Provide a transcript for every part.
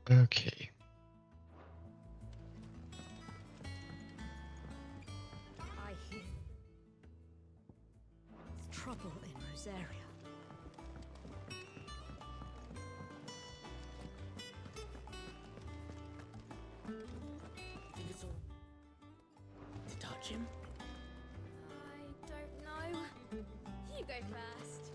Okay. I hear trouble in Rosaria. Think it's all to touch him? I don't know. You go first.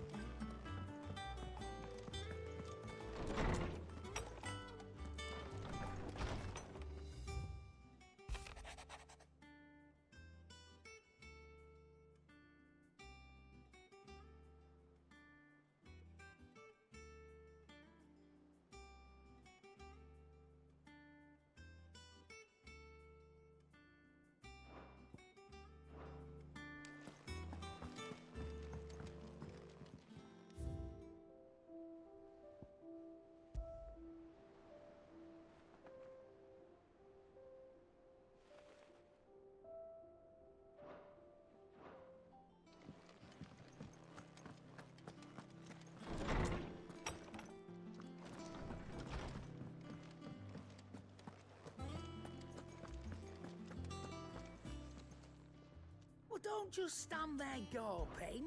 Well, don't just stand there gawping.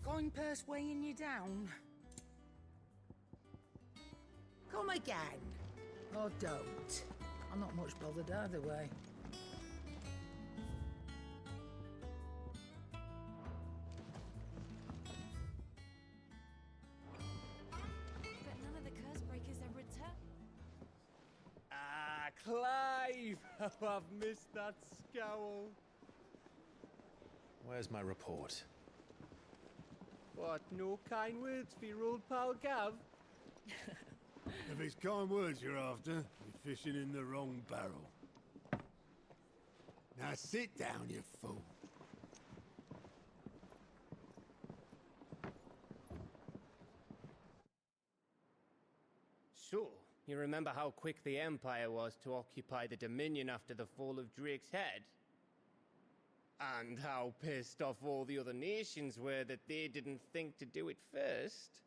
Going purse weighing you down. Come again. Or don't. I'm not much bothered either way. But none of the curse breakers ever return. Ah, Clive! How I've missed that scowl. Where's my report? What, no kind words for your old pal Gav? If it's kind words you're after, you're fishing in the wrong barrel. Now sit down, you fool. So, you remember how quick the Empire was to occupy the Dominion after the fall of Drake's head? And how pissed off all the other nations were that they didn't think to do it first?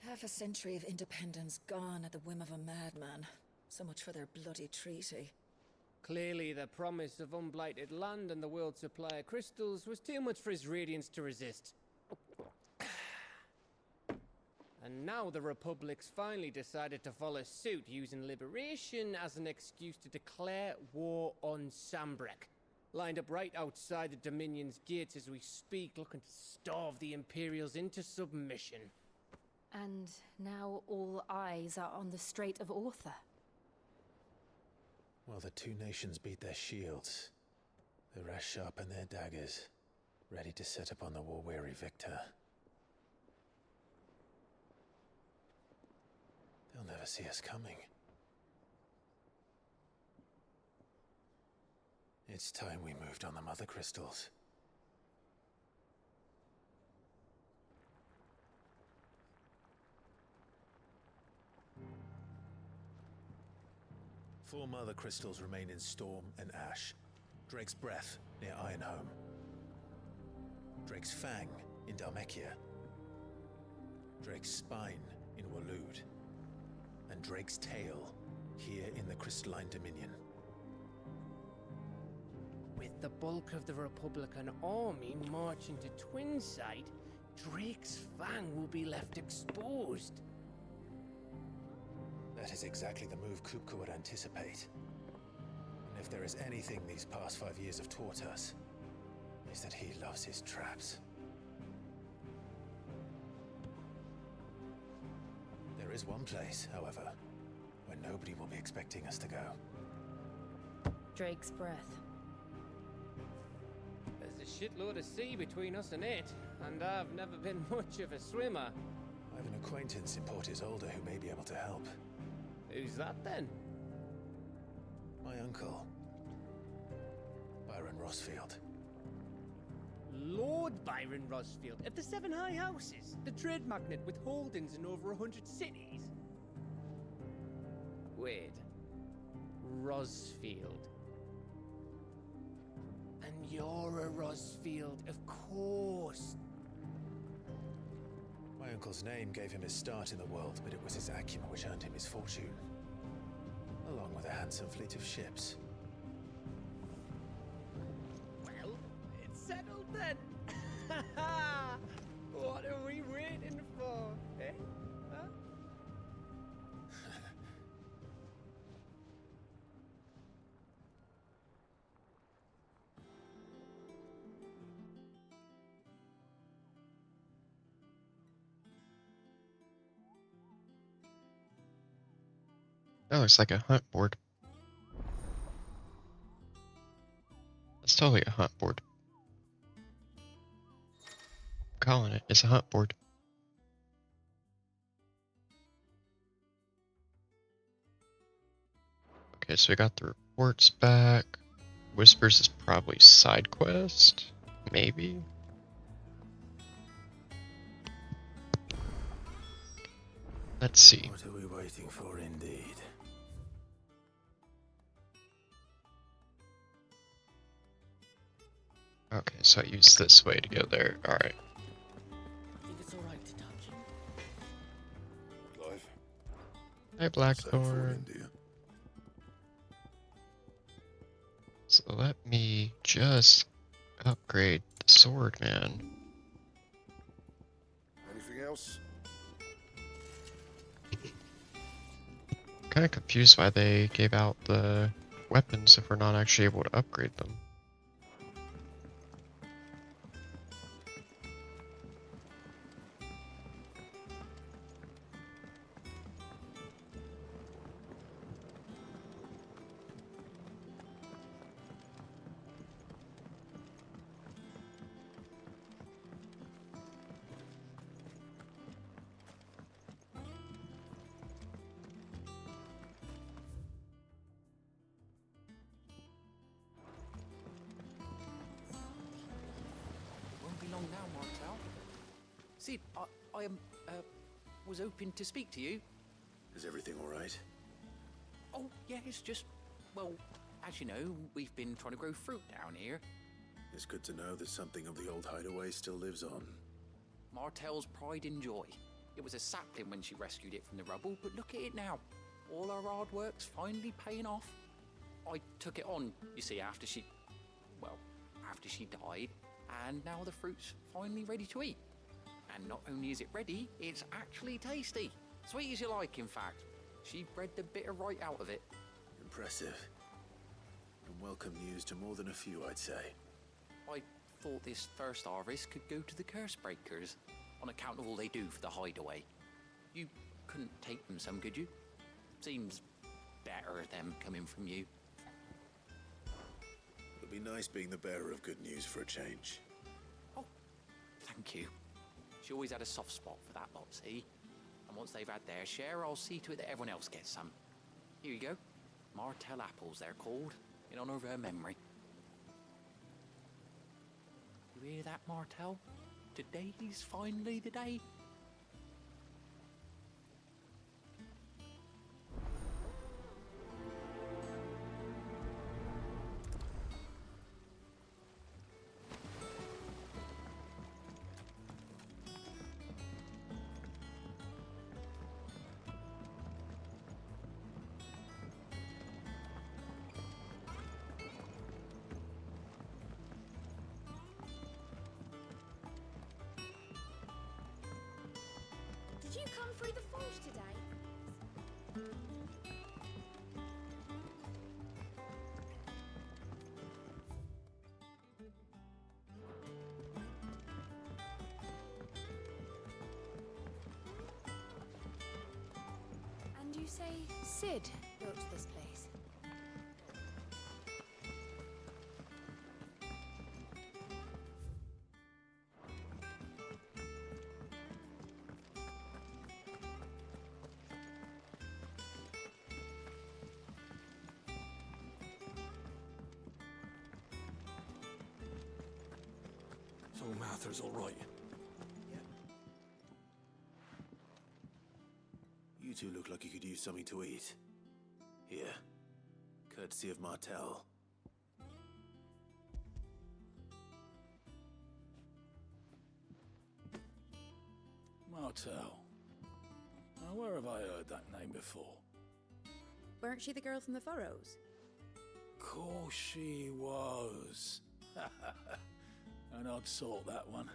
Half a century of independence gone at the whim of a madman. So much for their bloody treaty. Clearly, the promise of unblighted land and the world supply of crystals was too much for his radiance to resist. And now the Republic's finally decided to follow suit, using liberation as an excuse to declare war on Sambrek. Lined up right outside the Dominion's gates as we speak, looking to starve the Imperials into submission. And now all eyes are on the Strait of Author. Well, the two nations beat their shields. The rest sharpen their daggers, ready to set upon the war-weary victor. They'll never see us coming. It's time we moved on the mother crystals. Four mother crystals remain in Storm and Ash. Drake's Breath near Ironhome. Drake's Fang in Dhalmekia. Drake's Spine in Waloed. And Drake's Tail here in the Crystalline Dominion. With the bulk of the Republican army marching to Twinside, Drake's Fang will be left exposed. That is exactly the move Kupka would anticipate. And if there is anything these past 5 years have taught us, is that he loves his traps. There is one place, however, where nobody will be expecting us to go. Drake's Breath. There's a shitload of sea between us and it, and I've never been much of a swimmer. I have an acquaintance in Port Isolde who may be able to help. Who's that then? My uncle, Byron Rosfield. Lord Byron Rosfield of the Seven High Houses, the trade magnate with holdings in over 100 cities. Wait, Rosfield. And you're a Rosfield, of course. My My uncle's name gave him his start in the world, but it was his acumen which earned him his fortune, along with a handsome fleet of ships. Well, it's settled then. What are we waiting for, eh? Huh? That looks like a hunt board. It's totally a hunt board. I'm calling it. It's a hunt board. Okay, so we got the reports back. Whispers is probably side quest, maybe. Let's see. What are we waiting for, indeed? Okay, so I use this way to go there. Alright. I think it's alright to touch. Clive. Hi, Blackthorn. India. So let me just upgrade the sword, man. Anything else? I'm kind of confused why they gave out the weapons if we're not actually able to upgrade them. Won't be long now, Martel. Sid, I was hoping to speak to you. Is everything all right? Oh, yeah, it's just, well, as you know, we've been trying to grow fruit down here. It's good to know that something of the old hideaway still lives on. Martel's pride and joy. It was a sapling when she rescued it from the rubble, but look at it now. All our hard work's finally paying off. I took it on, you see, after she died, and now the fruit's finally ready to eat. And not only is it ready, it's actually tasty. Sweet as you like, in fact. She bred the bitter right out of it. Impressive. And welcome news to more than a few, I'd say. I thought this first harvest could go to the curse breakers, on account of all they do for the hideaway. You couldn't take them some, could you? Seems better them coming from you. It'll be nice being the bearer of good news for a change. Oh, thank you. She always had a soft spot for that lot, see? And once they've had their share, I'll see to it that everyone else gets some. Here you go. Martel apples, they're called, in honor of her memory. You hear that, Martel? Today's finally the day. Did you come through the forge today? And you say Sid built this place? So Mather's all right. You two look like you could use something to eat. Here. Courtesy of Martel. Martel. Now, where have I heard that name before? Weren't she the girl from the Furrows? Course she was. An odd sort, that one.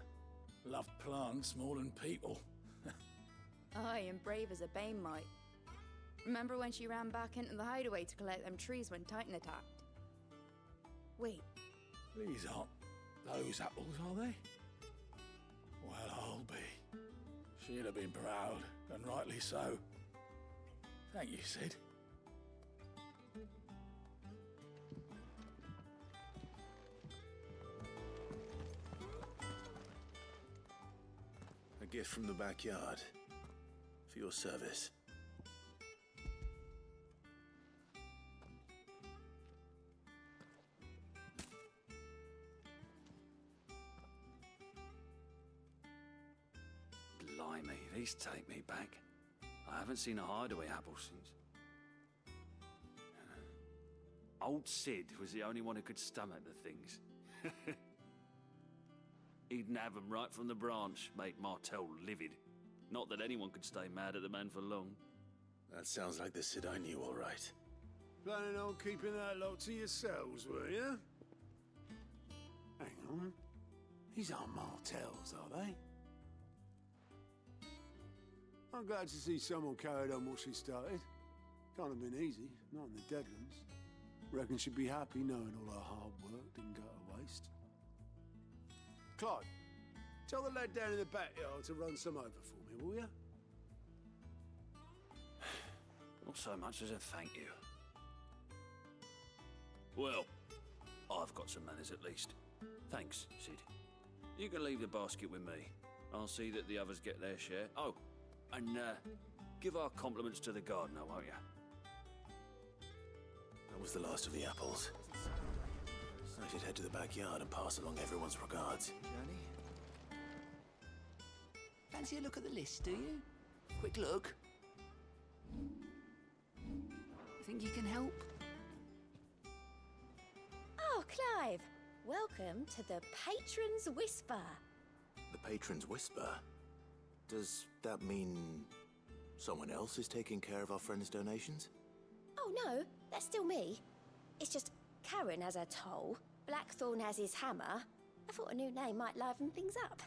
Loved plants more than people. Aye, and brave as a bane might. Remember when she ran back into the hideaway to collect them trees when Titan attacked? Wait, These aren't those apples, are they? Well, I'll be. She'd have been proud, and rightly so. Thank you, Sid. A gift from the backyard. For your service. Blimey, these take me back. I haven't seen a hideaway apple since. Old Sid was the only one who could stomach the things. He'd nab 'em right from the branch, make Martel livid. Not that anyone could stay mad at the man for long. That sounds like the Sid I knew, all right. Planning on keeping that lot to yourselves, were you? Hang on. These aren't Martels, are they? I'm glad to see someone carried on what she started. Can't have been easy, not in the Deadlands. Reckon she'd be happy knowing all her hard work didn't go to waste. Clyde, tell the lad down in the backyard to run some over for me, will you? Not so much as a thank you. Well, I've got some manners at least. Thanks, Sid. You can leave the basket with me. I'll see that the others get their share. Oh, and give our compliments to the gardener, won't you? That was the last of the apples. I should head to the backyard and pass along everyone's regards. Journey? Fancy a look at the list, do you? Quick look. Think you can help? Oh, Clive! Welcome to the Patron's Whisper. The Patron's Whisper? Does that mean someone else is taking care of our friend's donations? Oh no, that's still me. It's just Karen has her toll, Blackthorn has his hammer. I thought a new name might liven things up.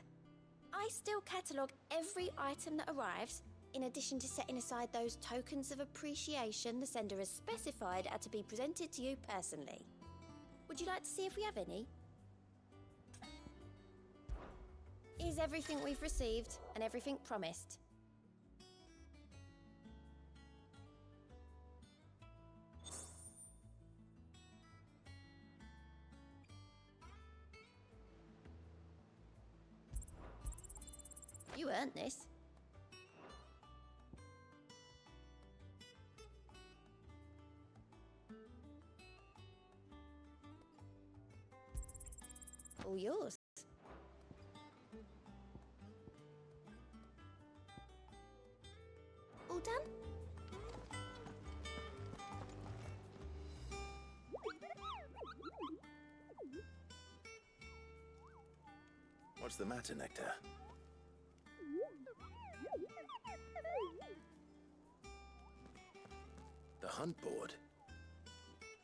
I still catalogue every item that arrives, in addition to setting aside those tokens of appreciation the sender has specified are to be presented to you personally. Would you like to see if we have any? Here's everything we've received and everything promised. You earned this. All yours. All done? What's the matter, Nectar? The hunt board?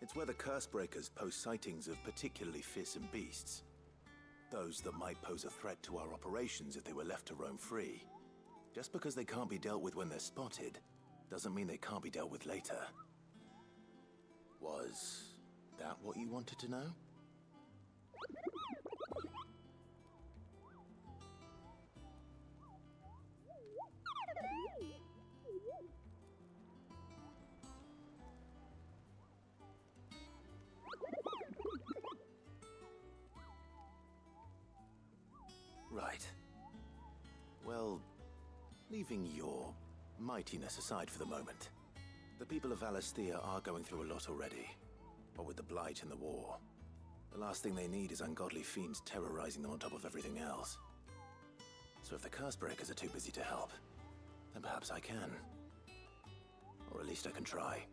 It's where the Cursebreakers post sightings of particularly fearsome beasts. Those that might pose a threat to our operations if they were left to roam free. Just because they can't be dealt with when they're spotted, doesn't mean they can't be dealt with later. Was that what you wanted to know? Right. Well, leaving your mightiness aside for the moment, the people of Valisthea are going through a lot already. What with the Blight and the war, the last thing they need is ungodly fiends terrorizing them on top of everything else. So if the Cursebreakers are too busy to help, then perhaps I can. Or at least I can try.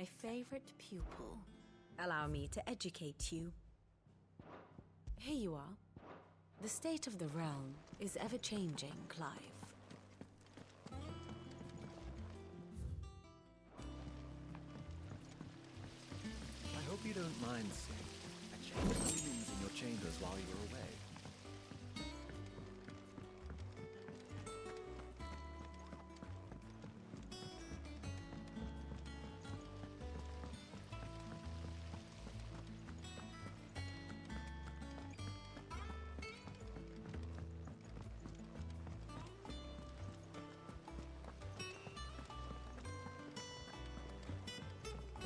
My favorite pupil. Allow me to educate you. Here you are. The state of the realm is ever-changing, Clive. I hope you don't mind, Sid. I changed feelings in your chambers while you were away.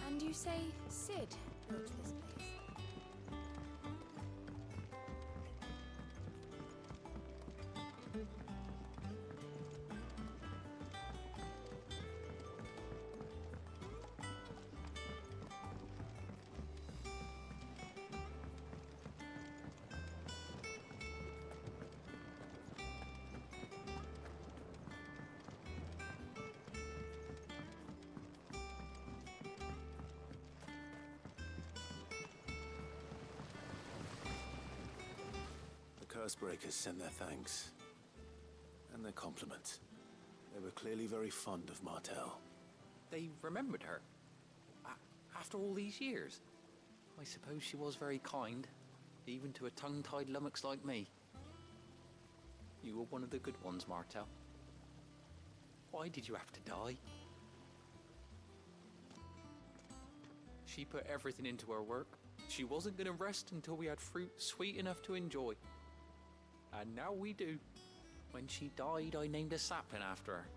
And you say Sid built this place? Cursebreakers sent their thanks. And their compliments. They were clearly very fond of Martell. They remembered her. After all these years. I suppose she was very kind, even to a tongue-tied lummox like me. You were one of the good ones, Martell. Why did you have to die? She put everything into her work. She wasn't going to rest until we had fruit sweet enough to enjoy. And now we do. When she died, I named a sapling after her.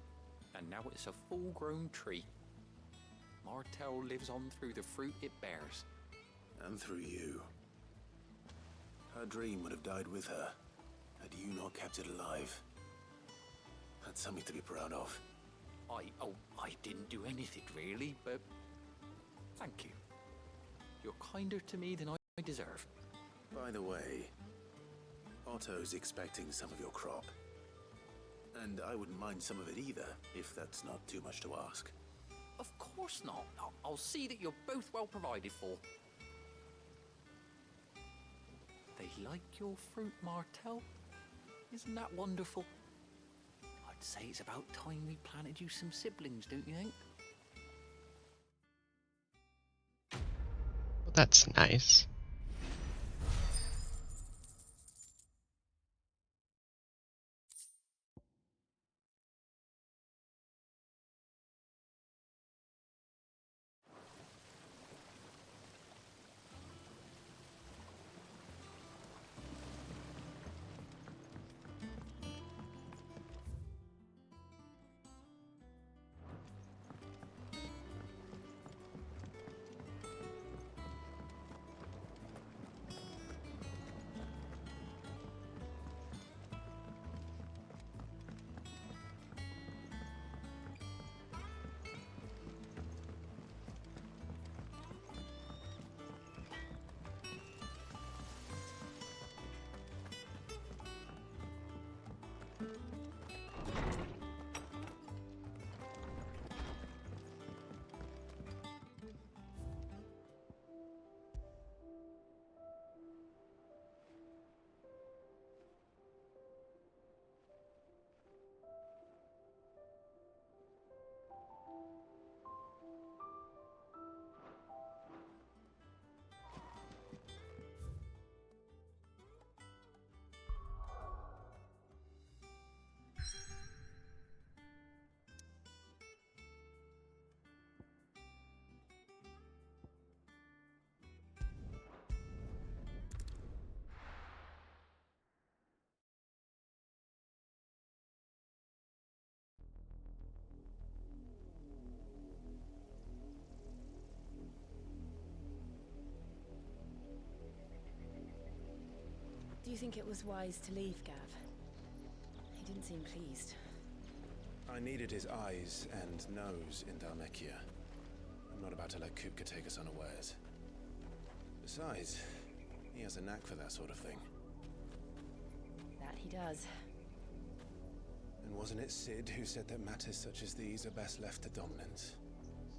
And now it's a full-grown tree. Martell lives on through the fruit it bears. And through you. Her dream would have died with her, had you not kept it alive. That's something to be proud of. I didn't do anything really, but thank you. You're kinder to me than I deserve. By the way, Otto's expecting some of your crop. And I wouldn't mind some of it either, if that's not too much to ask. Of course not. I'll see that you're both well provided for. They like your fruit, Martell. Isn't that wonderful? I'd say it's about time we planted you some siblings, don't you think? Well, that's nice. Do you think it was wise to leave, Gav? He didn't seem pleased. I needed his eyes and nose in Dhalmekia. I'm not about to let Kupka take us unawares. Besides, he has a knack for that sort of thing. That he does. And wasn't it Sid who said that matters such as these are best left to dominance?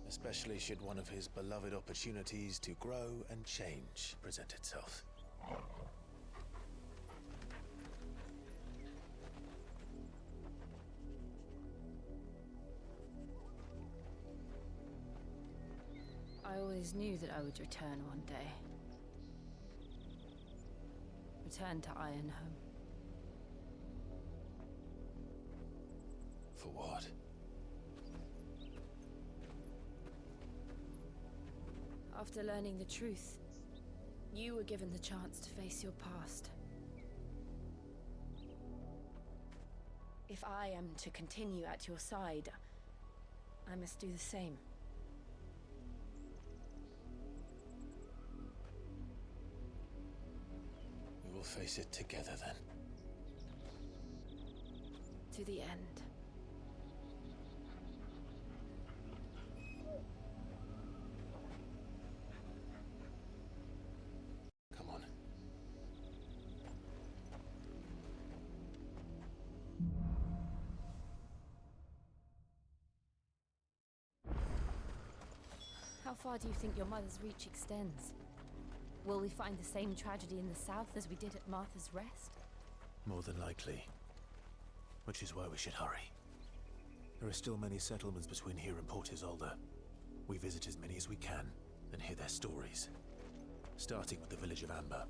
Especially should one of his beloved opportunities to grow and change present itself. I always knew that I would return one day. Return to Ironhome. For what? After learning the truth, you were given the chance to face your past. If I am to continue at your side, I must do the same. We will face it together then. To the end. Come on. How far do you think your mother's reach extends? Will we find the same tragedy in the south as we did at Martha's Rest? More than likely. Which is why we should hurry. There are still many settlements between here and Port Isolde. We visit as many as we can and hear their stories. Starting with the village of Amber.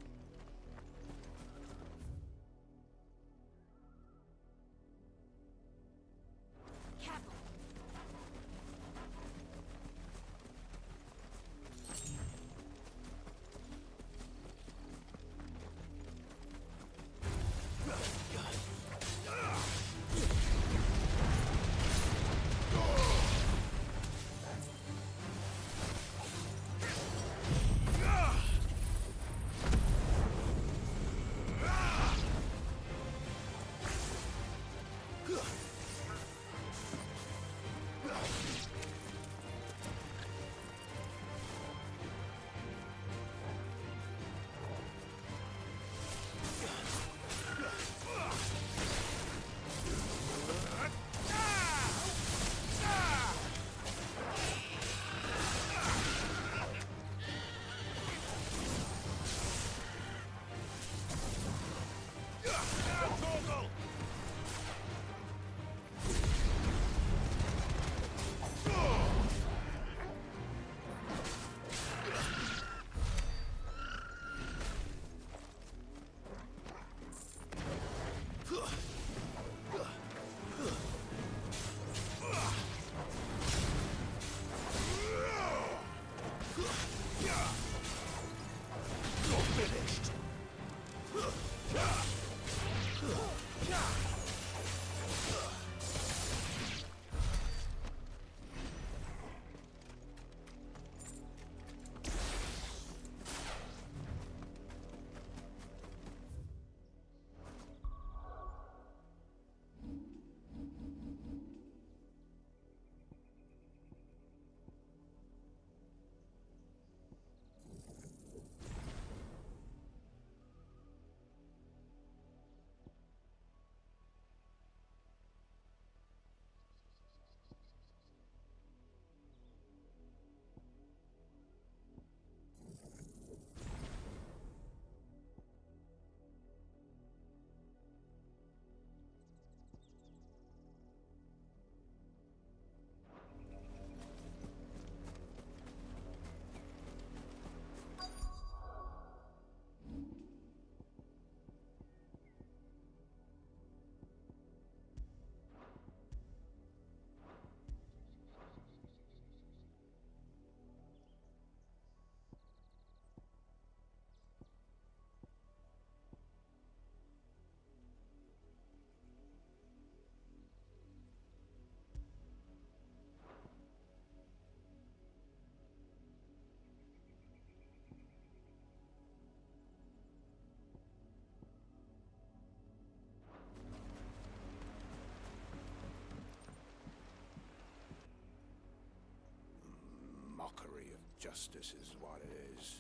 Mockery of justice is what it is.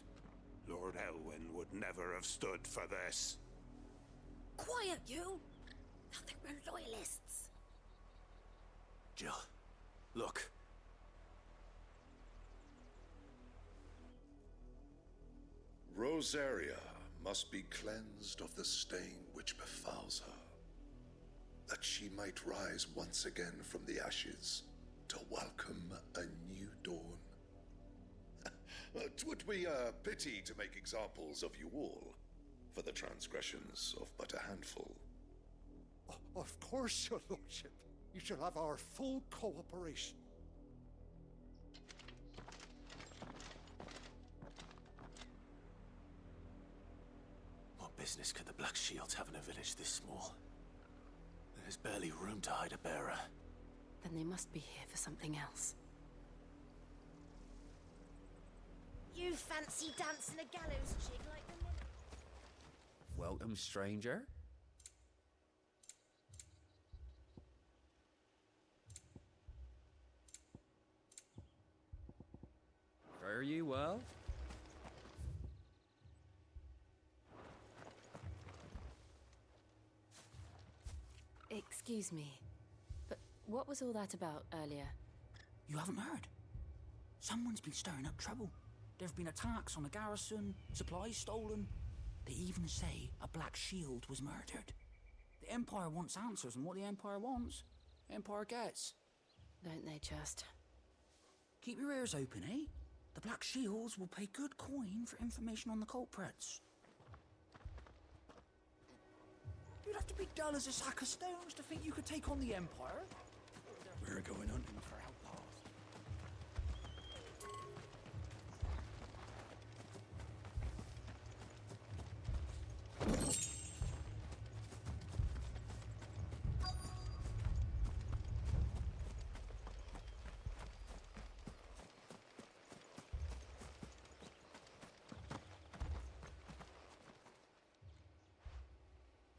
Lord Elwyn would never have stood for this. Quiet, you! Nothing but loyalists. Jill, look. Rosaria must be cleansed of the stain which befouls her, that she might rise once again from the ashes to welcome a new dawn. 'Twould be a pity to make examples of you all, for the transgressions of but a handful. Of course, your lordship. You shall have our full cooperation. What business could the Black Shields have in a village this small? There's barely room to hide a bearer. Then they must be here for something else. You fancy dancing a gallows jig like the minute. Welcome, stranger. Fare you well? Excuse me, but what was all that about earlier? You haven't heard? Someone's been stirring up trouble. There have been attacks on the garrison, supplies stolen. They even say a Black Shield was murdered. The Empire wants answers, and what the Empire wants, the Empire gets. Don't they just? Keep your ears open, eh? The Black Shields will pay good coin for information on the culprits. You'd have to be dull as a sack of stones to think you could take on the Empire. We're going hunting for outlaws.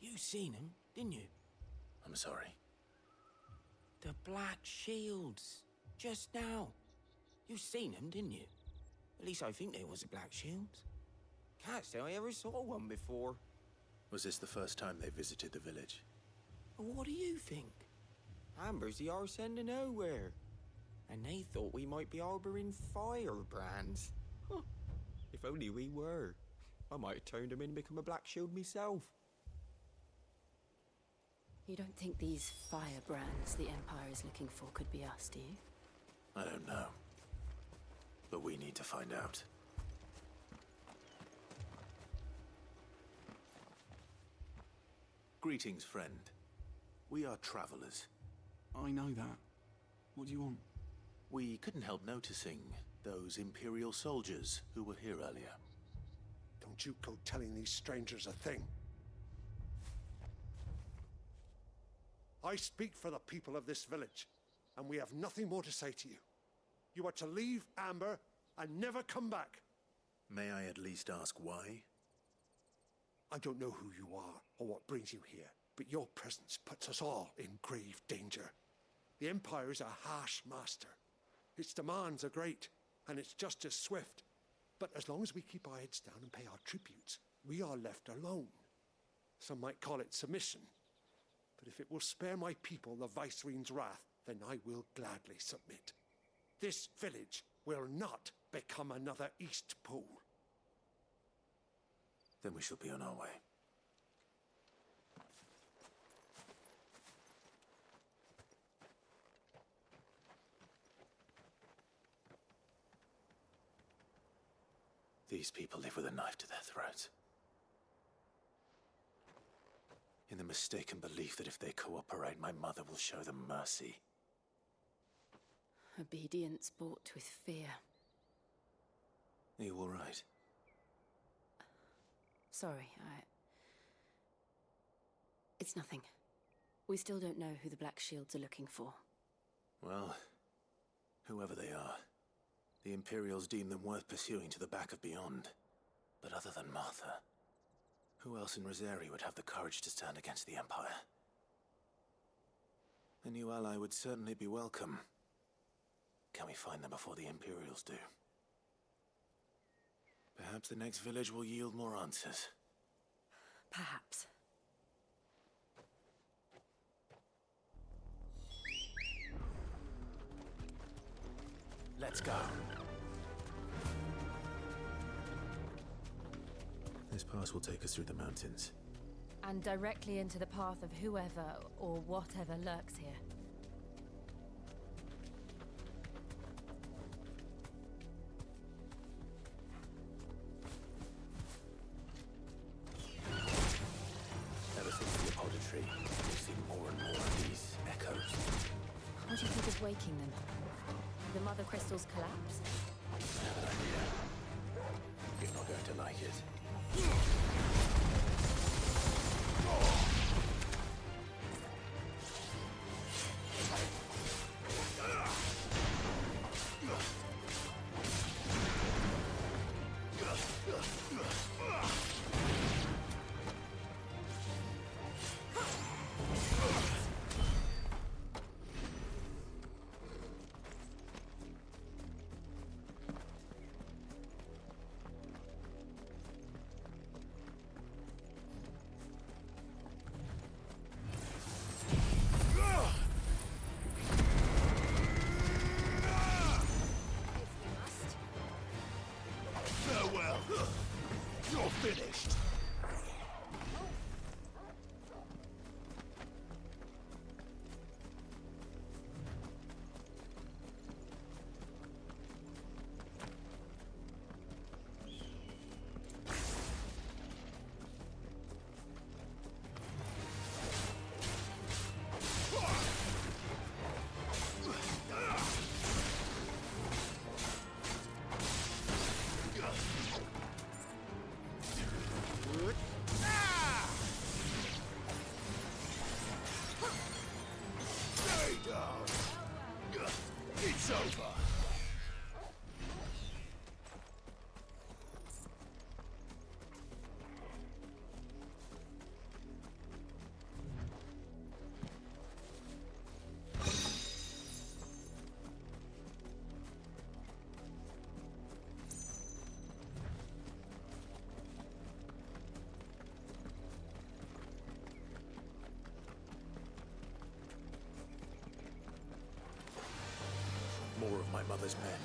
You seen him, didn't you? I'm sorry. The Black Shields. Just now. You seen them, didn't you? At least I think they was the Black Shields. Can't say I ever saw one before. Was this the first time they visited the village? What do you think? Amber's the arse end of nowhere. And they thought we might be harboring firebrands. Huh. If only we were. I might have turned them in and become a Black Shield myself. You don't think these firebrands the Empire is looking for could be us, do you? I don't know. But we need to find out. Greetings, friend. We are travelers. I know that. What do you want? We couldn't help noticing those Imperial soldiers who were here earlier. Don't you go telling these strangers a thing. I speak for the people of this village, and we have nothing more to say to you. You are to leave Amber and never come back. May I at least ask why? I don't know who you are or what brings you here, but your presence puts us all in grave danger. The Empire is a harsh master. Its demands are great, and its justice swift. But as long as we keep our heads down and pay our tributes, we are left alone. Some might call it submission. But if it will spare my people the Viceroy's wrath, then I will gladly submit. This village will not become another East Pool. Then we shall be on our way. These people live with a knife to their throats. In the mistaken belief that if they cooperate, my mother will show them mercy. Obedience bought with fear. Are you all right? Sorry, It's nothing. We still don't know who the Black Shields are looking for. Well, whoever they are, the Imperials deem them worth pursuing to the back of beyond. But other than Martha, who else in Rosaria would have the courage to stand against the Empire? A new ally would certainly be welcome. Can we find them before the Imperials do? Perhaps the next village will yield more answers. Perhaps. Let's go. This pass will take us through the mountains. And directly into the path of whoever or whatever lurks here. Ever since the auditory, we've seen more and more of these echoes. What do you think is waking them? The mother crystals collapse? I have an idea. You're not going to like it. You're finished. It's over. More of my mother's men.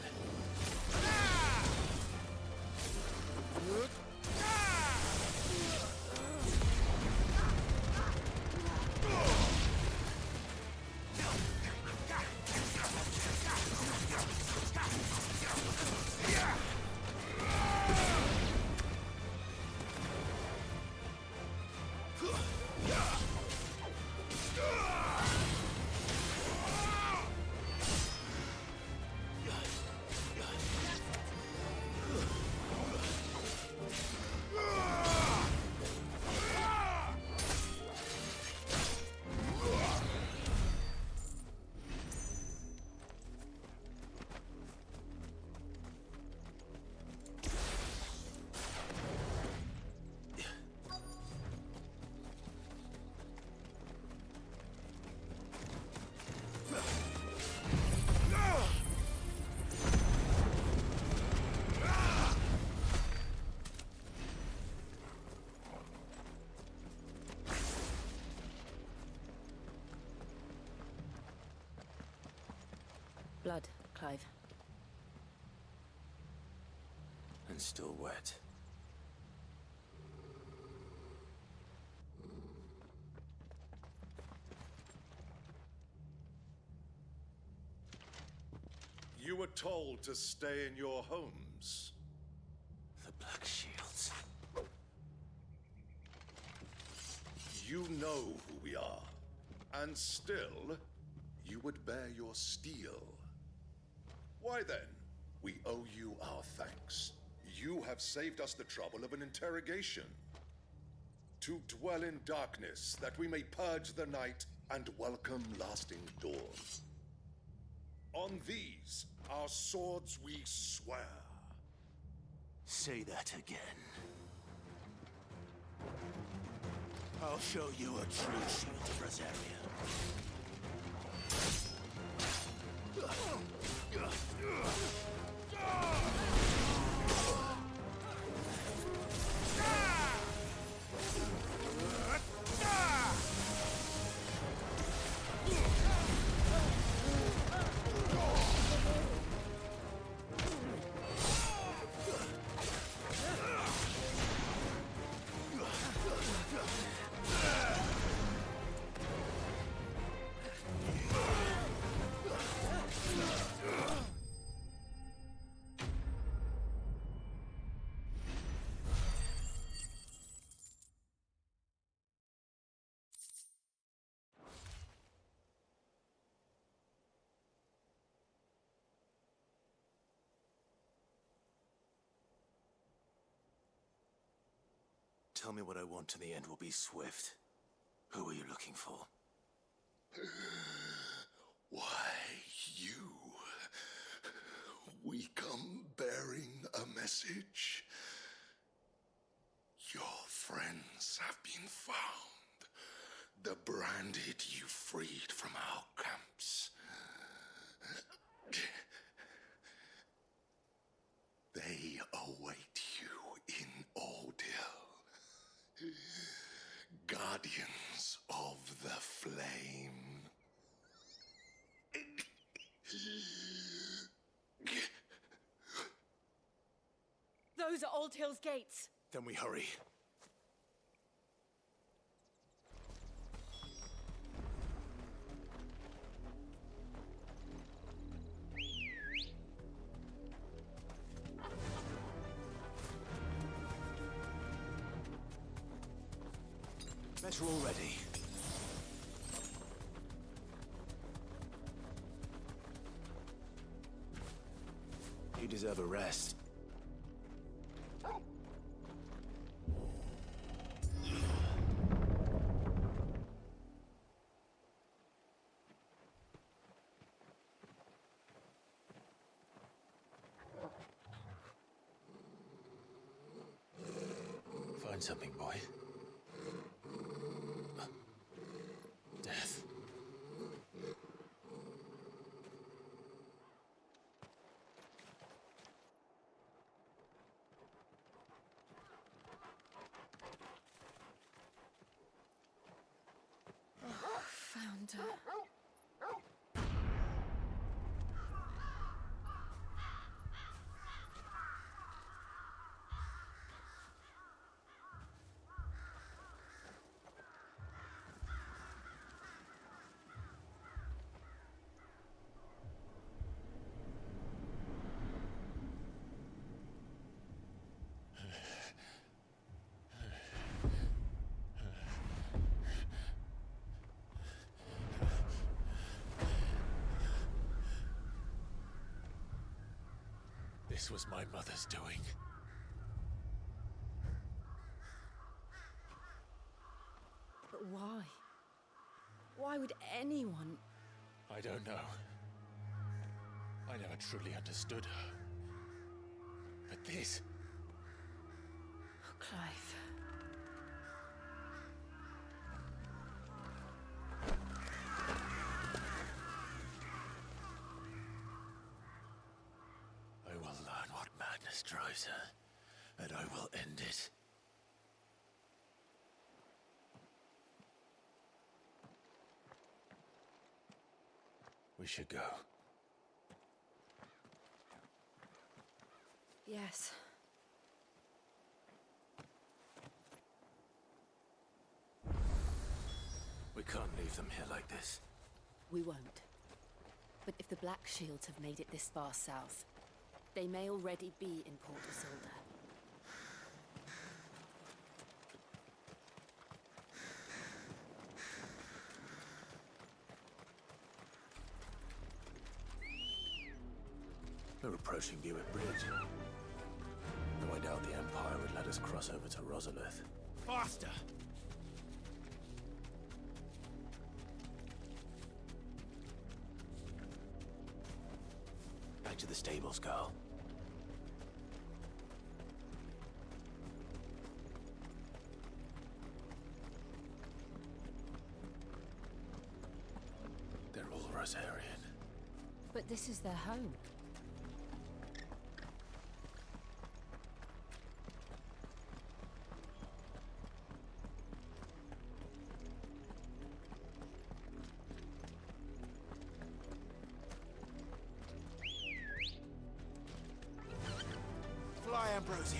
Blood, Clive. And still wet. You were told to stay in your homes. The Black Shields. You know who we are, and still, you would bear your steel. Why then, we owe you our thanks. You have saved us the trouble of an interrogation. To dwell in darkness, that we may purge the night and welcome lasting dawn. On these, our swords we swear. Say that again. I'll show you a true shield of Rosaria. tell me what I want and the end will be swift. Who are you looking for? Why, you. We come bearing a message. Your friends have been found. The branded you freed from our camps. They await you in Ordil. Guardians of the Flame. Those are Old Hill's gates. Then we hurry. Better already. You deserve a rest. Find something, boy. Death. Found her. This was my mother's doing. But why? Why would anyone... I don't know. I never truly understood her. But this... Oh, Clive. I will learn what madness drives her, and I will end it. We should go. Yes. We can't leave them here like this. We won't. But if the Black Shields have made it this far south, they may already be in Port Isolde. We're approaching Buick Bridge. Though I doubt the Empire would let us cross over to Rosalith. Faster! Back to the stables, girl. They're all Rosarian. But this is their home. Fly, Ambrosia.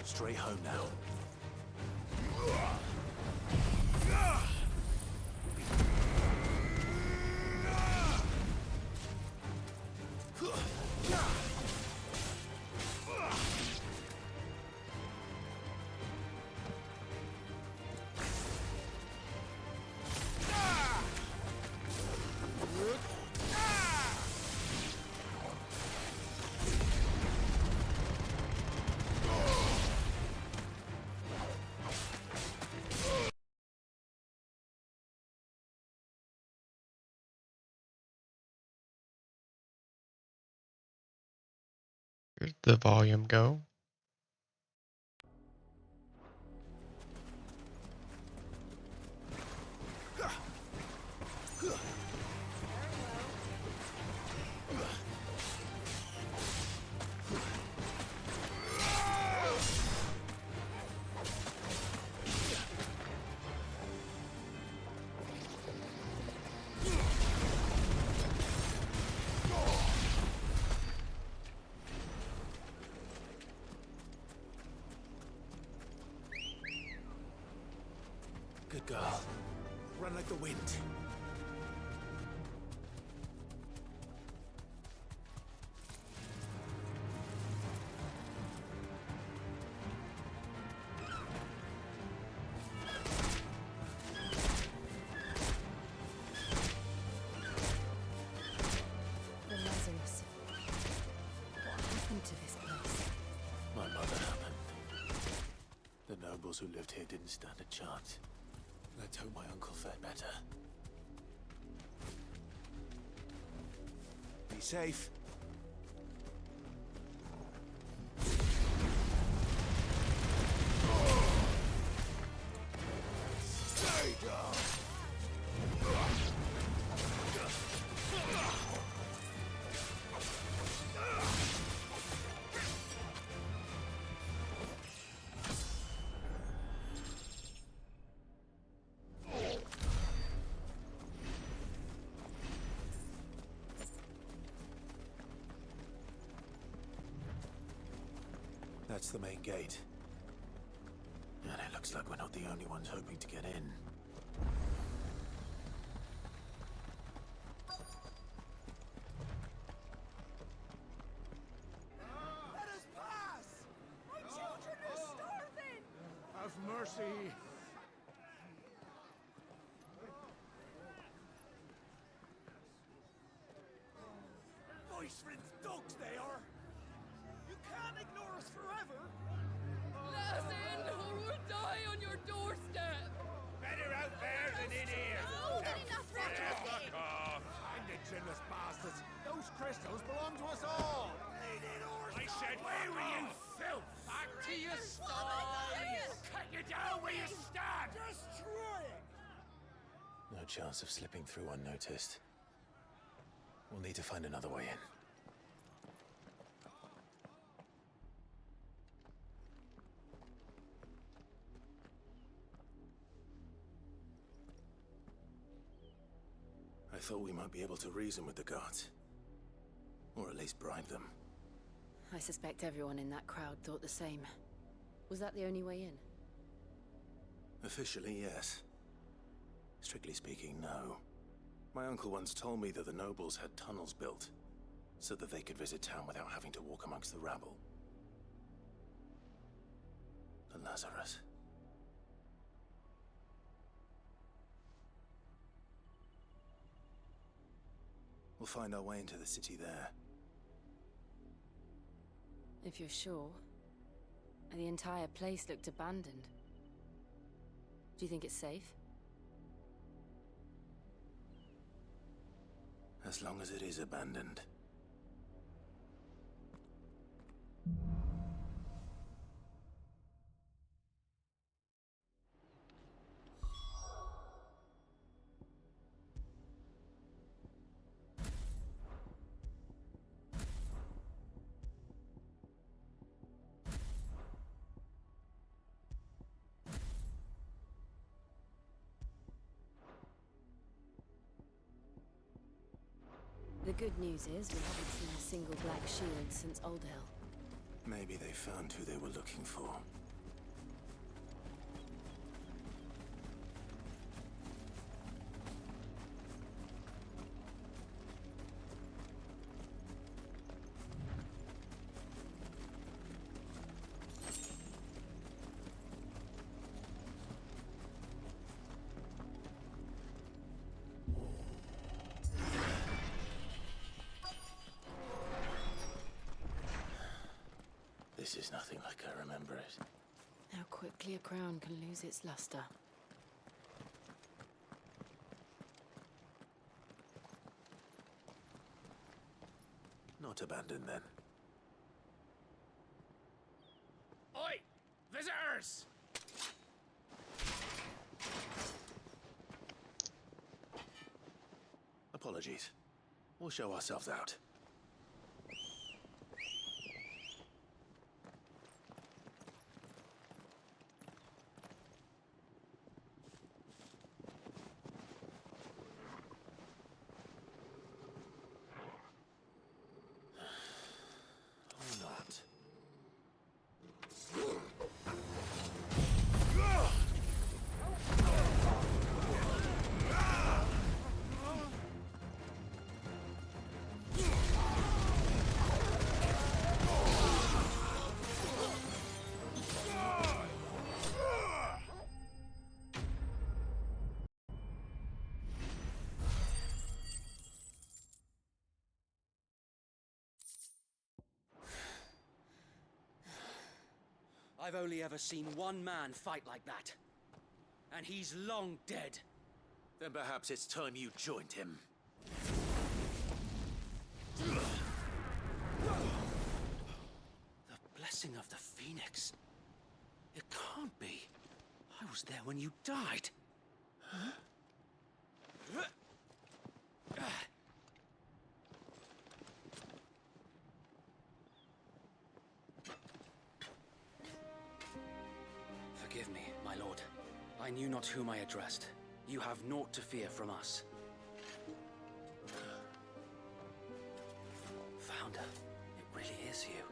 Straight home now. Where'd the volume go? Good girl. Run like the wind. The Lazarus. What happened to this place? My mother happened. The nobles who lived here didn't stand a chance. Let's hope my uncle fared better. Be safe. Stay down. That's the main gate. And it looks like we're not the only ones hoping to get in. Let us pass! My children are starving! Have mercy! Voice-rinsed dogs they are! You can't ignore us forever! Let us in, or we'll die on your doorstep! Better out there than in here. Fuck off. Indigenous bastards! Those crystals belong to us all! I said, where were you, filth? Back to your sties! Cut you down where you stand. Destroy it! No chance of slipping through unnoticed. We'll need to find another way in. I thought we might be able to reason with the guards. Or at least bribe them. I suspect everyone in that crowd thought the same. Was that the only way in? Officially, yes. Strictly speaking, no. My uncle once told me that the nobles had tunnels built, so that they could visit town without having to walk amongst the rabble. The Lazarus. We'll find our way into the city there. If you're sure. The entire place looked abandoned. Do you think it's safe? As long as it is abandoned. The good news is we haven't seen a single black shield since Old Hill. Maybe they found who they were looking for. This is nothing like I remember it. How quickly a crown can lose its luster. Not abandoned then. We'll show ourselves out. Or not. I've only ever seen one man fight like that. And he's long dead. Then perhaps it's time you joined him. The blessing of the Phoenix. It can't be. I was there when you died. Huh? Forgive me, my lord. I knew not whom I addressed. You have naught to fear from us. Founder, it really is you.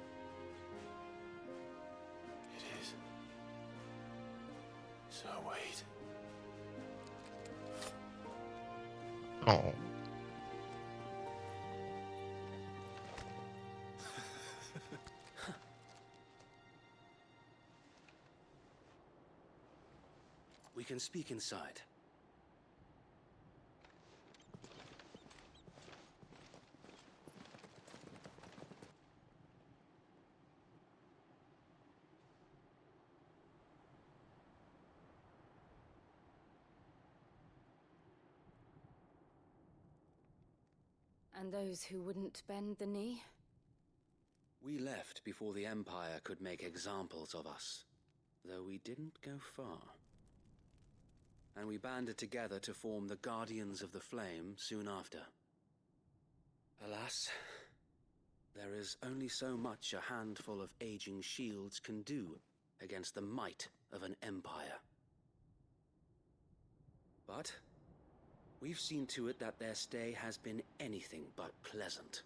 It is. So wait. Oh. We can speak inside. And those who wouldn't bend the knee? We left before the Empire could make examples of us, though we didn't go far. And we banded together to form the Guardians of the Flame soon after. Alas, there is only so much a handful of aging shields can do against the might of an empire. But we've seen to it that their stay has been anything but pleasant.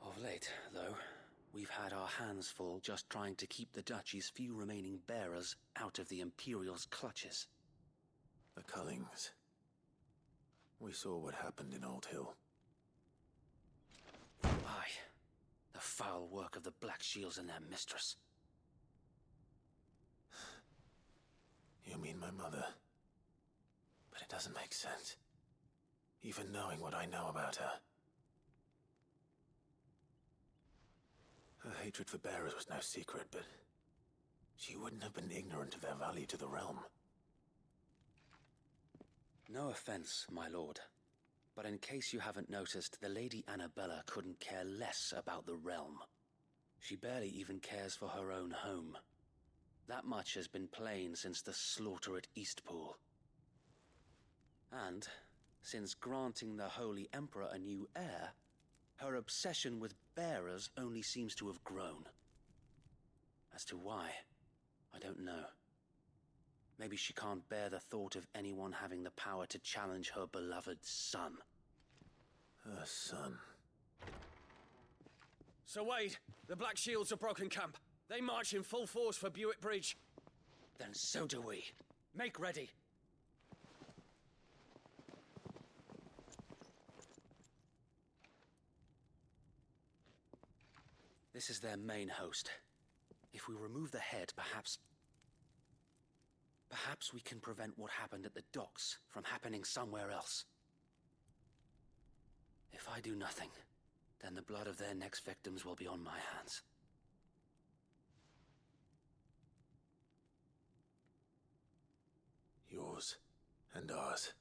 Of late, though, we've had our hands full just trying to keep the Duchy's few remaining bearers out of the Imperial's clutches. The Cullings. We saw what happened in Old Hill. Aye. The foul work of the Black Shields and their mistress. You mean my mother? But it doesn't make sense. Even knowing what I know about her. Her hatred for bearers was no secret, but she wouldn't have been ignorant of their value to the realm. No offense, my lord, but in case you haven't noticed, the Lady Annabella couldn't care less about the realm. She barely even cares for her own home. That much has been plain since the slaughter at Eastpool. And, since granting the Holy Emperor a new heir, her obsession with bearers only seems to have grown. As to why, I don't know. Maybe she can't bear the thought of anyone having the power to challenge her beloved son. Her son. Sir Wade, the Black Shields have broken camp. They march in full force for Buick Bridge. Then so do we. Make ready. This is their main host. If we remove the head, perhaps we can prevent what happened at the docks from happening somewhere else. If I do nothing, then the blood of their next victims will be on my hands. Yours and ours.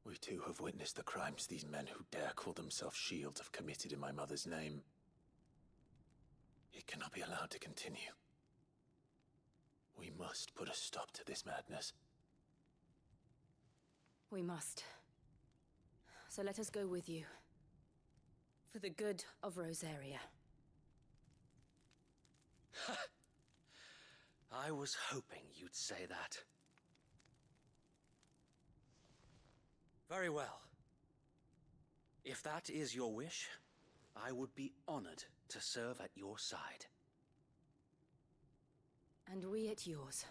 We too have witnessed the crimes these men who dare call themselves shields have committed in my mother's name. It cannot be allowed to continue. We must put a stop to this madness. We must. So let us go with you. For the good of Rosaria. I was hoping you'd say that. Very well. If that is your wish, I would be honored to serve at your side. And we at yours.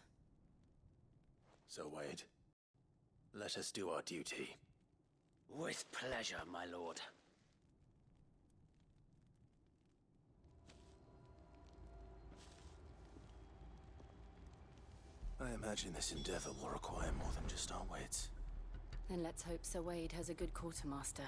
So, Wade, let us do our duty. With pleasure, my lord. I imagine this endeavor will require more than just our wits. Then let's hope Sir Wade has a good quartermaster.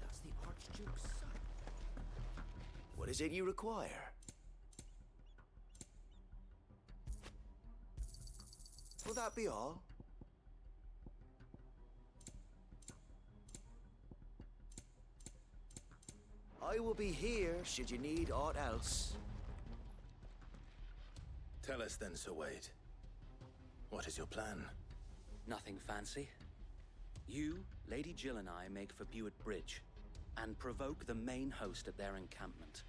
That's the Archduke's son. What is it you require? Will that be all? I will be here should you need aught else. Tell us then, Sir Wade. What is your plan? Nothing fancy. You, Lady Jill and I make for Buett Bridge and provoke the main host at their encampment.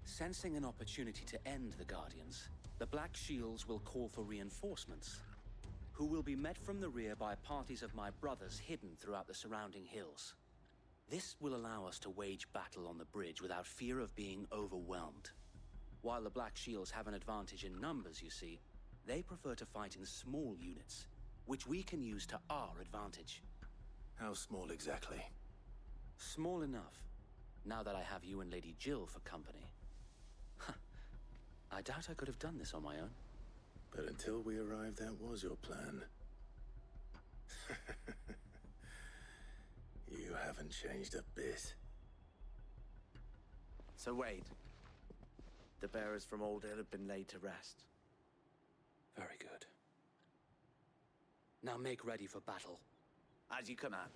Sensing an opportunity to end the Guardians, the Black Shields will call for reinforcements, who will be met from the rear by parties of my brothers hidden throughout the surrounding hills. This will allow us to wage battle on the bridge without fear of being overwhelmed. While the Black Shields have an advantage in numbers, you see, they prefer to fight in small units, which we can use to our advantage. How small exactly? Small enough, now that I have you and Lady Jill for company. I doubt I could have done this on my own. But until we arrived, that was your plan. You haven't changed a bit. So Wade, the bearers from Old Hill have been laid to rest. Very good. Now make ready for battle. As you command.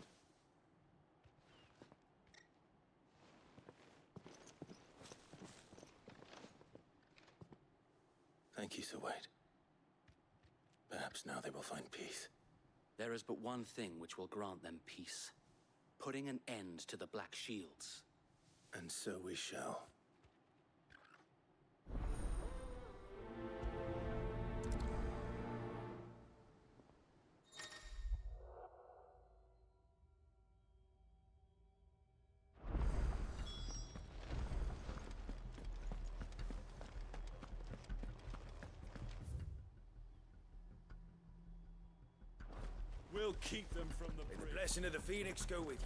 Thank you, Sir Wade. Perhaps now they will find peace. There is but one thing which will grant them peace. Putting an end to the Black Shields. And so we shall. We'll keep them from the May the blessing of the Phoenix go with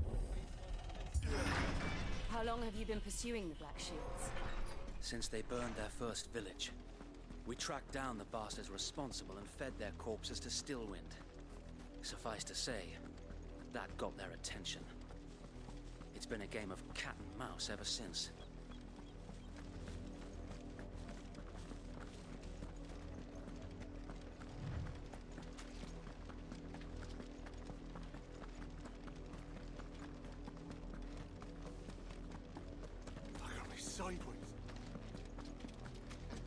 you. How long have you been pursuing the Black Shields? Since they burned their first village. We tracked down the bastards responsible and fed their corpses to Stillwind. Suffice to say, that got their attention. It's been a game of cat and mouse ever since. Look at me sideways.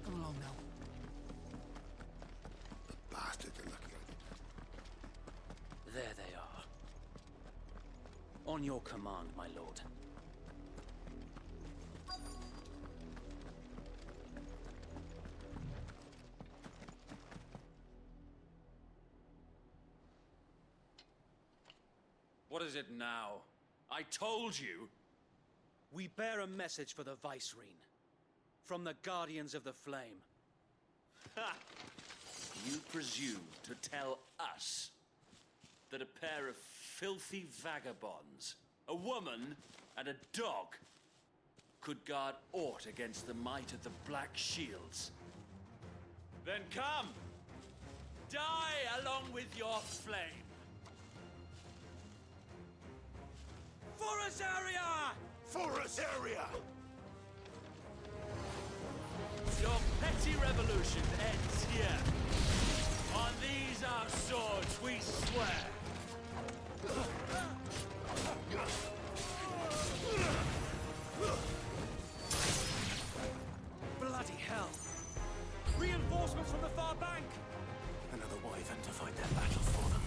Come along now. The bastards are lucky I didn't. There they are. On your command, my lord. What is it now? I told you! We bear a message for the Vicereine. From the Guardians of the Flame. Ha! You presume to tell us that a pair of filthy vagabonds, a woman and a dog, could guard aught against the might of the Black Shields? Then come! with your flame. For Azaria! For Azaria! Your petty revolution ends here. On these our swords we swear. Bloody hell! Reinforcements from the far bank! Another wyvern to fight their battle for them.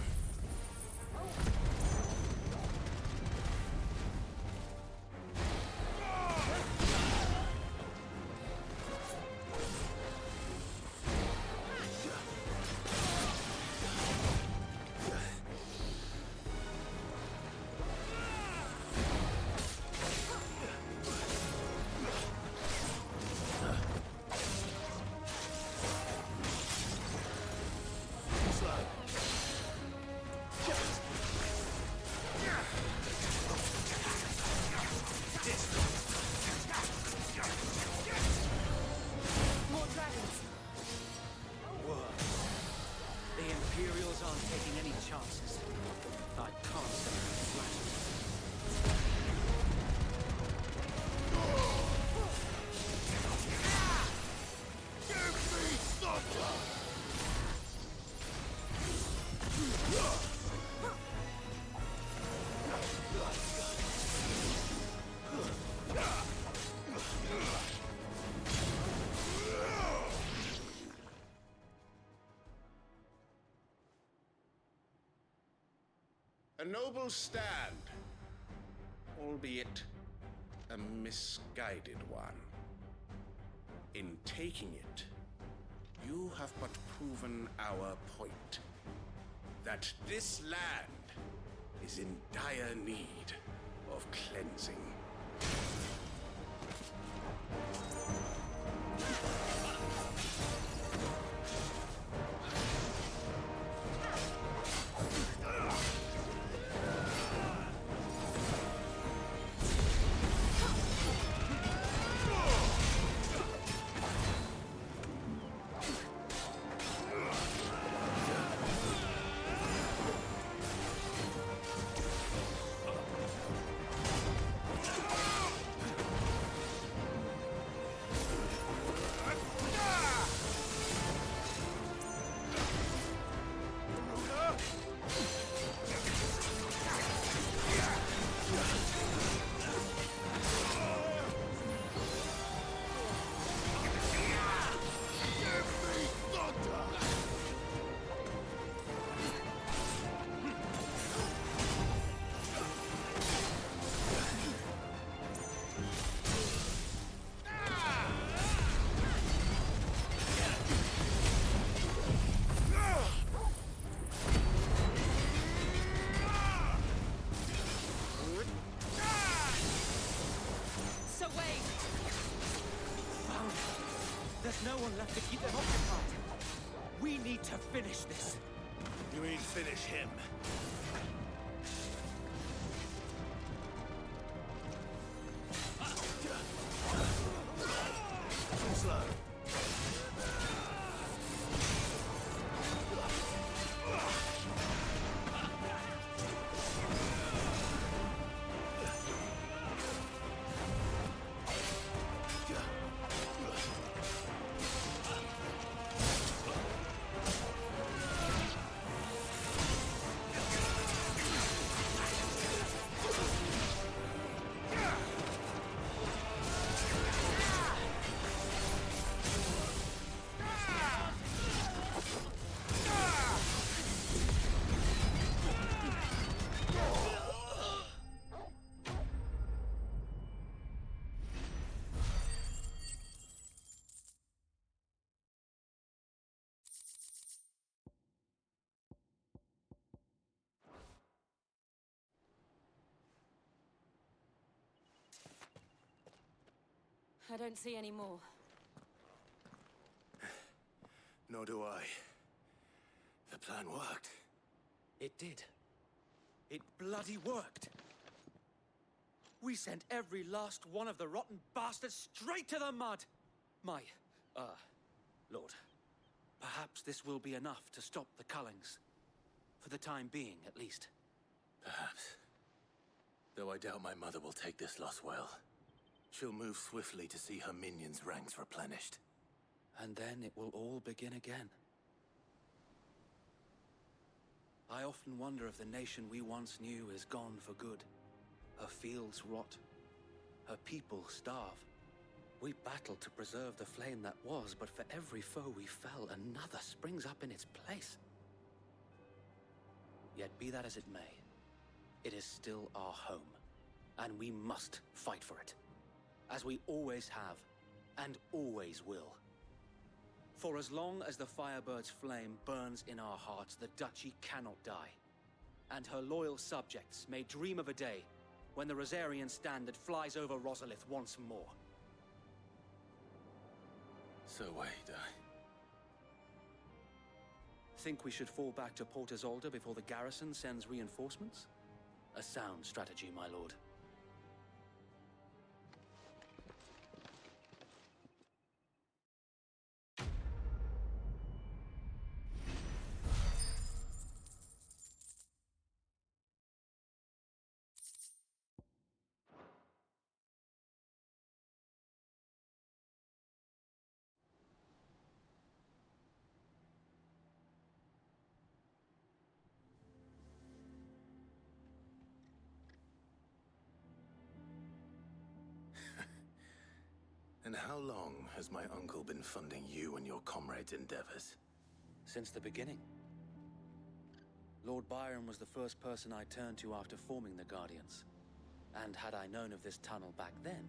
More dragons. Whoa. The Imperials aren't taking any chances. I can't say I'm flattered. Give me thunder! A noble stand, albeit a misguided one. In taking it, you have but proven our point. That this land is in dire need of cleansing. There's no one left to keep them occupied. We need to finish this. You mean finish him? Too slow. I don't see any more. Nor do I. The plan worked. It did. It bloody worked. We sent every last one of the rotten bastards straight to the mud! My, Lord, perhaps this will be enough to stop the Cullings. For the time being, at least. Perhaps. Though I doubt my mother will take this loss well. She'll move swiftly to see her minions' ranks replenished. And then it will all begin again. I often wonder if the nation we once knew is gone for good. Her fields rot. Her people starve. We battled to preserve the flame that was, but for every foe we fell, another springs up in its place. Yet be that as it may, it is still our home, and we must fight for it, as we always have, and always will. For as long as the Firebird's flame burns in our hearts, the Duchy cannot die, and her loyal subjects may dream of a day when the Rosarian standard flies over Rosalith once more. So wait, Think we should fall back to Port Isolde before the garrison sends reinforcements? A sound strategy, my lord. And how long has my uncle been funding you and your comrades' endeavors? Since the beginning. Lord Byron was the first person I turned to after forming the Guardians. And had I known of this tunnel back then,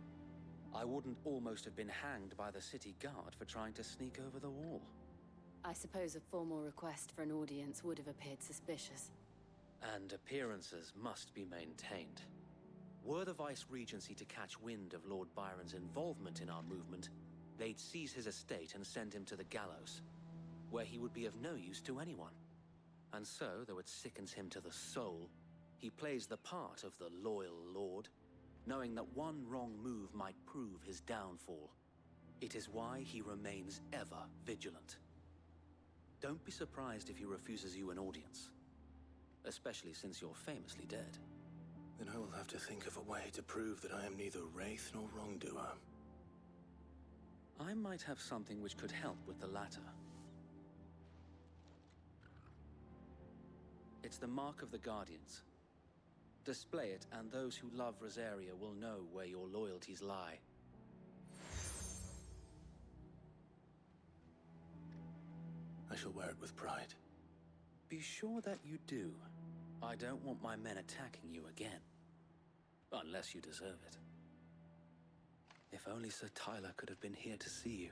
I wouldn't almost have been hanged by the city guard for trying to sneak over the wall. I suppose a formal request for an audience would have appeared suspicious. And appearances must be maintained. Were the Vice-Regency to catch wind of Lord Byron's involvement in our movement, they'd seize his estate and send him to the gallows, where he would be of no use to anyone. And so, though it sickens him to the soul, he plays the part of the loyal lord, knowing that one wrong move might prove his downfall. It is why he remains ever vigilant. Don't be surprised if he refuses you an audience, especially since you're famously dead. Then I will have to think of a way to prove that I am neither wraith nor wrongdoer. I might have something which could help with the latter. It's the mark of the Guardians. Display it, and those who love Rosaria will know where your loyalties lie. I shall wear it with pride. Be sure that you do. I don't want my men attacking you again. Unless you deserve it. If only Sir Tyler could have been here to see you.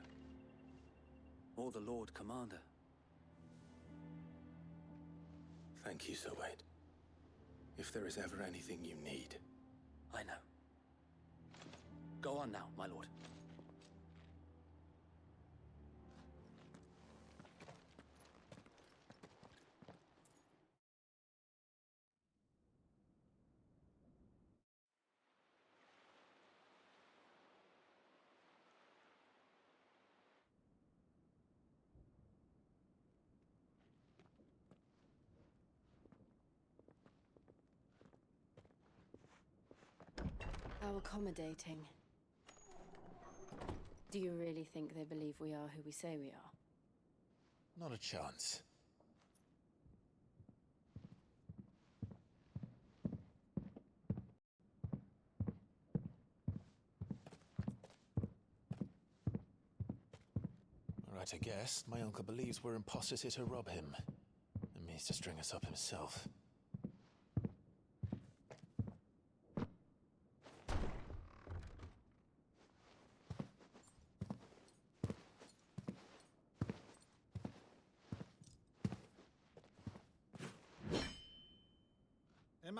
Or the Lord Commander. Thank you, Sir Wade. If there is ever anything you need. I know. Go on now, my lord. How accommodating. Do you really think they believe we are who we say we are? Not a chance. Right, I guess. My uncle believes we're imposters here to rob him. And means to string us up himself.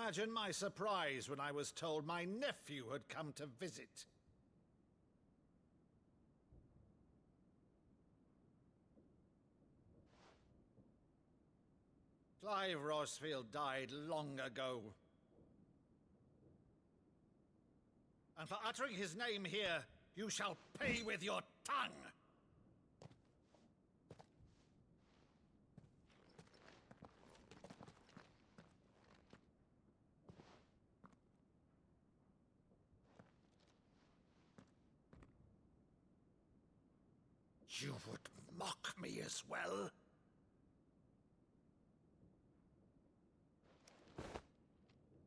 Imagine my surprise when I was told my nephew had come to visit. Clive Rosfield died long ago. And for uttering his name here, you shall pay with your tongue! You would mock me as well?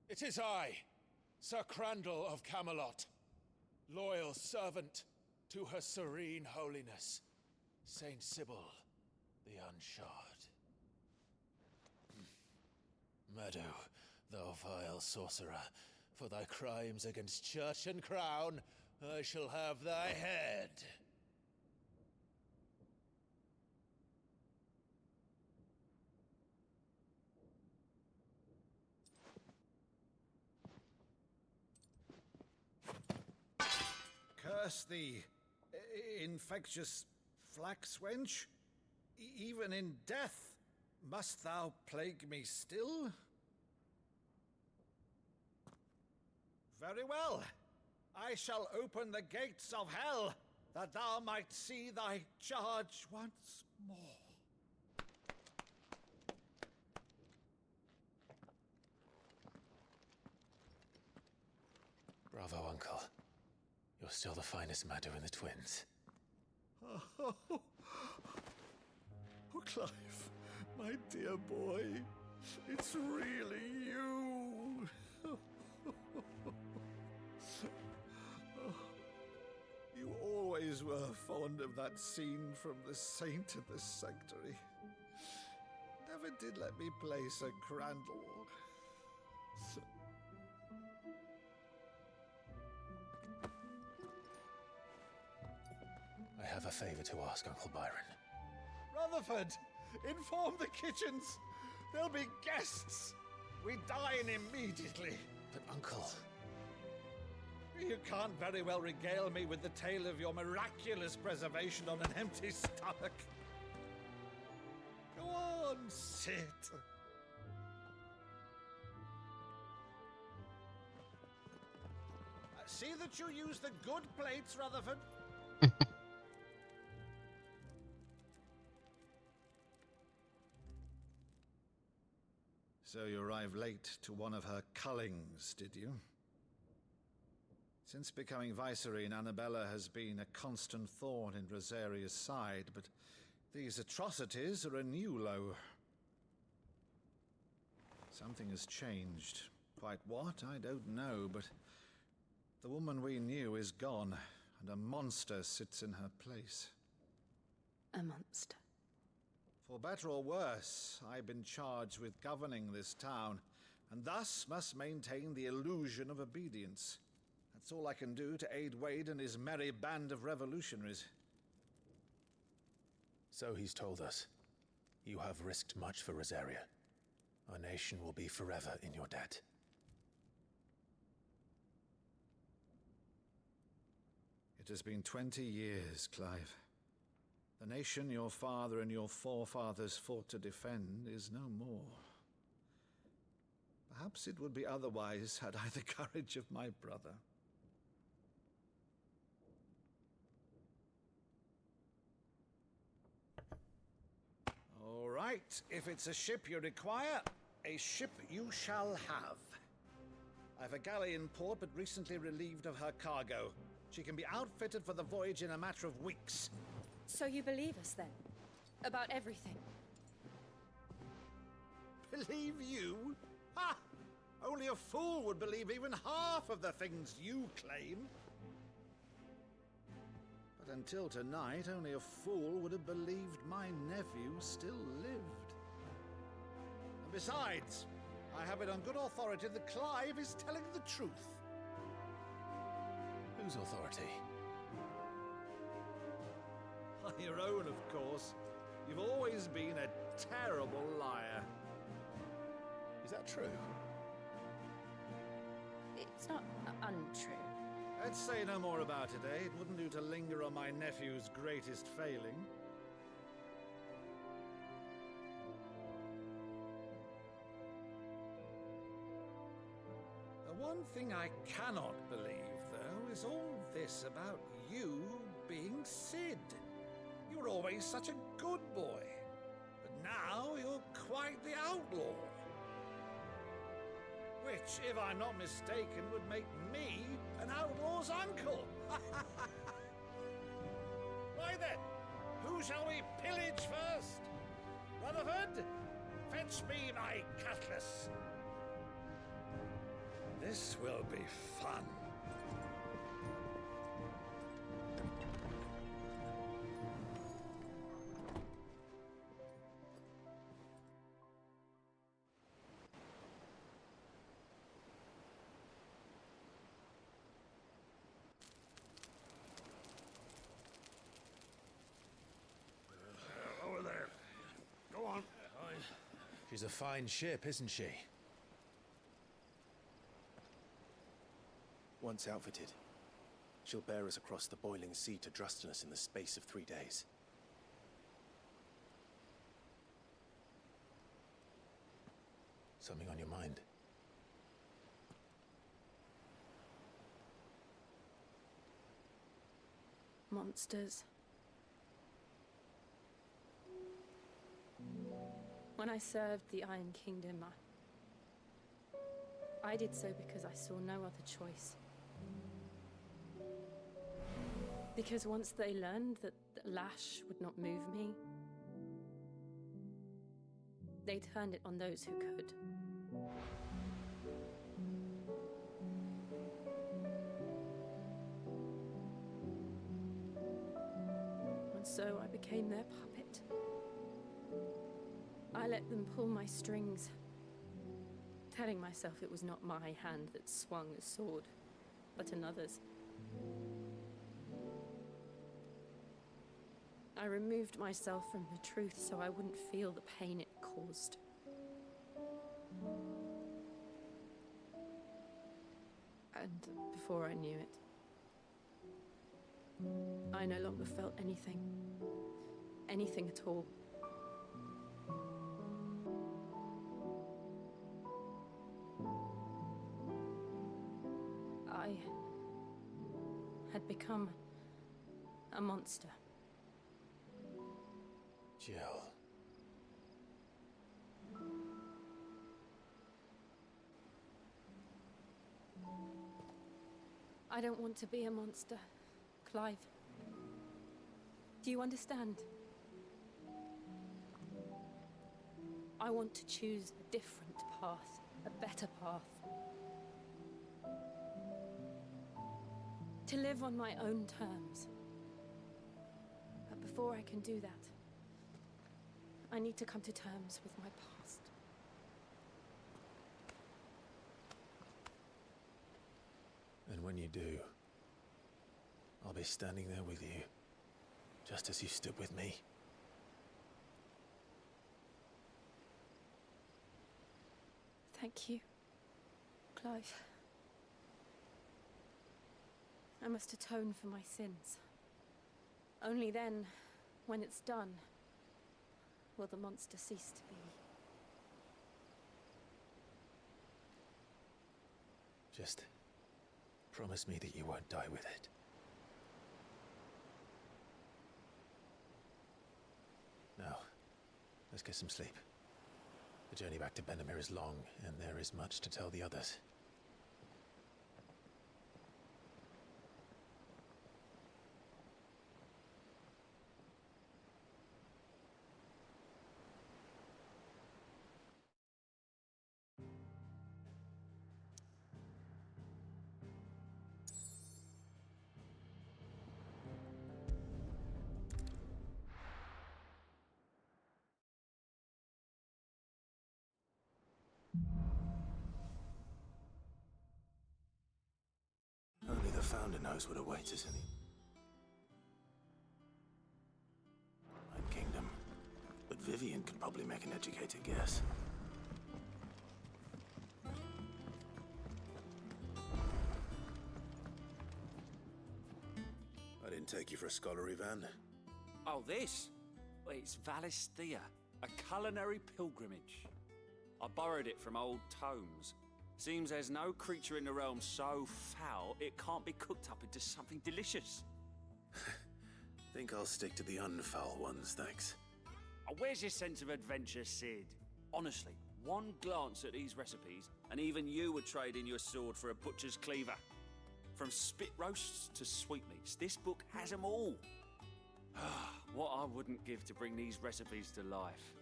It is I, Sir Crandall of Camelot, loyal servant to Her Serene Holiness, Saint Sybil the Unshod. Meadow, thou vile sorcerer, for thy crimes against church and crown, I shall have thy head. Curse thee, infectious flax wench. Even in death, must thou plague me still? Very well. I shall open the gates of hell, that thou might see thy charge once more. Bravo, Uncle. You're still the finest Meadow in the twins. Oh, Clive, my dear boy, it's really you. You always were fond of that scene from The Saint in the Sanctuary. Never did let me play Sir Crandall. I have a favor to ask, Uncle Byron. Rutherford, inform the kitchens. There'll be guests. We dine immediately. But, Uncle... You can't very well regale me with the tale of your miraculous preservation on an empty stomach. Go on, sit. See that you use the good plates, Rutherford. So you arrived late to one of her cullings, did you? Since becoming Vicereine, Annabella has been a constant thorn in Rosaria's side, but these atrocities are a new low. Something has changed. Quite what, I don't know, but the woman we knew is gone, and a monster sits in her place. A monster. For better or worse, I've been charged with governing this town, and thus must maintain the illusion of obedience. That's all I can do to aid Wade and his merry band of revolutionaries. So he's told us. You have risked much for Rosaria. Our nation will be forever in your debt. It has been 20 years, Clive. The nation your father and your forefathers fought to defend is no more. Perhaps it would be otherwise had I the courage of my brother. All right, if it's a ship you require, a ship you shall have. I've a galley in port, but recently relieved of her cargo. She can be outfitted for the voyage in a matter of weeks. So you believe us then? About everything? Believe you? Ha! Only a fool would believe even half of the things you claim. But until tonight, only a fool would have believed my nephew still lived. And besides, I have it on good authority that Clive is telling the truth. Whose authority? Your own, of course. You've always been a terrible liar. Is that true? It's not untrue. Let's say no more about it, eh? It wouldn't do to linger on my nephew's greatest failing. The one thing I cannot believe, though, is all this about you being Sid. You were always such a good boy, but now you're quite the outlaw. Which, if I'm not mistaken, would make me an outlaw's uncle. Why then, Who shall we pillage first? Rutherford, fetch me my cutlass. This will be fun. Over there. Go on. She's a fine ship, isn't she? Once outfitted, she'll bear us across the boiling sea to Drustinus in the space of 3 days. Something on your mind? Monsters. When I served the Iron Kingdom, I did so because I saw no other choice. Because once they learned that the lash would not move me, they turned it on those who could. And so I became their puppet. I let them pull my strings, telling myself it was not my hand that swung a sword, but another's. I removed myself from the truth so I wouldn't feel the pain it caused. And before I knew it, I no longer felt anything. Anything at all. I had become a monster. Jill. I don't want to be a monster, Clive. Do you understand? I want to choose a different path, a better path. To live on my own terms. But before I can do that, I need to come to terms with my past. And when you do, I'll be standing there with you, just as you stood with me. Thank you, Clive. I must atone for my sins. Only then, when it's done, will the monster cease to be. Just promise me that you won't die with it. Now, let's get some sleep. The journey back to Benamir is long, and there is much to tell the others. Only the Founder knows what awaits us in the Night Kingdom. But Vivian could probably make an educated guess. I didn't take you for a scholarly van. Oh, this? Well, it's Valisthea, a culinary pilgrimage. I borrowed it from old tomes. Seems there's no creature in the realm so foul it can't be cooked up into something delicious. Think I'll stick to the unfoul ones, thanks. Oh, where's your sense of adventure, Sid? Honestly, one glance at these recipes, and even you would trade in your sword for a butcher's cleaver. From spit roasts to sweetmeats, this book has them all. What I wouldn't give to bring these recipes to life.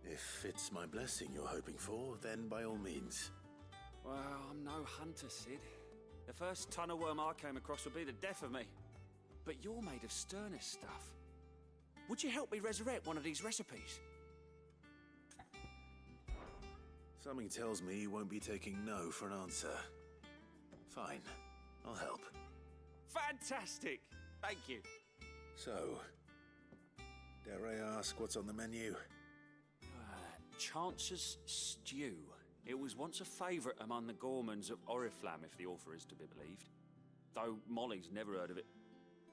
If it's my blessing you're hoping for, then by all means. Well, I'm no hunter, Sid. The first ton of worm I came across would be the death of me. But you're made of sterner stuff. Would you help me resurrect one of these recipes? Something tells me you won't be taking no for an answer. Fine, I'll help. Fantastic! Thank you. So, dare I ask what's on the menu? Chance's Stew. It was once a favourite among the gourmands of Oriflamme, if the author is to be believed. Though Molly's never heard of it.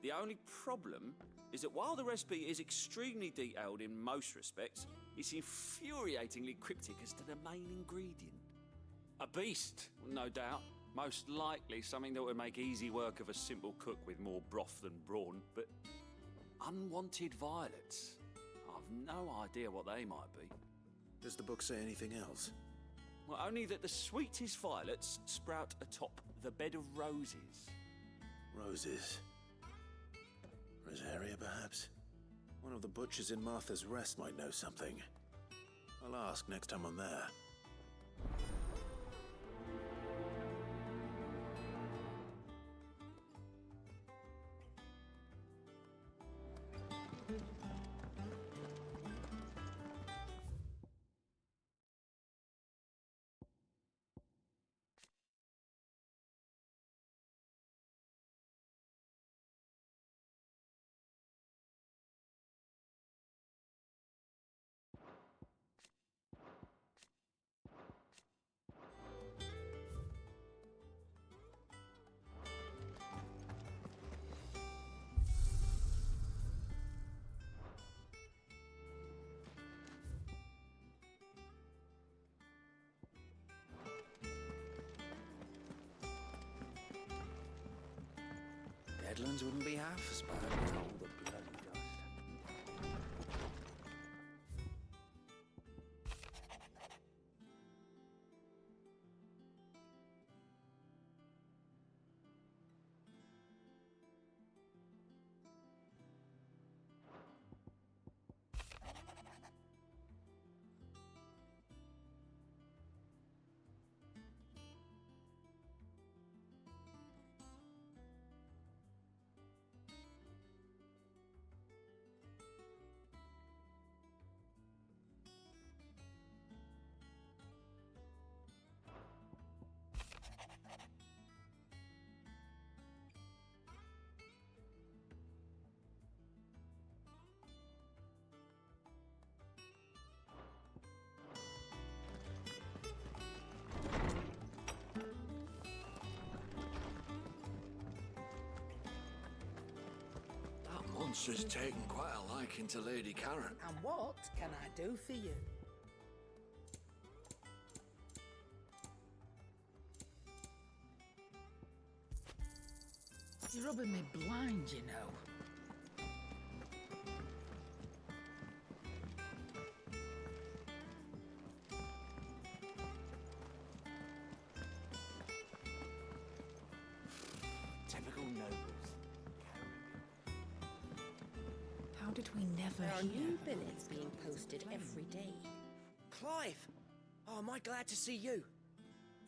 The only problem is that while the recipe is extremely detailed in most respects, it's infuriatingly cryptic as to the main ingredient. A beast, no doubt. Most likely something that would make easy work of a simple cook with more broth than brawn, but unwanted violets. I've no idea what they might be. Does the book say anything else? Well, only that the sweetest violets sprout atop the bed of roses. Roses? Rosaria, perhaps? One of the butchers in Martha's Rest might know something. I'll ask next time I'm there. Deadlands wouldn't be half as bad with all the bloody dust. Monster's taken quite a liking to Lady Karen. And what can I do for you? You're rubbing me blind, you know. Typical nobles. How did we never There are hear? new billets being posted every day. Clive! Oh, am I glad to see you?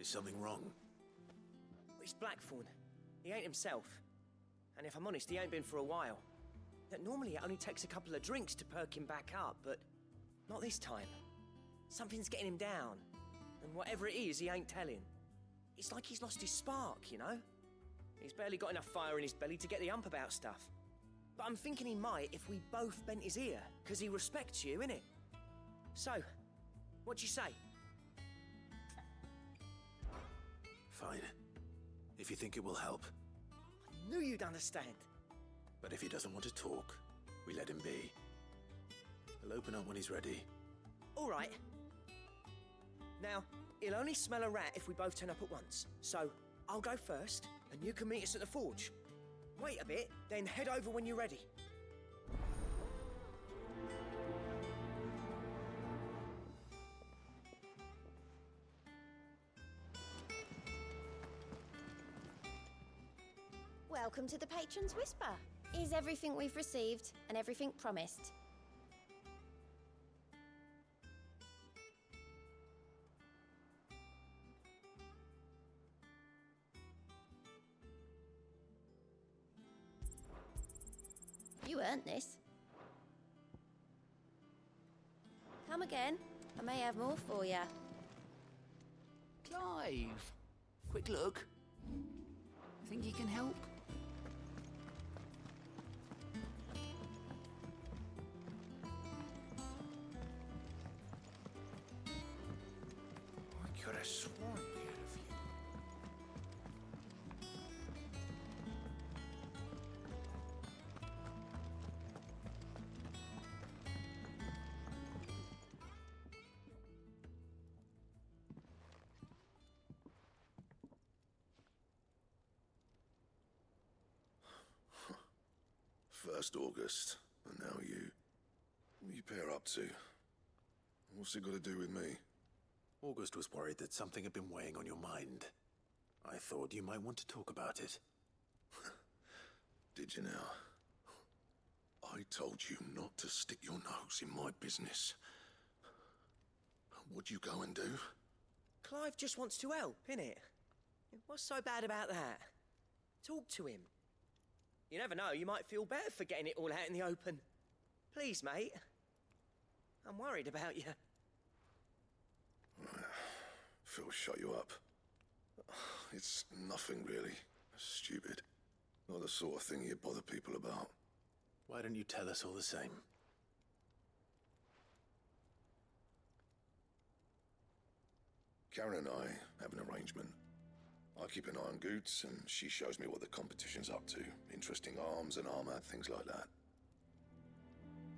Is something wrong? It's Blackthorn. He ain't himself. And if I'm honest, he ain't been for a while. Normally it only takes a couple of drinks to perk him back up, but not this time. Something's getting him down. And whatever it is, he ain't telling. It's like he's lost his spark, you know? He's barely got enough fire in his belly to get the ump about stuff. But I'm thinking he might if we both bent his ear, because he respects you, innit? So, what do you say? Fine. If you think it will help. I knew you'd understand. But if he doesn't want to talk, we let him be. He'll open up when he's ready. All right. Now, he'll only smell a rat if we both turn up at once. So, I'll go first, and you can meet us at the forge. Wait a bit, then head over when you're ready. Welcome to the Patron's Whisper. is everything we've received and everything promised. You earned this. Come again. I may have more for you. Clive, quick look. Think you can help? I could have sworn we had a few. First August, and now you. What you pair up to? What's it got to do with me? August was worried that something had been weighing on your mind. I thought you might want to talk about it. Did you now? I told you not to stick your nose in my business. What'd you go and do? Clive just wants to help, innit? What's so bad about that? Talk to him. You never know, you might feel better for getting it all out in the open. Please, mate. I'm worried about you. Phil shut you up. It's nothing really. Stupid. Not the sort of thing you bother people about. Why don't you tell us all the same? Karen and I have an arrangement. I keep an eye on Goots, and she shows me what the competition's up to. Interesting arms and armor, things like that.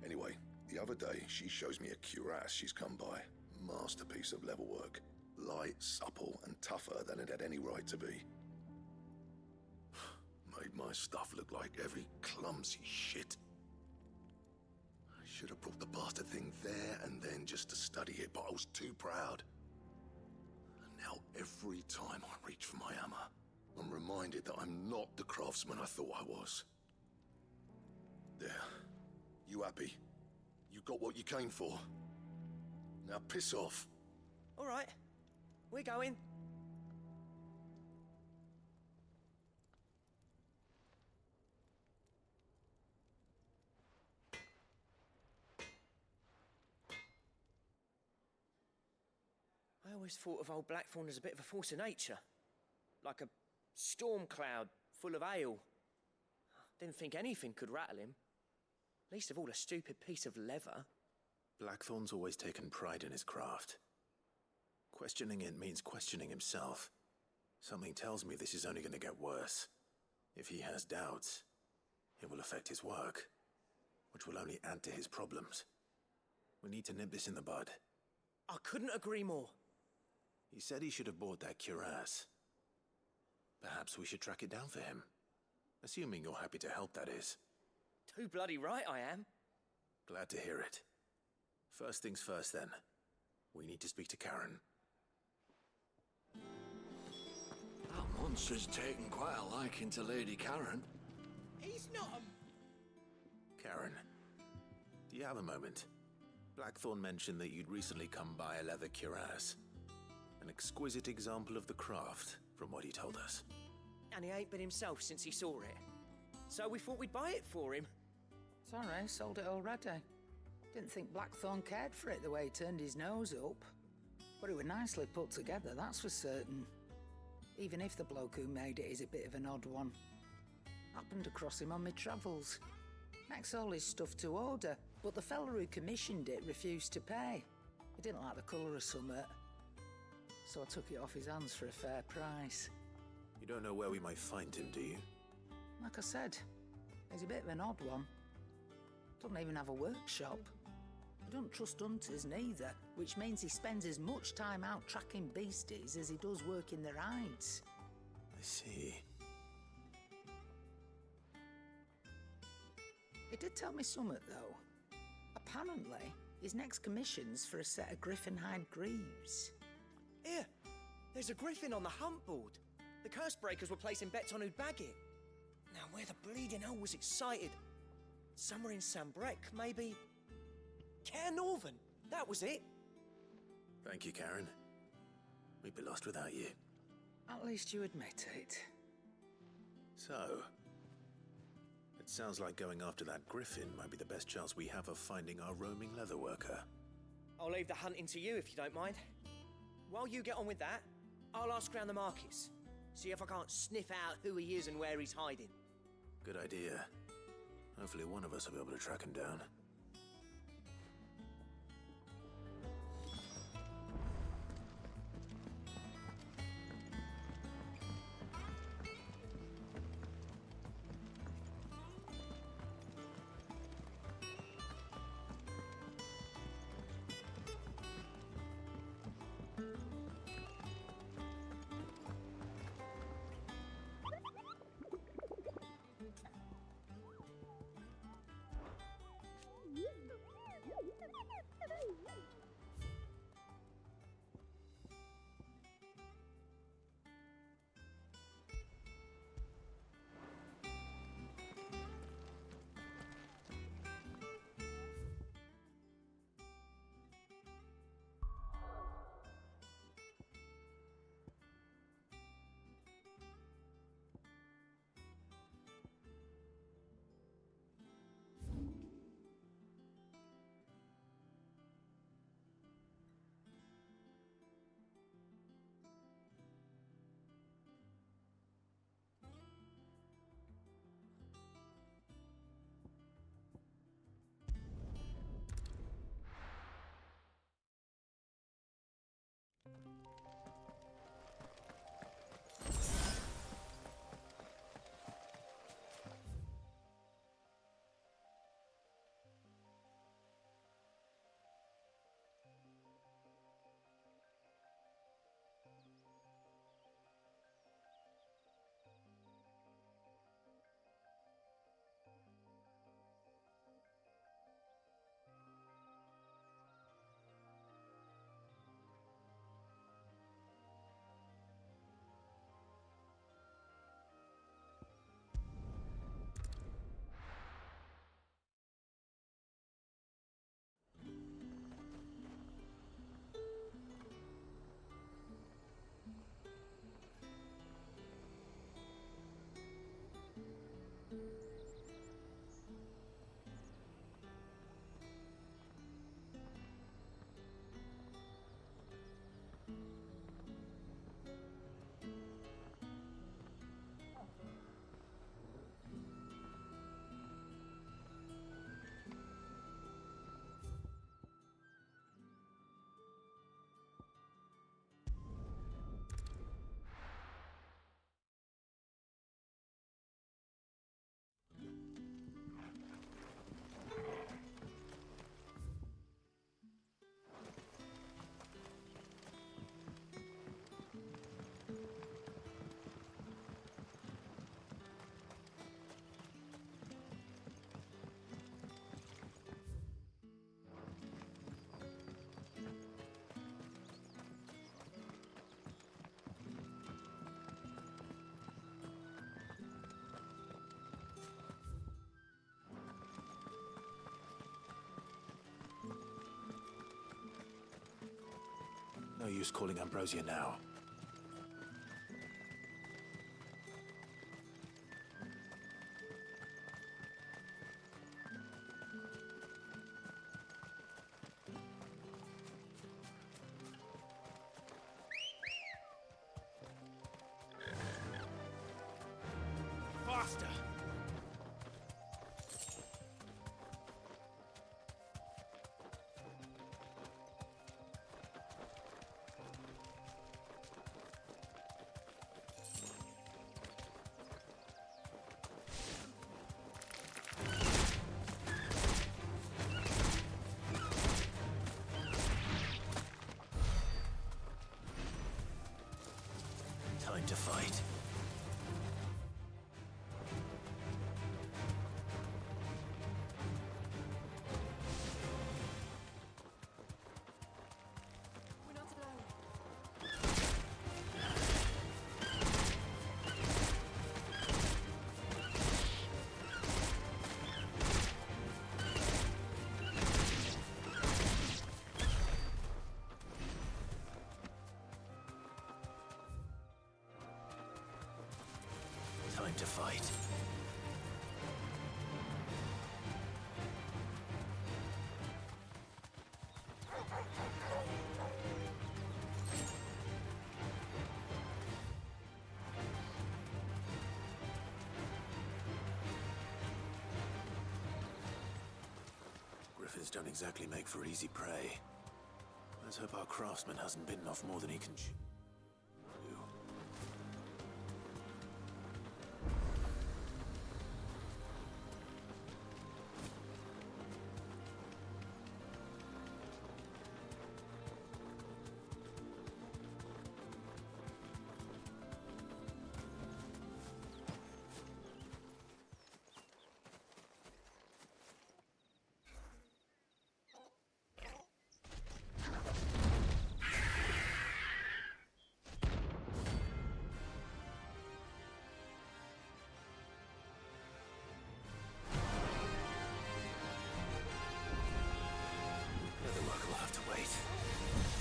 Anyway, the other day, she shows me a cuirass she's come by. Masterpiece of level work. Light, supple, and tougher than it had any right to be. Made my stuff look like every clumsy shit. I should have brought the bastard thing there and then just to study it, but I was too proud. Now, every time I reach for my hammer, I'm reminded that I'm not the craftsman I thought I was. There. You happy? You got what you came for? Now piss off. All right. We're going. I always thought of old Blackthorn as a bit of a force of nature. Like a storm cloud full of hail. Didn't think anything could rattle him. Least of all a stupid piece of leather. Blackthorn's always taken pride in his craft. Questioning it means questioning himself. Something tells me this is only going to get worse. If he has doubts, it will affect his work, which will only add to his problems. We need to nip this in the bud. I couldn't agree more. He said he should have bought that cuirass. Perhaps we should track it down for him. Assuming you're happy to help, that is. Too bloody right I am. Glad to hear it. First things first, then. We need to speak to Karen. That monster's taken quite a liking to Lady Karen. He's not a... Karen, do you have a moment? Blackthorn mentioned that you'd recently come by a leather cuirass. An exquisite example of the craft, from what he told us. And he ain't been himself since he saw it. So we thought we'd buy it for him. Sorry, sold it already. Didn't think Blackthorn cared for it the way he turned his nose up. But it was nicely put together, that's for certain. Even if the bloke who made it is a bit of an odd one. Happened across him on my travels. Makes all his stuff to order, but the fella who commissioned it refused to pay. He didn't like the colour of summit. So I took it off his hands for a fair price. You don't know where we might find him, do you? Like I said, he's a bit of an odd one. Doesn't even have a workshop. He don't trust hunters neither, which means he spends as much time out tracking beasties as he does working their hides. I see. He did tell me something, though. Apparently, his next commission's for a set of griffin hide greaves. Here, there's a griffin on the hunt board. The curse breakers were placing bets on who'd bag it. Now, where the bleeding hell was it sighted? Somewhere in Sambrec, maybe? Care Northern, that was it. Thank you, Karen. We'd be lost without you. At least you admit it. So, it sounds like going after that griffin might be the best chance we have of finding our roaming leatherworker. I'll leave the hunting to you if you don't mind. While you get on with that, I'll ask around the markets. See if I can't sniff out who he is and where he's hiding. Good idea. Hopefully one of us will be able to track him down. No use calling Ambrosia now. Faster! Time to fight. We're not alone. to fight. Griffins don't exactly make for easy prey. Let's hope our craftsman hasn't bitten off more than he can chew.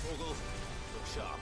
Vogel, look sharp.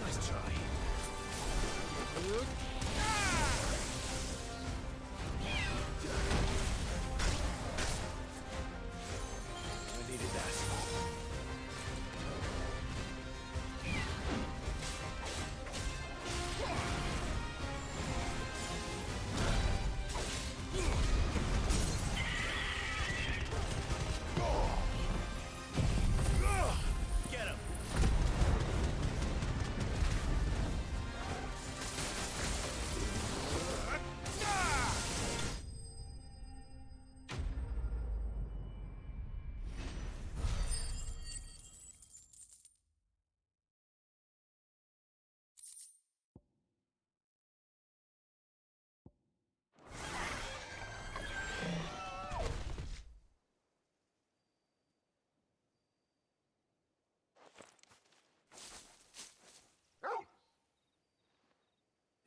Nice try. I needed that. Get him!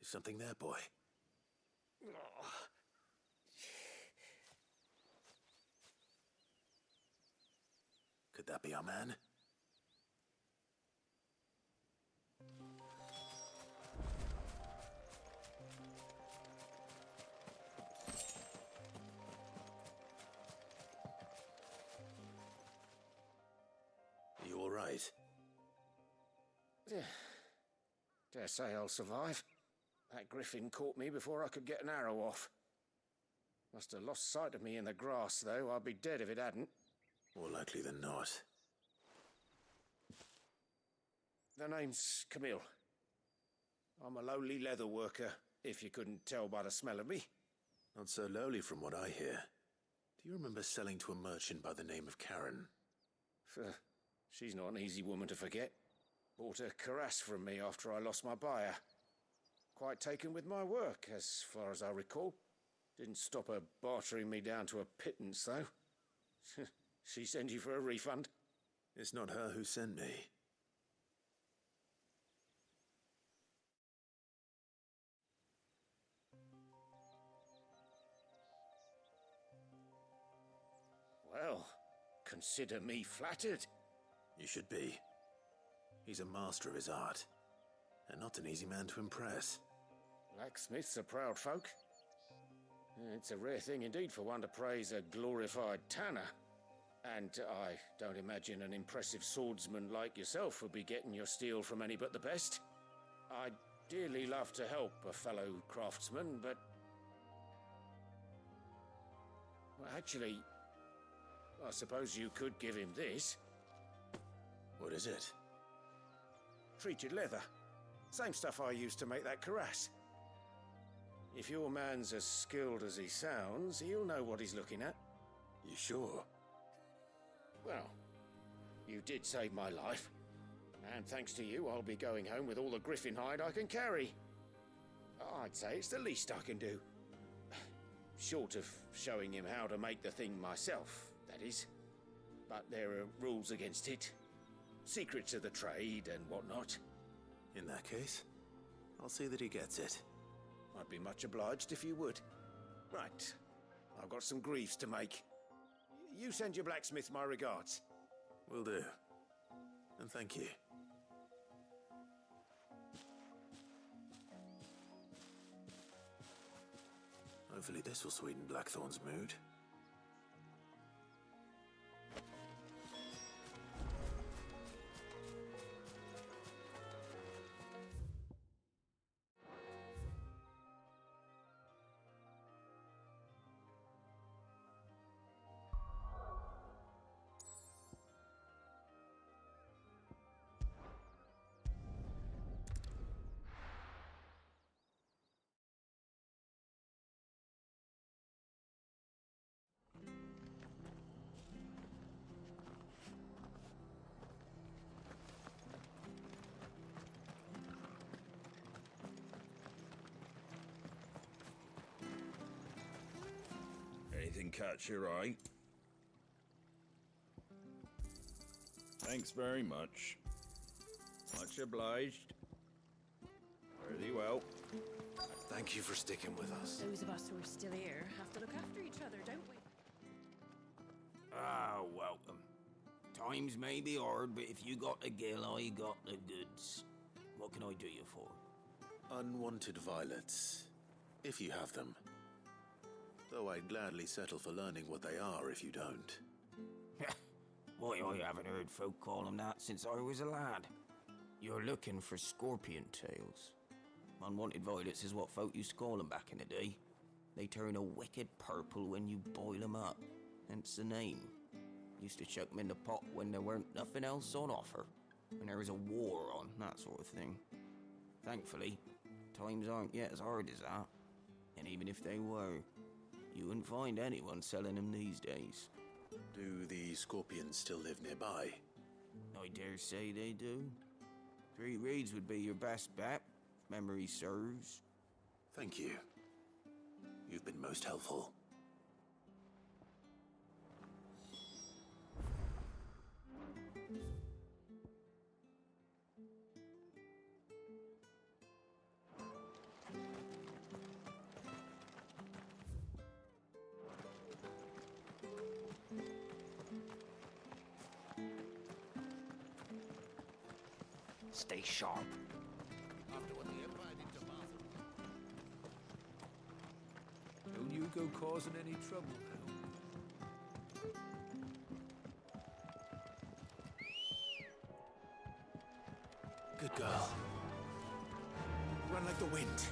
Is something there, boy? Could that be our man? You all right? Dare say I'll survive. That griffin caught me before I could get an arrow off. Must have lost sight of me in the grass, though. I'd be dead if it hadn't. More likely than not. The name's Camille. I'm a lowly leather worker, if you couldn't tell by the smell of me. Not so lowly from what I hear. Do you remember selling to a merchant by the name of Karen? She's not an easy woman to forget. Bought a cuirass from me after I lost my buyer. Quite taken with my work, as far as I recall. Didn't stop her bartering me down to a pittance, though. She send you for a refund? It's not her who sent me. Well, consider me flattered. You should be. He's a master of his art, and not an easy man to impress. Blacksmiths are proud folk. It's a rare thing indeed for one to praise a glorified tanner. And I don't imagine an impressive swordsman like yourself would be getting your steel from any but the best. I'd dearly love to help a fellow craftsman, but... Well, actually, I suppose you could give him this. What is it? Treated leather. Same stuff I used to make that cuirass. If your man's as skilled as he sounds, he'll know what he's looking at. You sure? Well, you did save my life. And thanks to you, I'll be going home with all the griffin hide I can carry. I'd say it's the least I can do. Short of showing him how to make the thing myself, that is. But there are rules against it. Secrets of the trade and whatnot. In that case, I'll see that he gets it. I'd be much obliged if you would. Right. I've got some greaves to make. You send your blacksmith my regards. Will do. And thank you. Hopefully this will sweeten Blackthorn's mood. Anything catch your eye? Thanks very much. Much obliged. Very well. Thank you for sticking with us. Those of us who are still here have to look after each other, don't we? Ah, welcome. Times may be hard, but if you got the gill, I got the goods. What can I do you for? Unwanted violets, if you have them. Though I'd gladly settle for learning what they are if you don't. Why, I haven't heard folk call them that since I was a lad. You're looking for scorpion tails. Unwanted violets is what folk used to call them back in the day. They turn a wicked purple when you boil them up, hence the name. Used to chuck them in the pot when there weren't nothing else on offer, when there was a war on, that sort of thing. Thankfully, times aren't yet as hard as that, and even if they were, you wouldn't find anyone selling them these days. Do the scorpions still live nearby? I dare say they do. 3 Reeds would be your best bet, if memory serves. Thank you. You've been most helpful. Stay sharp. After what the Empire did to Martha. Don't you go causing any trouble now. Good girl. Run like the wind.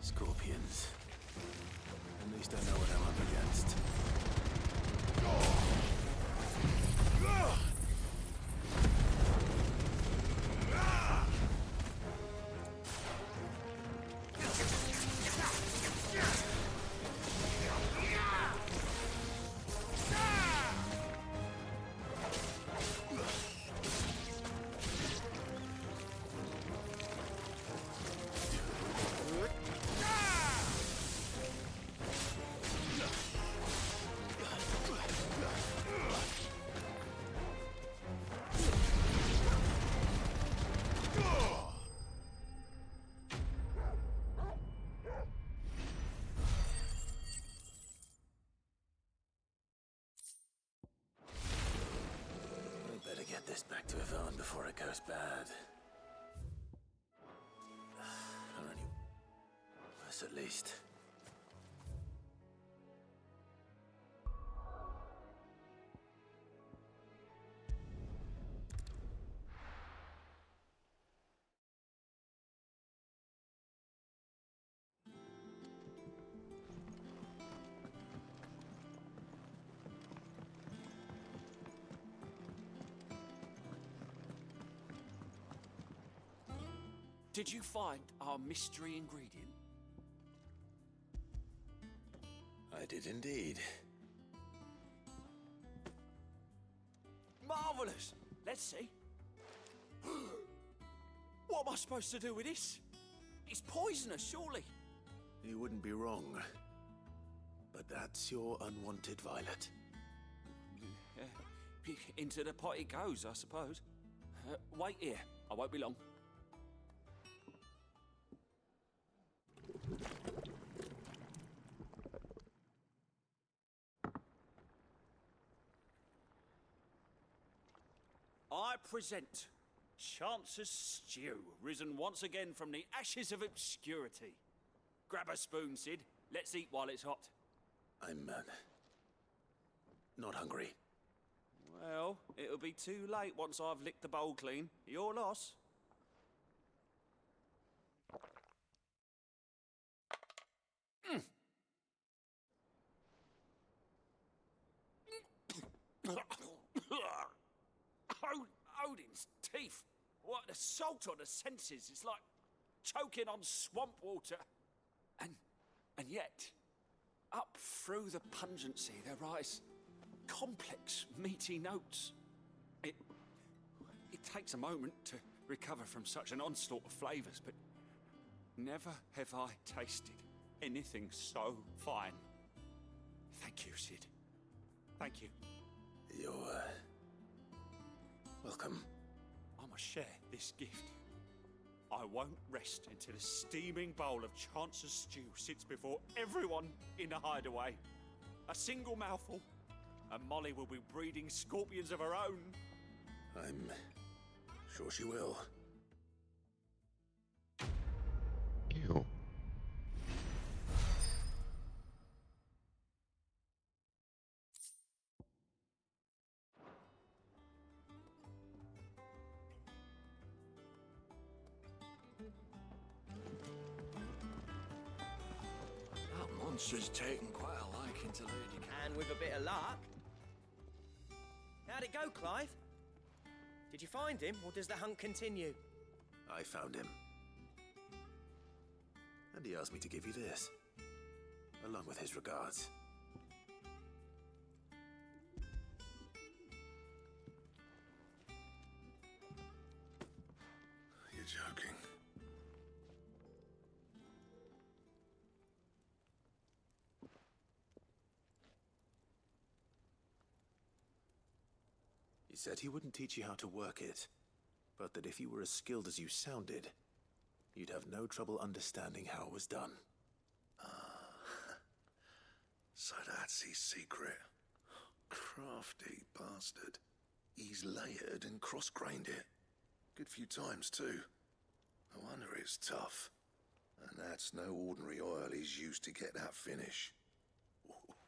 Scorpions. At least I know what I'm up against. Get this back to Yvonne before it goes bad. Or any worse, at least. Did you find our mystery ingredient? I did indeed. Marvelous! Let's see. What am I supposed to do with this? It's poisonous, surely. You wouldn't be wrong. But that's your unwanted violet. Into the pot it goes, I suppose. Wait here. I won't be long. I present Chance's Stew, risen once again from the ashes of obscurity. Grab a spoon, Sid. Let's eat while it's hot. I'm not hungry. Well, it'll be too late once I've licked the bowl clean. Your loss. Odin's teeth. What an assault on the senses. It's like choking on swamp water. And yet, up through the pungency, there rise complex, meaty notes. It takes a moment to recover from such an onslaught of flavours, but never have I tasted anything so fine. Thank you, Sid. Thank you. You're, welcome. I must share this gift. I won't rest until a steaming bowl of Chance's stew sits before everyone in the hideaway. A single mouthful, and Molly will be breeding scorpions of her own. I'm sure she will. Ew. That monster's taken quite a liking to Lady And with a bit of luck. How'd it go, Clive? Did you find him, or does the hunt continue? I found him. And he asked me to give you this, along with his regards. You're joking. He said he wouldn't teach you how to work it, but that if you were as skilled as you sounded, you'd have no trouble understanding how it was done. So that's his secret. Crafty bastard. He's layered and cross-grained it. Good few times, too. No wonder it's tough. And that's no ordinary oil he's used to get that finish.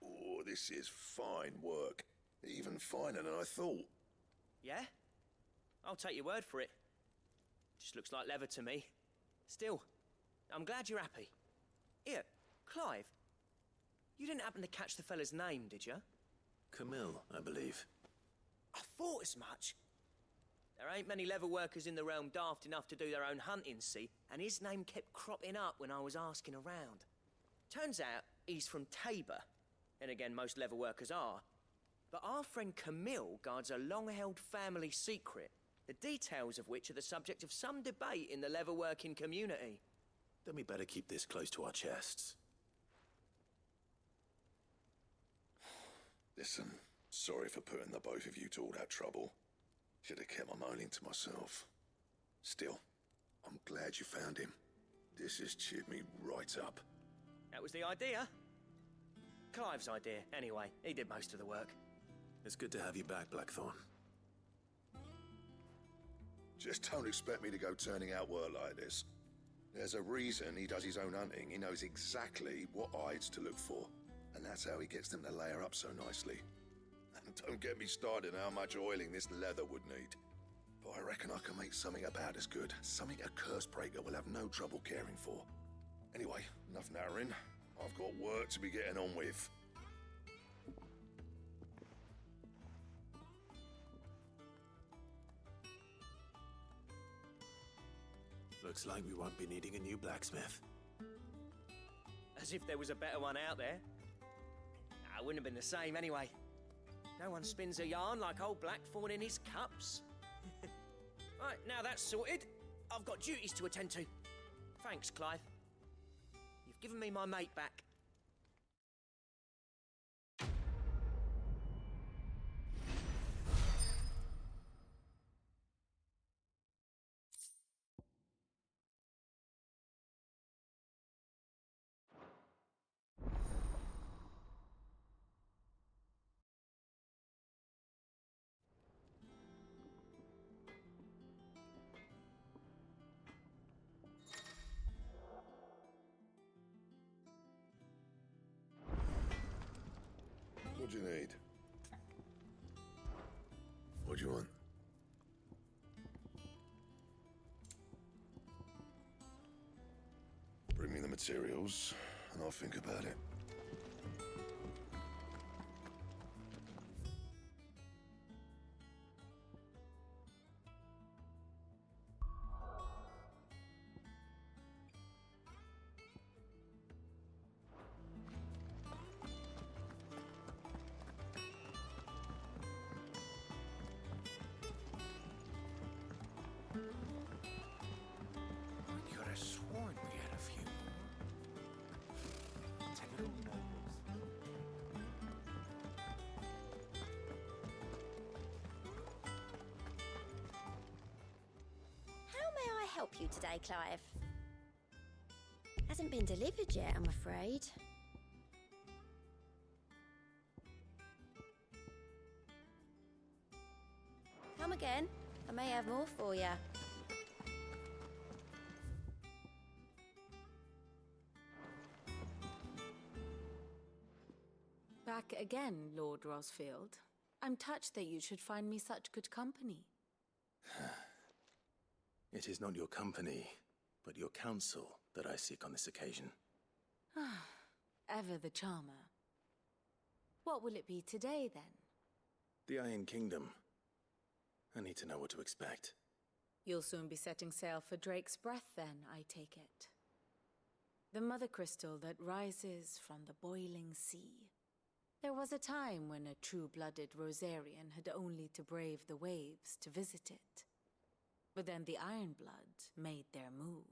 Oh, this is fine work. Even finer than I thought. Yeah? I'll take your word for it. Just looks like leather to me. Still, I'm glad you're happy. Here, Clive. You didn't happen to catch the fella's name, did you? Camille, I believe. I thought as much. There ain't many leather workers in the realm daft enough to do their own hunting, see? And his name kept cropping up when I was asking around. Turns out he's from Tabor. And again, most leather workers are. But our friend Camille guards a long-held family secret, the details of which are the subject of some debate in the leather-working community. Then we better keep this close to our chests. Listen, sorry for putting the both of you to all that trouble. Should have kept my moaning to myself. Still, I'm glad you found him. This has cheered me right up. That was the idea. Clive's idea, anyway. He did most of the work. It's good to have you back, Blackthorn. Just don't expect me to go turning out work like this. There's a reason he does his own hunting. He knows exactly what hides to look for. And that's how he gets them to layer up so nicely. And don't get me started on how much oiling this leather would need. But I reckon I can make something about as good. Something a Cursebreaker will have no trouble caring for. Anyway, enough narrowing. I've got work to be getting on with. Looks like we won't be needing a new blacksmith. As if there was a better one out there. It wouldn't have been the same anyway. No one spins a yarn like old Blackthorn in his cups. Right, now that's sorted, I've got duties to attend to. Thanks, Clive. You've given me my mate back. What do you need? do you want? Bring me the materials, and I'll think about it. I could have sworn we had a few more. Typical nobles. How may I help you today, Clive? Hasn't been delivered yet, I'm afraid. Come again. I may have more for you. Back again, Lord Rosfield. I'm touched that you should find me such good company. It is not your company, but your counsel that I seek on this occasion. Ever the charmer. What will it be today, then? The Iron Kingdom. I need to know what to expect. You'll soon be setting sail for Drake's Breath, then, I take it. The mother crystal that rises from the boiling sea. There was a time when a true-blooded Rosarian had only to brave the waves to visit it. But then the Ironblood made their move.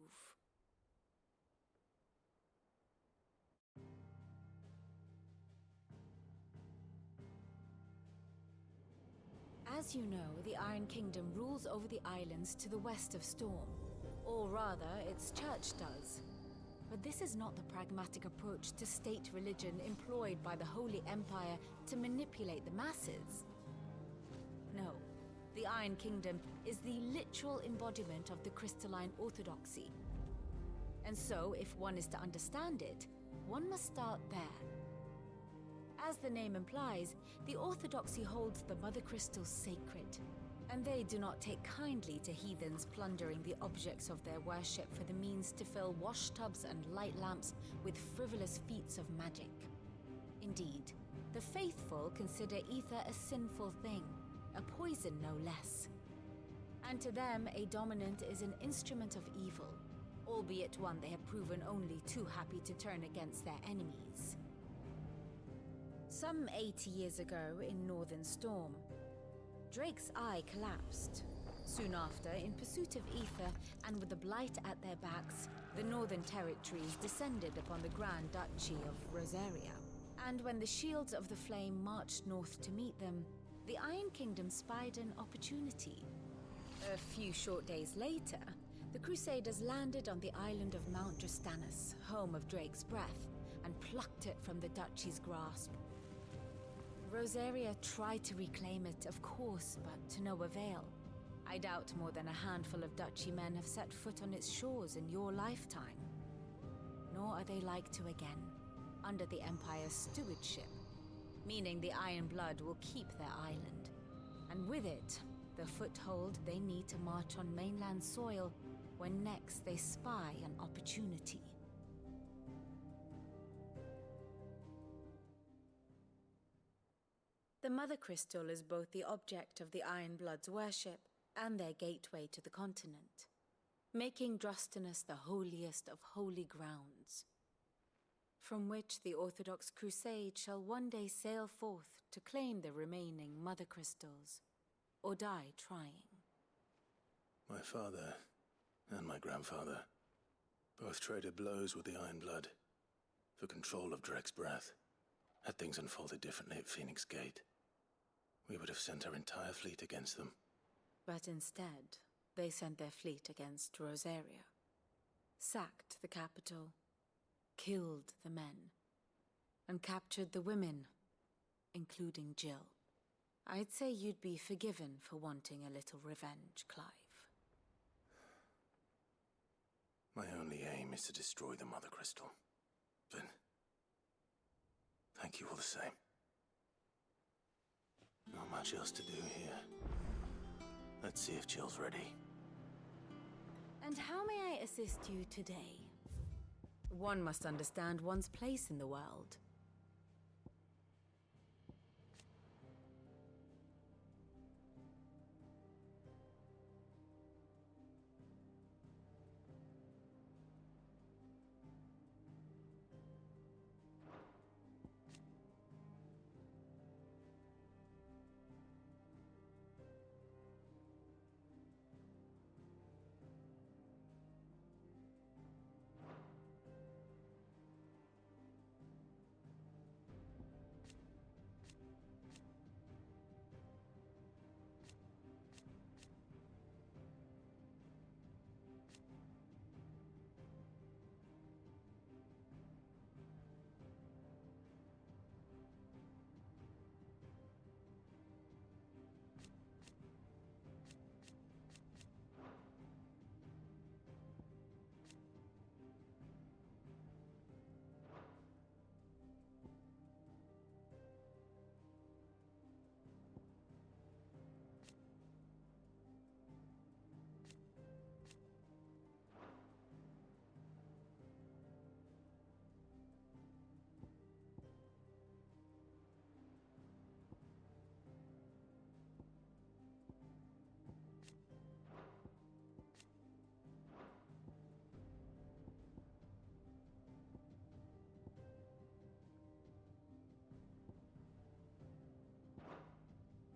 As you know, the Iron Kingdom rules over the islands to the west of Storm. Or rather, its church does. But this is not the pragmatic approach to state religion employed by the Holy Empire to manipulate the masses. No, the Iron Kingdom is the literal embodiment of the crystalline orthodoxy. And so, if one is to understand it, one must start there. As the name implies, the orthodoxy holds the mother crystals sacred, and they do not take kindly to heathens plundering the objects of their worship for the means to fill washtubs and light lamps with frivolous feats of magic. Indeed, the faithful consider ether a sinful thing, a poison no less. And to them, a dominant is an instrument of evil, albeit one they have proven only too happy to turn against their enemies. Some 80 years ago in Northern Storm, Drake's eye collapsed. Soon after, in pursuit of ether and with the blight at their backs, the Northern Territories descended upon the Grand Duchy of Rosaria. And when the Shields of the Flame marched north to meet them, the Iron Kingdom spied an opportunity. A few short days later, the Crusaders landed on the island of Mount Drastanus, home of Drake's Breath, and plucked it from the Duchy's grasp. Rosaria tried to reclaim it, of course, but to no avail. I doubt more than a handful of Duchy men have set foot on its shores in your lifetime. Nor are they like to again, under the Empire's stewardship, meaning the Iron Blood will keep their island, and with it, the foothold they need to march on mainland soil when next they spy an opportunity. The Mother Crystal is both the object of the Iron Blood's worship and their gateway to the continent, making Drastanus the holiest of holy grounds, from which the Orthodox Crusade shall one day sail forth to claim the remaining Mother Crystals, or die trying. My father and my grandfather both traded blows with the Iron Blood for control of Drake's Breath. Had things unfolded differently at Phoenix Gate, we would have sent our entire fleet against them. But instead, they sent their fleet against Rosaria, sacked the capital, killed the men, and captured the women, including Jill. I'd say you'd be forgiven for wanting a little revenge, Clive. My only aim is to destroy the Mother Crystal. But thank you all the same. Not much else to do here. Let's see if Jill's ready. And how may I assist you today? One must understand one's place in the world.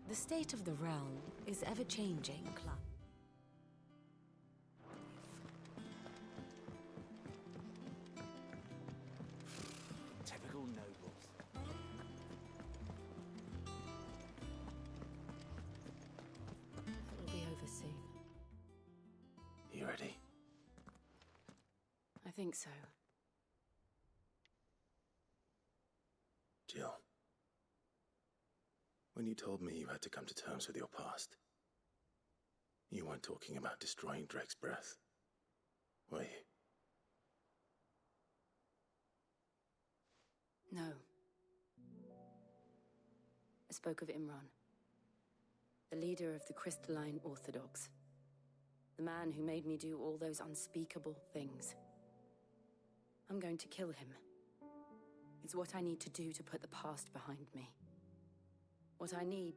The state of the realm is ever-changing, Club. Typical nobles. It'll be over soon. You ready? I think so. Jill. When you told me you had to come to terms with your past, you weren't talking about destroying Drake's breath, were you? No. I spoke of Imran, the leader of the Crystalline Orthodox. The man who made me do all those unspeakable things. I'm going to kill him. It's what I need to do to put the past behind me. What I need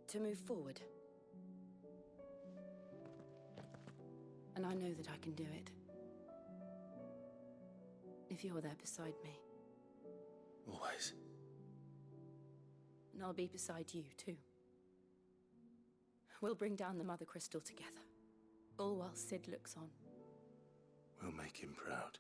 to move forward. And I know that I can do it. If you're there beside me. Always. And I'll be beside you, too. We'll bring down the Mother Crystal together. All while Sid looks on. We'll make him proud.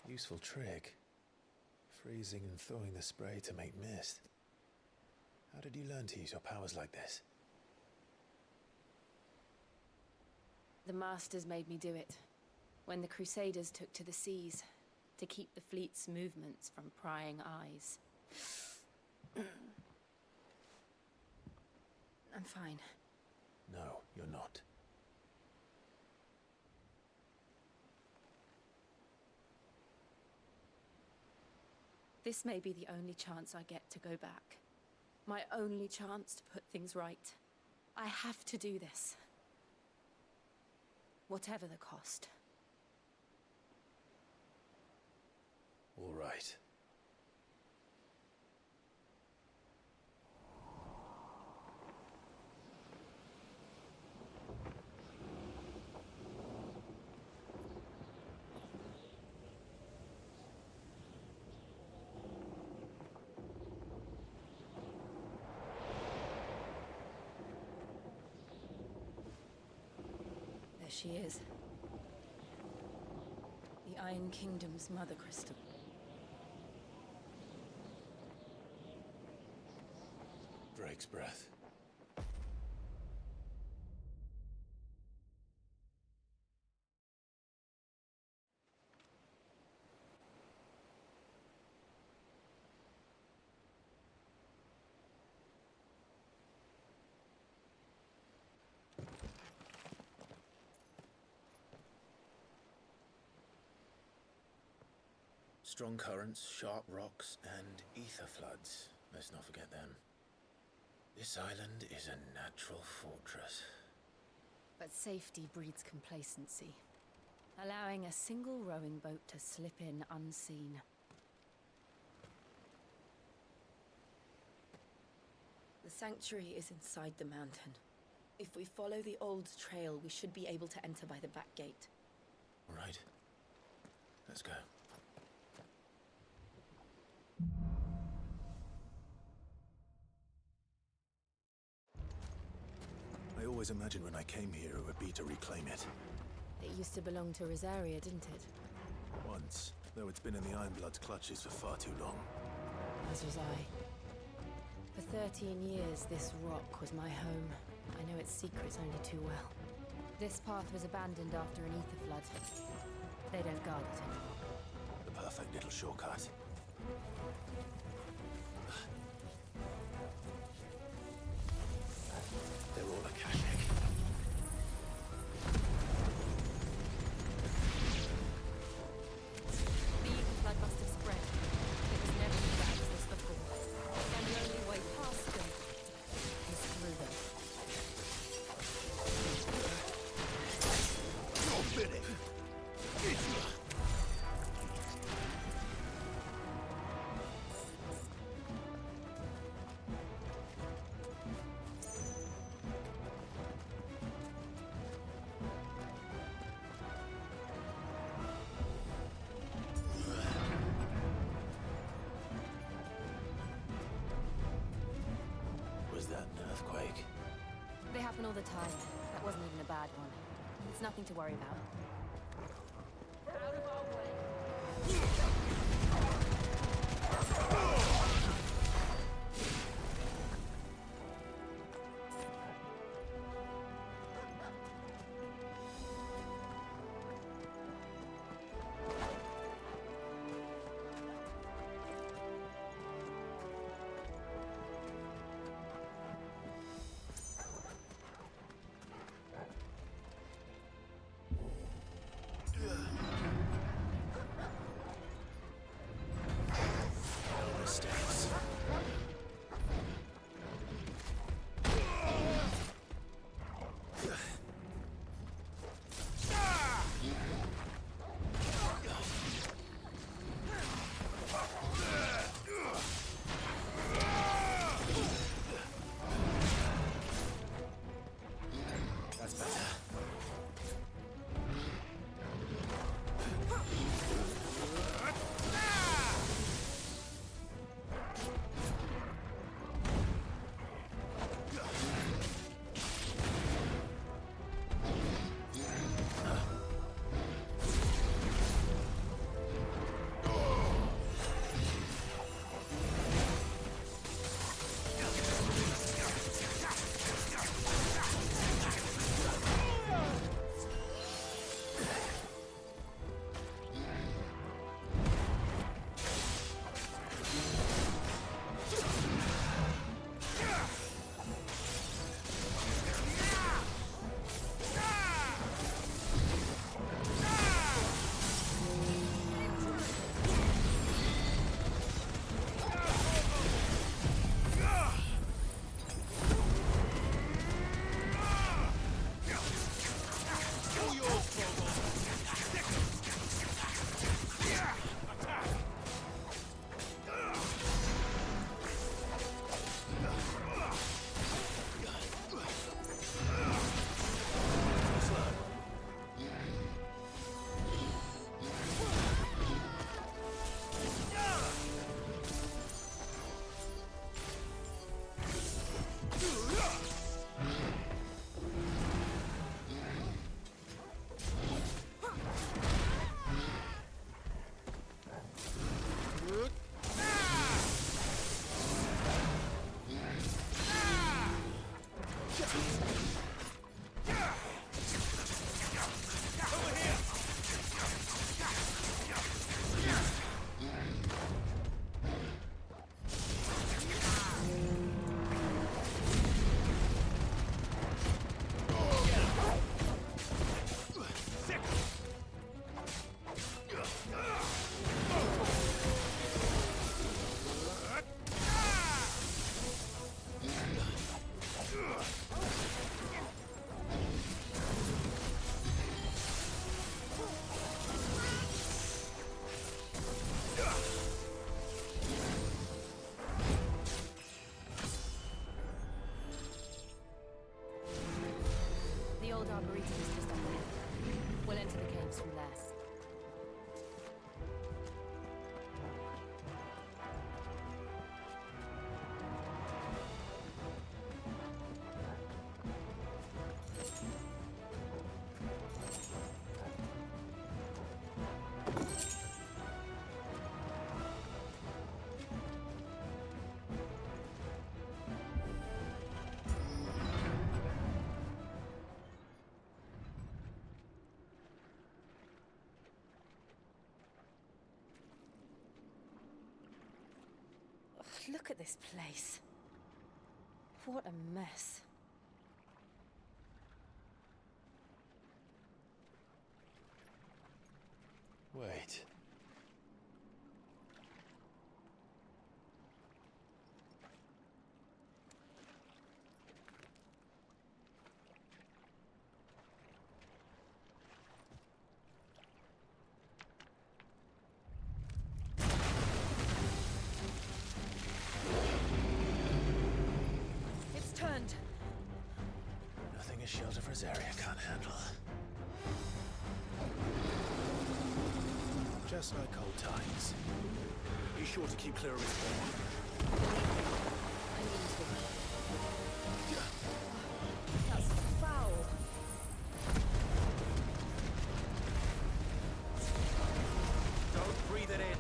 Useful trick. Freezing and thawing the spray to make mist. How did you learn to use your powers like this? The Masters made me do it. When the Crusaders took to the seas, to keep the fleet's movements from prying eyes. I'm fine. No, you're not. This may be the only chance I get to go back. My only chance to put things right. I have to do this. Whatever the cost. All right. she is. The Iron Kingdom's mother crystal. Drake's breath. Strong currents, sharp rocks, and ether floods. Let's not forget them. This island is a natural fortress. But safety breeds complacency, allowing a single rowing boat to slip in unseen. The sanctuary is inside the mountain. If we follow the old trail, we should be able to enter by the back gate. All right. Let's go. I always imagined when I came here it would be to reclaim it. It used to belong to Rosaria, didn't it? Once, though it's been in the Ironblood's clutches for far too long. As was I. For 13 years, this rock was my home. I know its secrets only too well. This path was abandoned after an ether flood. They don't guard it anymore. The perfect little shortcut. They're all Akashic. The ether flood must have spread. It was never as bad as this before. And the only way past them is through them. You're bidding. Was that an earthquake? They happen all the time. That wasn't even a bad one. It's nothing to worry about. Out of our way. Look at this place. What a mess. Wait. It's turned. Nothing a shield of Rosaria can't handle. Just like old times. Be sure to keep clear of his wall. That's foul. Don't breathe it in.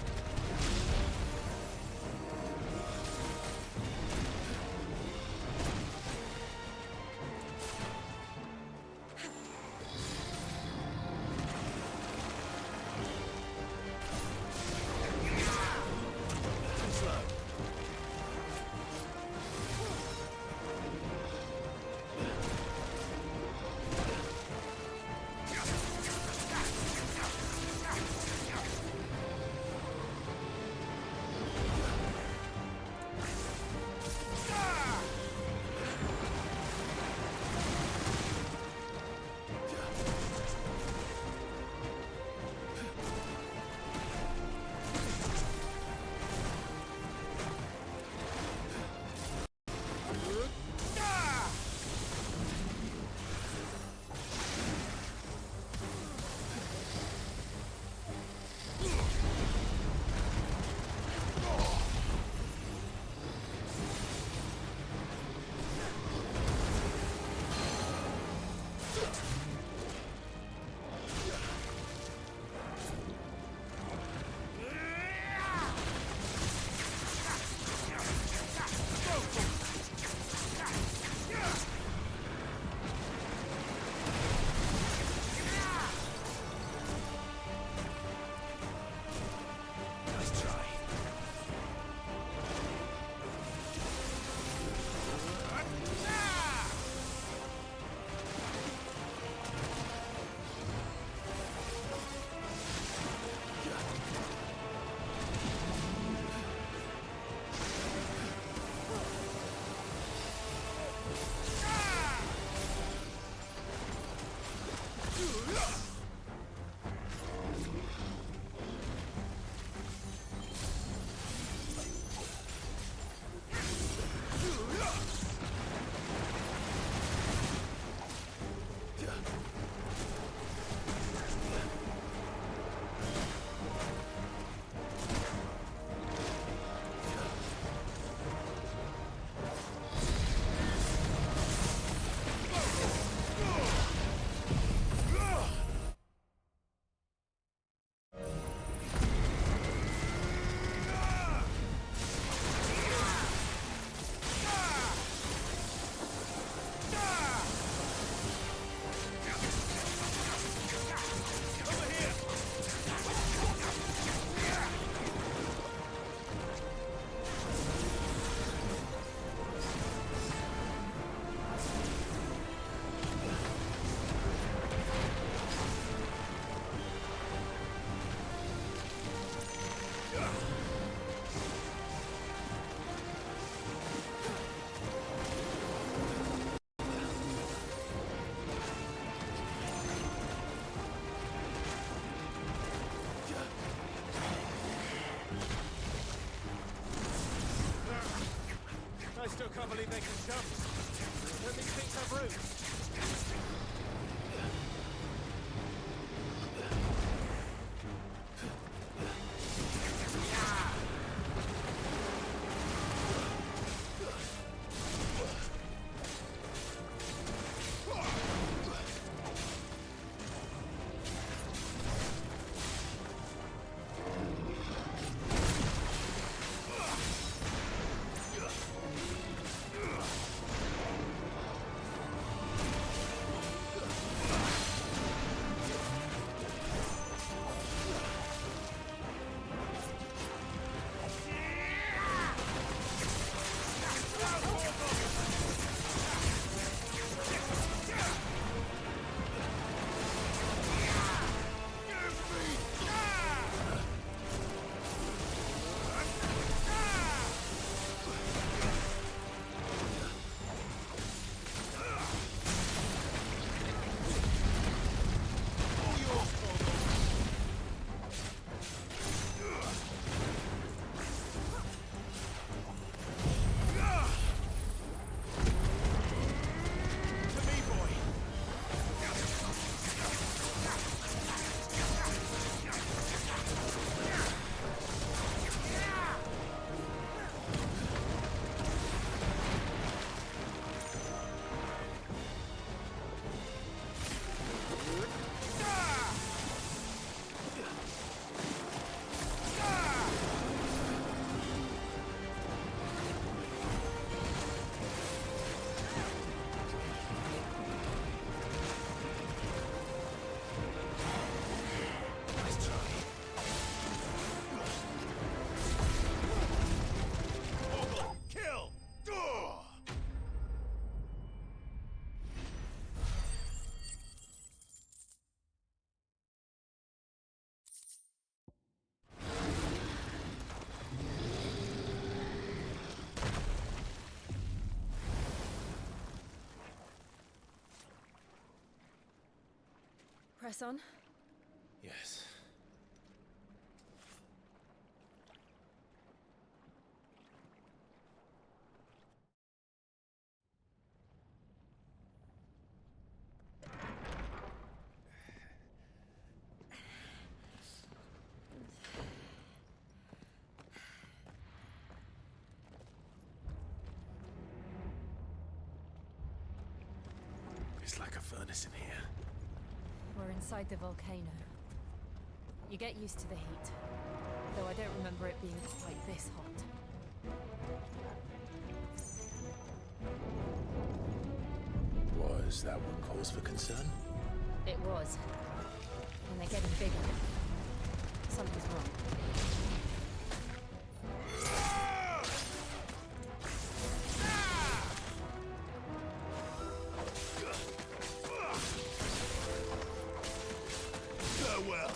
I still can't believe they can jump. Don't these things have roots? Press on. Yes. It's like a furnace in here. We're inside the volcano. You get used to the heat, though I don't remember it being quite this hot. Was that one cause for concern? It was. And they're getting bigger. Something's wrong. Farewell.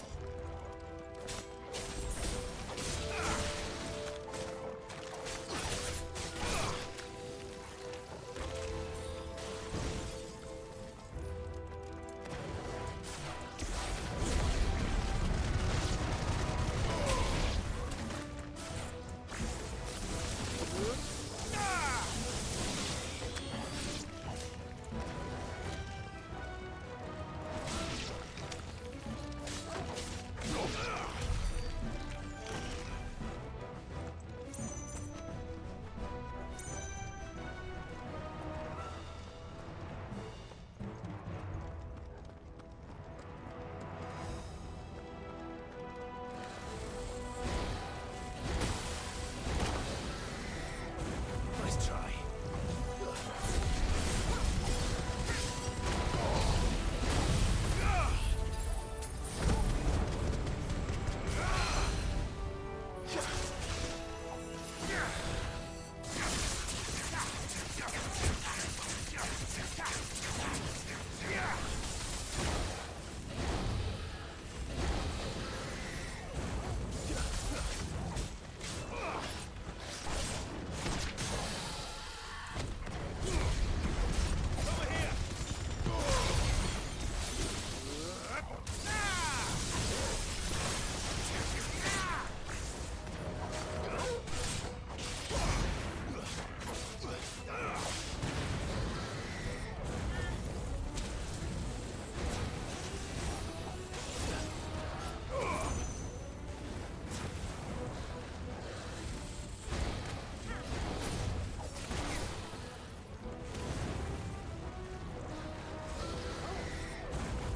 Nice try.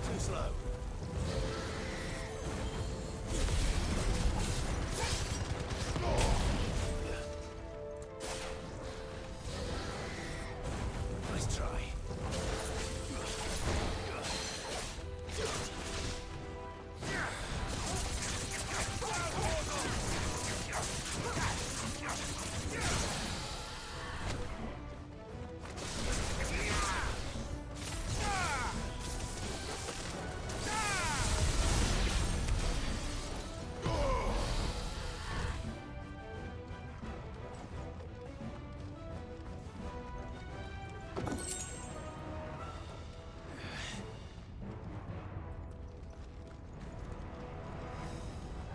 Too slow. Nice try.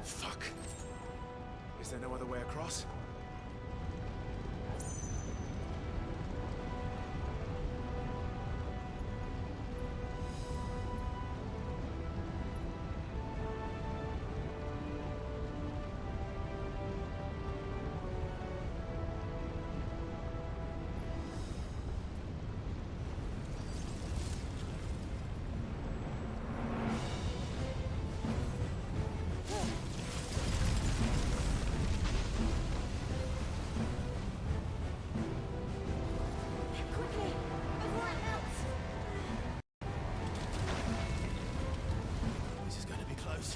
Fuck. Is there no other way across? This is going to be close.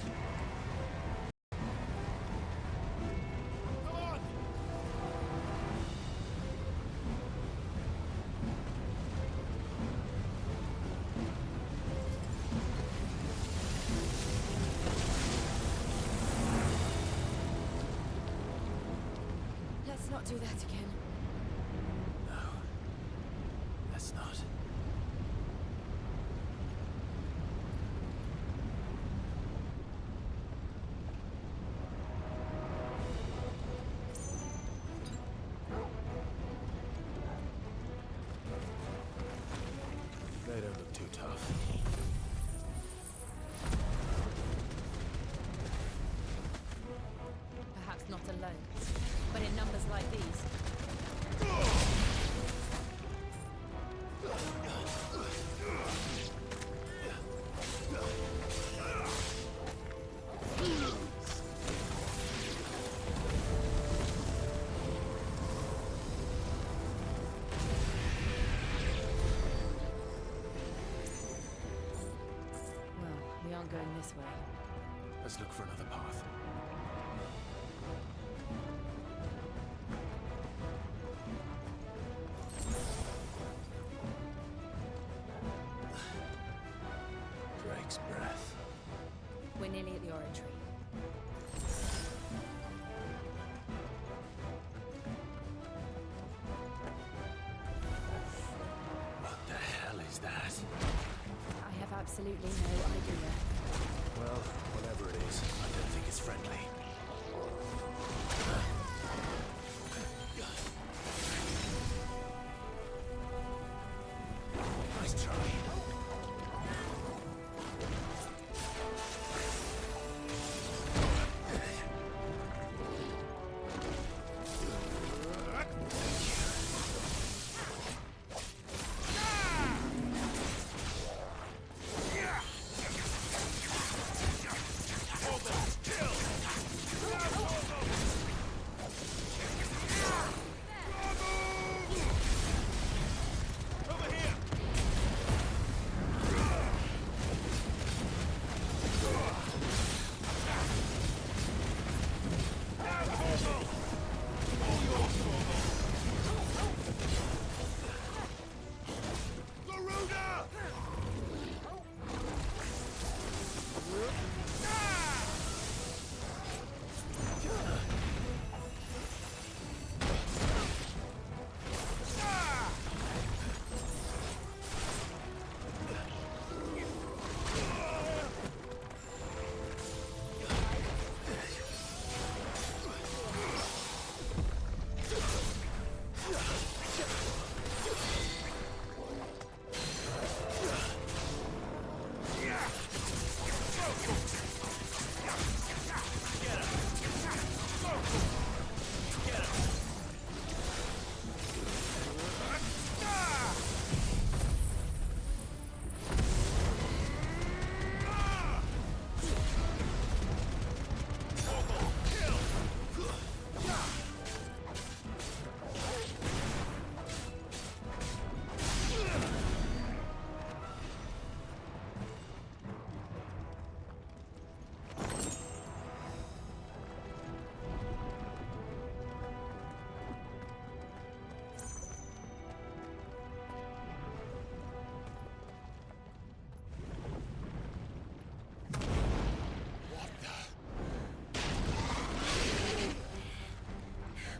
Come on! Let's not do that again. No. Let's not. loads. But in numbers like these... Well, we aren't going this way. Let's look for another path. Drake's breath. We're nearly at the oratory. What the hell is that? I have absolutely no idea. Well, whatever it is, I don't think it's friendly. Nice try.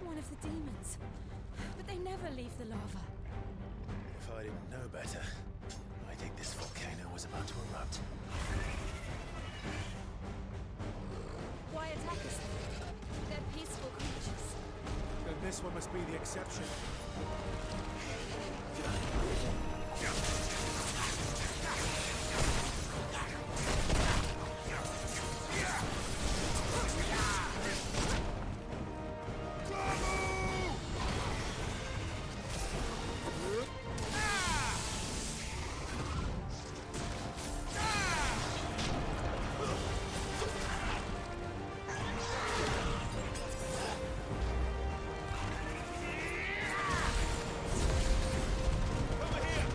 One of the demons. But they never leave the lava. If I didn't know better, I think this volcano was about to erupt. Why attack us then? They're peaceful creatures. Then this one must be the exception. Over here!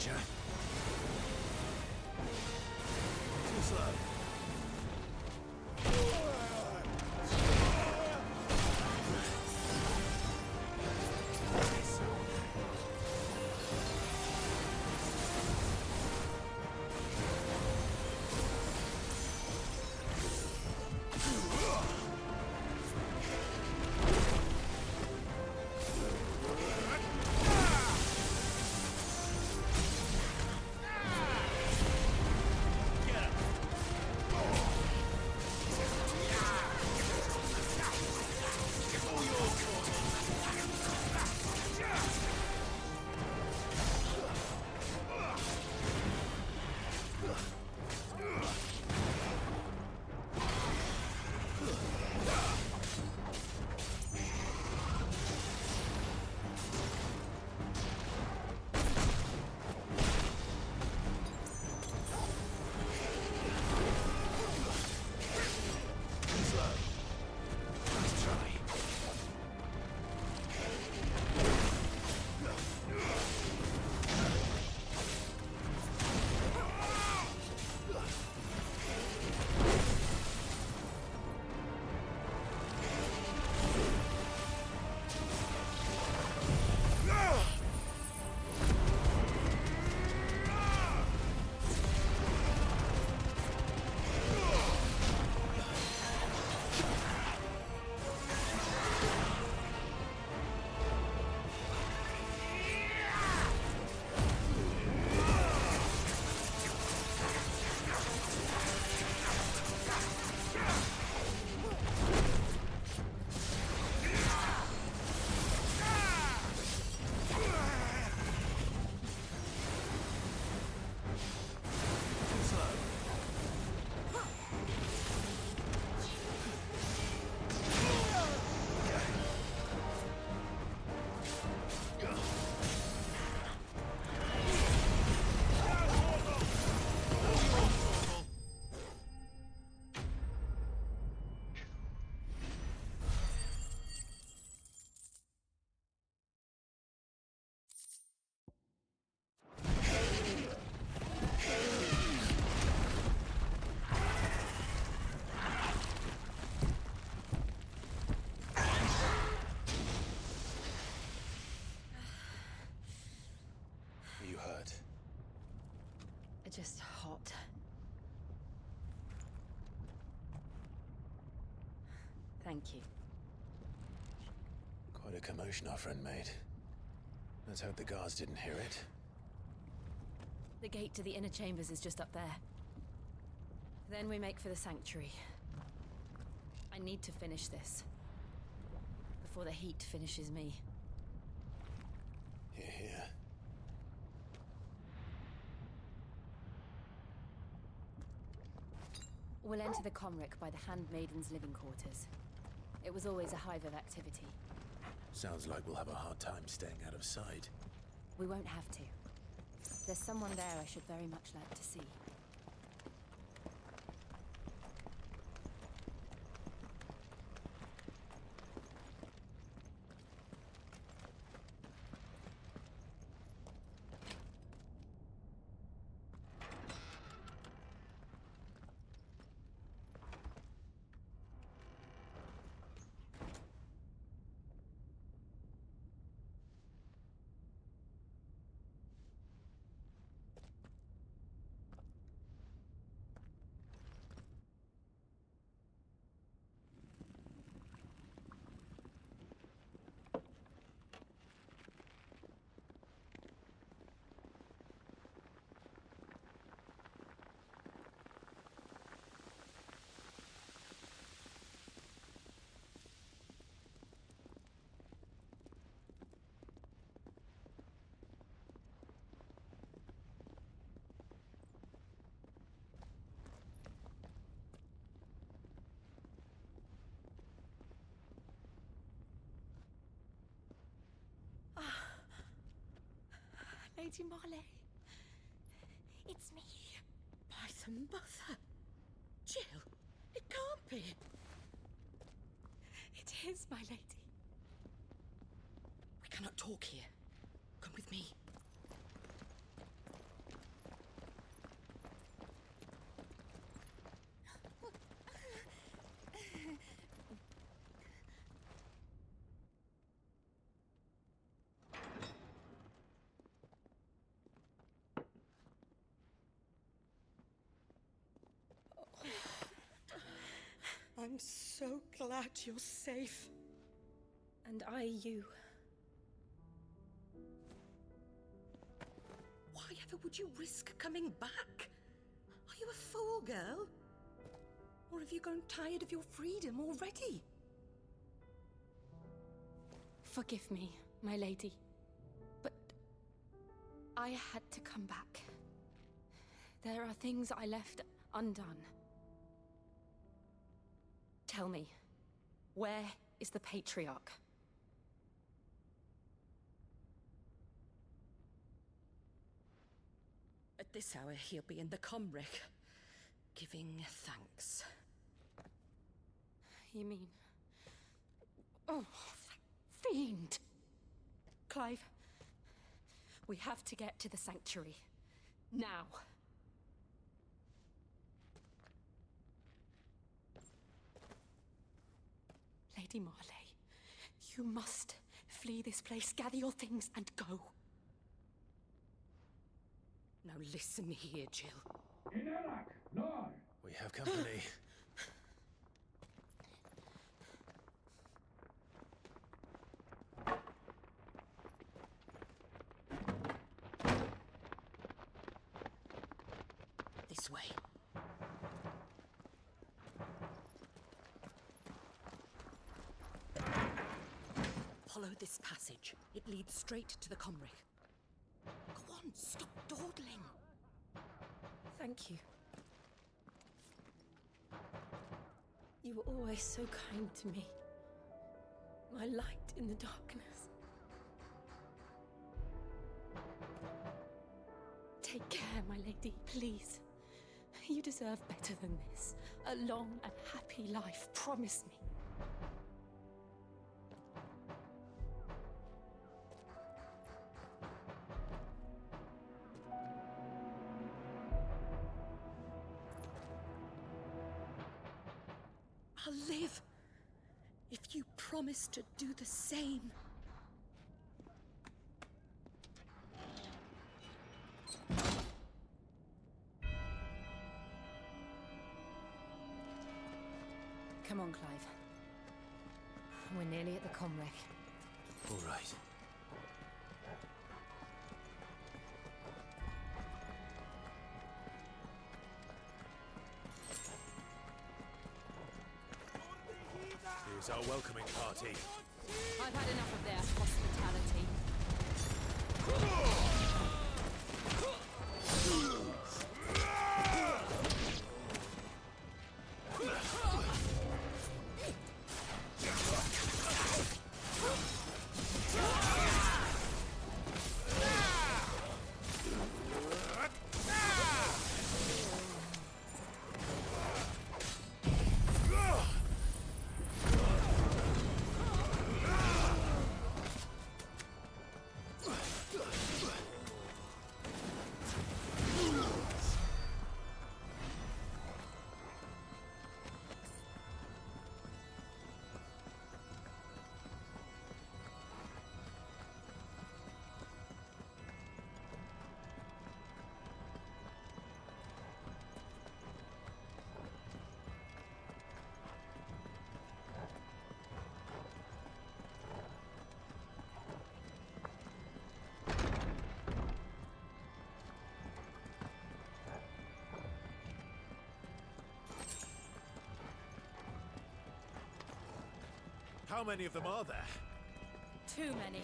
creature. Too slow. Just hot. Thank you. Quite a commotion our friend made. Let's hope the guards didn't hear it. The gate to the inner chambers is just up there. Then we make for the sanctuary. I need to finish this. Before the heat finishes me. Hear, hear. We'll enter the Comric by the Handmaiden's living quarters. It was always a hive of activity. Sounds like we'll have a hard time staying out of sight. We won't have to. There's someone there I should very much like to see. Lady Marley. It's me. By the mother. Jill, it can't be. It is, my lady. We cannot talk here. Come with me. so glad you're safe. And I you. Why ever would you risk coming back? Are you a fool, girl? Or have you grown tired of your freedom already? Forgive me, my lady, but I had to come back. There are things I left undone. Tell me, where is the Patriarch? At this hour, he'll be in the Comric, giving thanks. You mean... Oh, that fiend! Clive, we have to get to the sanctuary. Now. Lady Marley, you must flee this place, gather your things, and go. Now listen here, Jill. We have company. This way. Follow this passage. It leads straight to the Comric. Go on, stop dawdling. Thank you. You were always so kind to me. My light in the darkness. Take care, my lady, please. You deserve better than this. A long and happy life, promise me. I'll live if you promise to do the same. Come on, Clive. We're nearly at the Comric. All right. Here's our welcoming party. I've had enough of their hospitality. How many of them are there? Too many.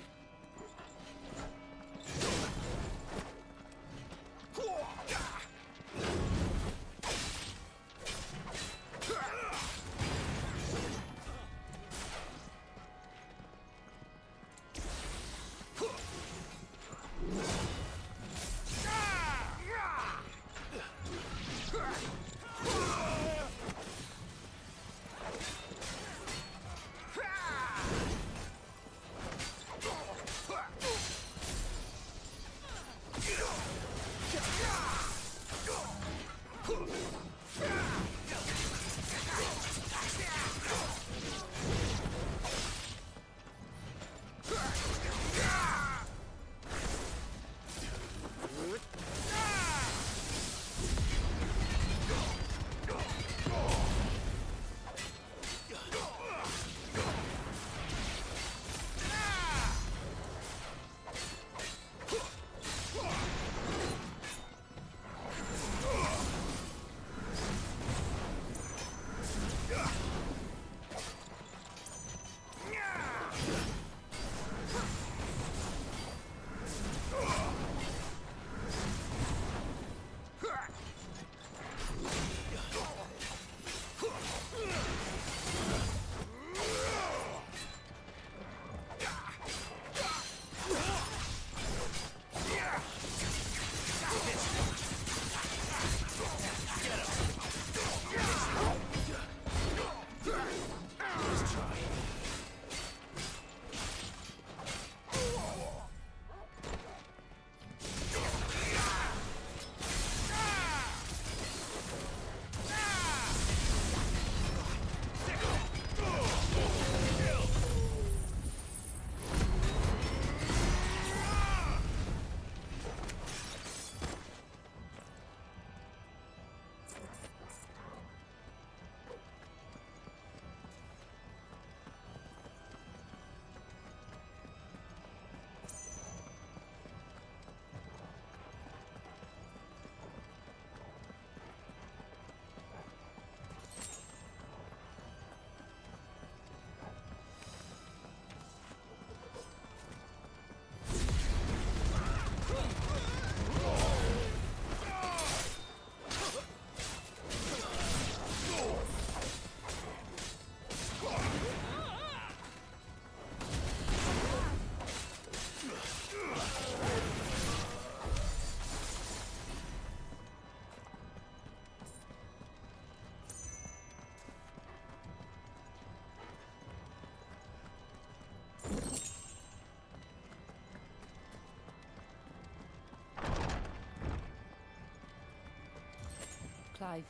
Clive,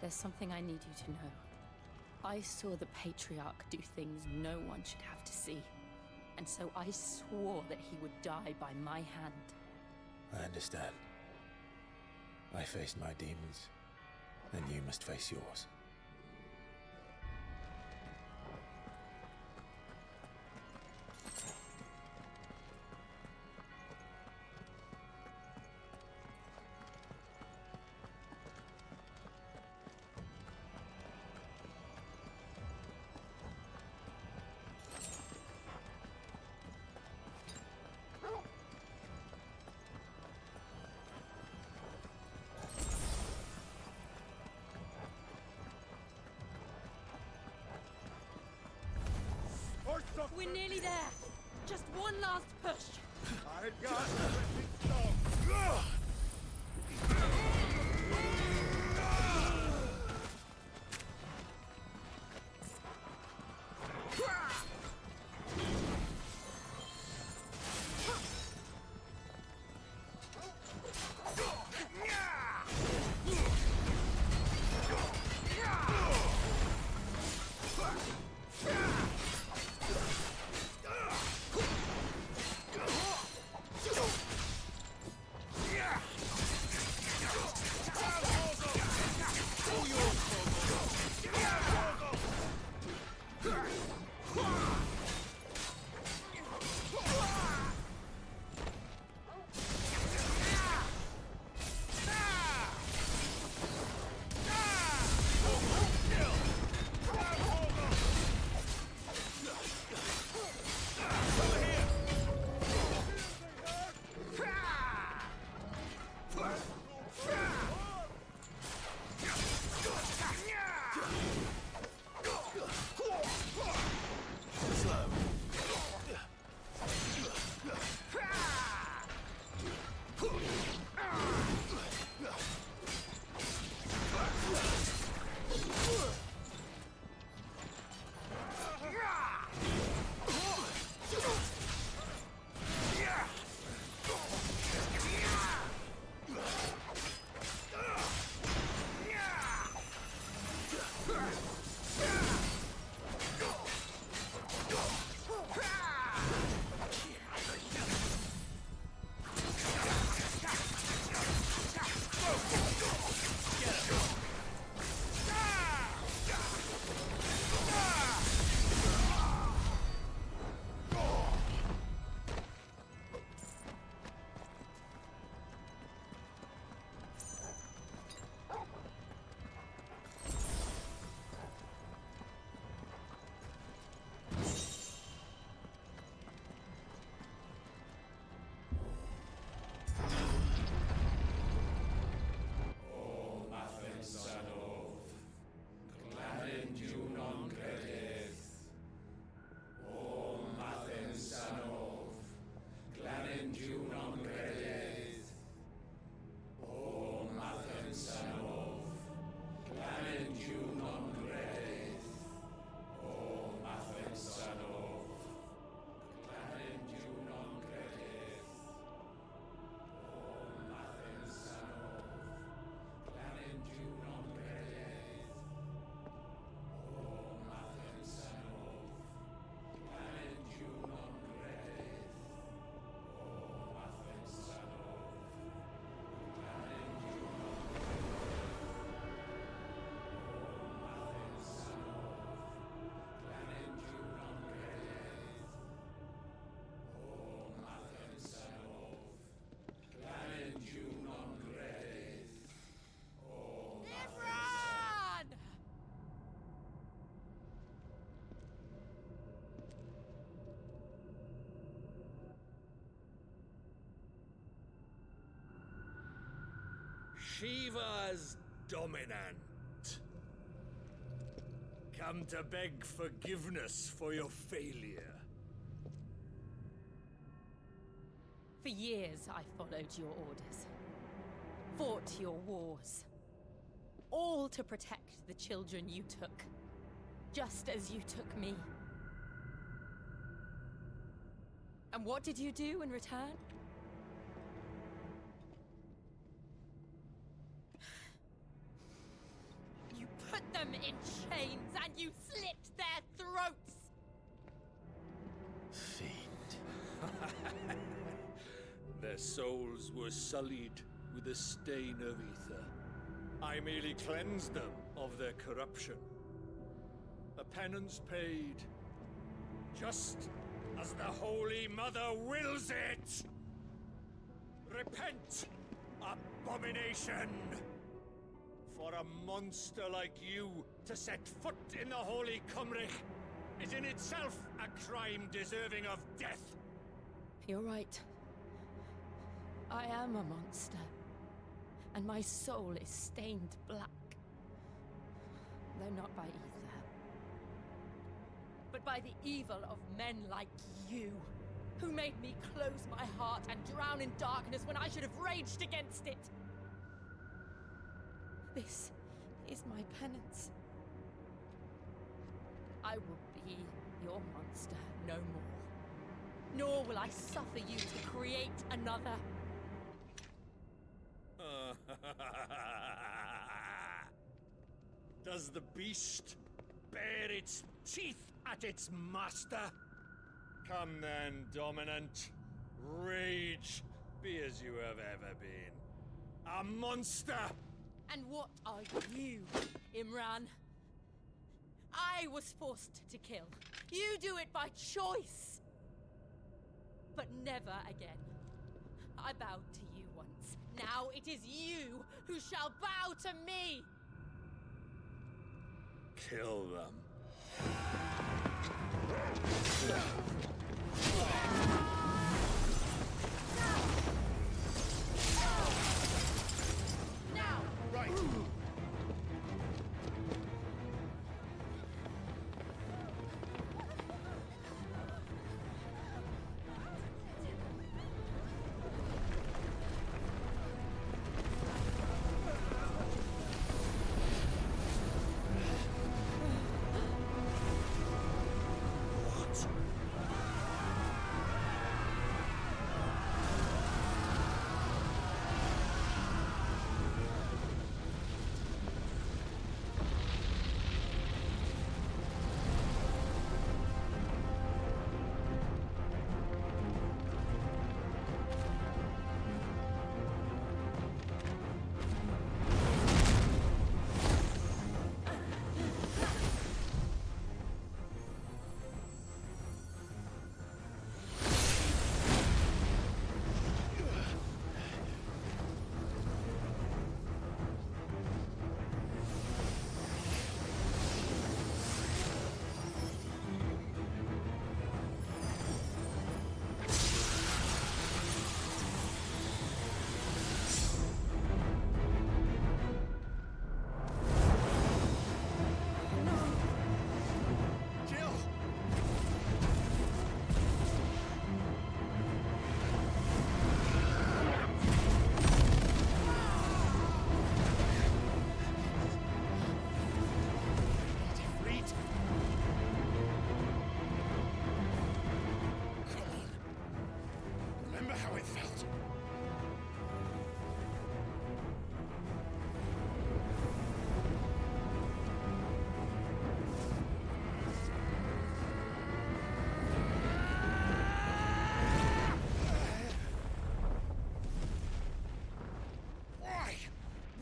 there's something I need you to know. I saw the Patriarch do things no one should have to see. And so I swore that he would die by my hand. I understand. I faced my demons, and you must face yours. We're nearly there. Just one last push. I got it. Shiva's dominant. Come to beg forgiveness for your failure. For years, I followed your orders. Fought your wars. All to protect the children you took. Just as you took me. And what did you do in return? them in chains and you slit their throats! Fiend. Their souls were sullied with a stain of ether. I merely cleansed them of their corruption. A penance paid, just as the Holy Mother wills it! Repent, abomination! For a monster like you to set foot in the Holy Cymric is in itself a crime deserving of death. You're right. I am a monster. And my soul is stained black. Though not by ether. But by the evil of men like you, who made me close my heart and drown in darkness when I should have raged against it. This is my penance. I will be your monster no more. Nor will I suffer you to create another. Does the beast bare its teeth at its master? Come then, Dominant. Rage, be as you have ever been. A monster! And what are you, Imran? I was forced to kill. You do it by choice. But never again. I bowed to you once. Now it is you who shall bow to me! Kill them. Now! Right!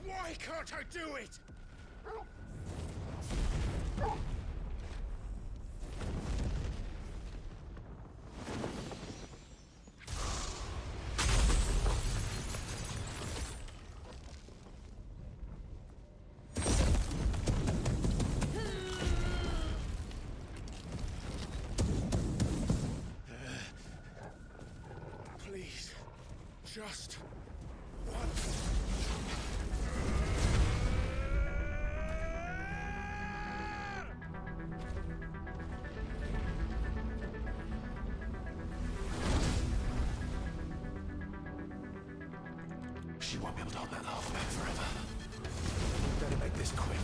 Why can't I do it? Please, just once. She won't be able to hold that lava back forever. Better make this quick.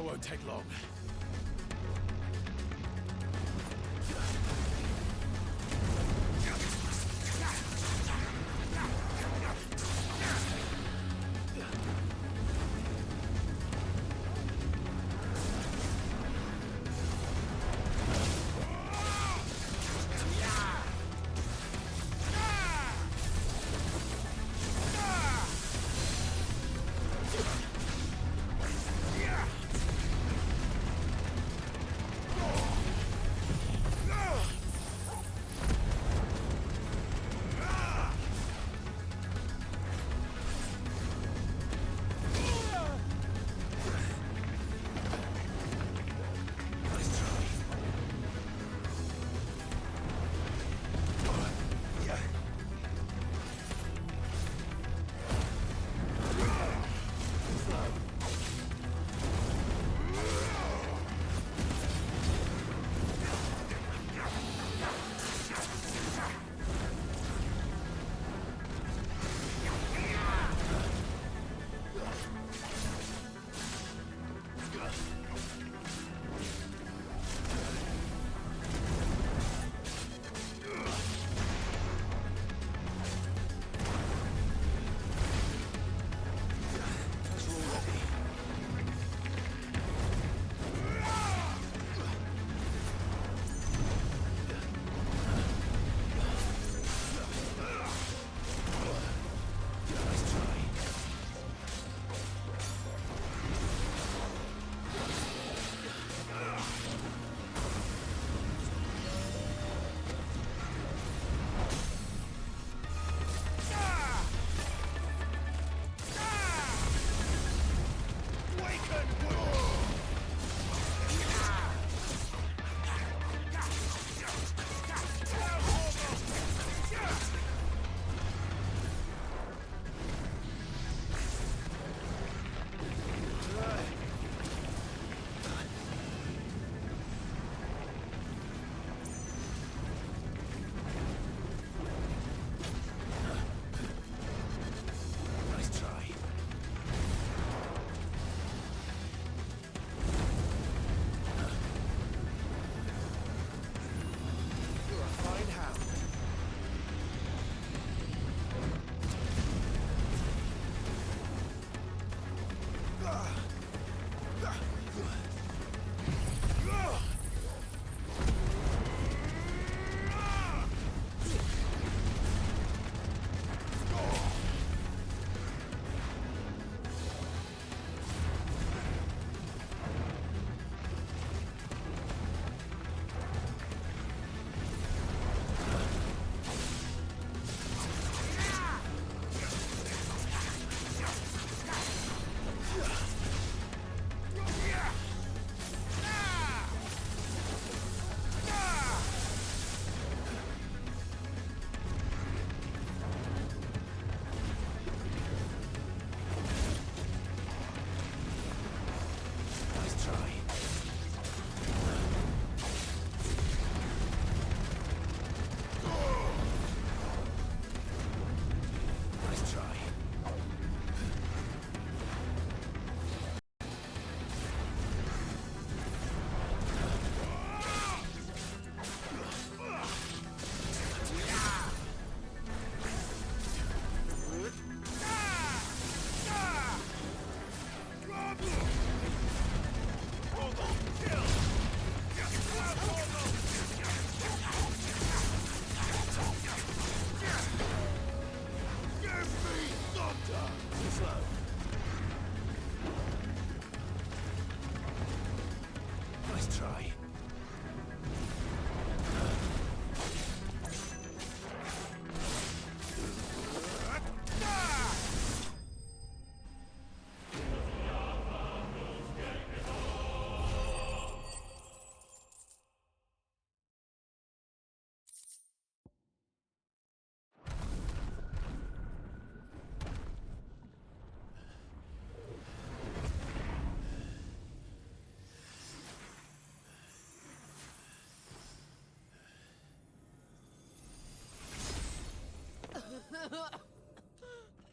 won't take long.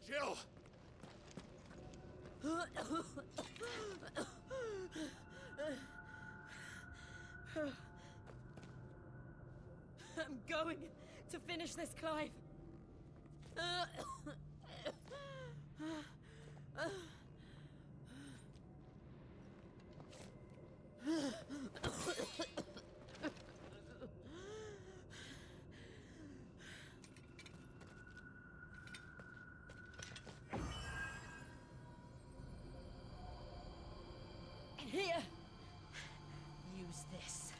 Jill! going to finish this, Clive. Here. Use this.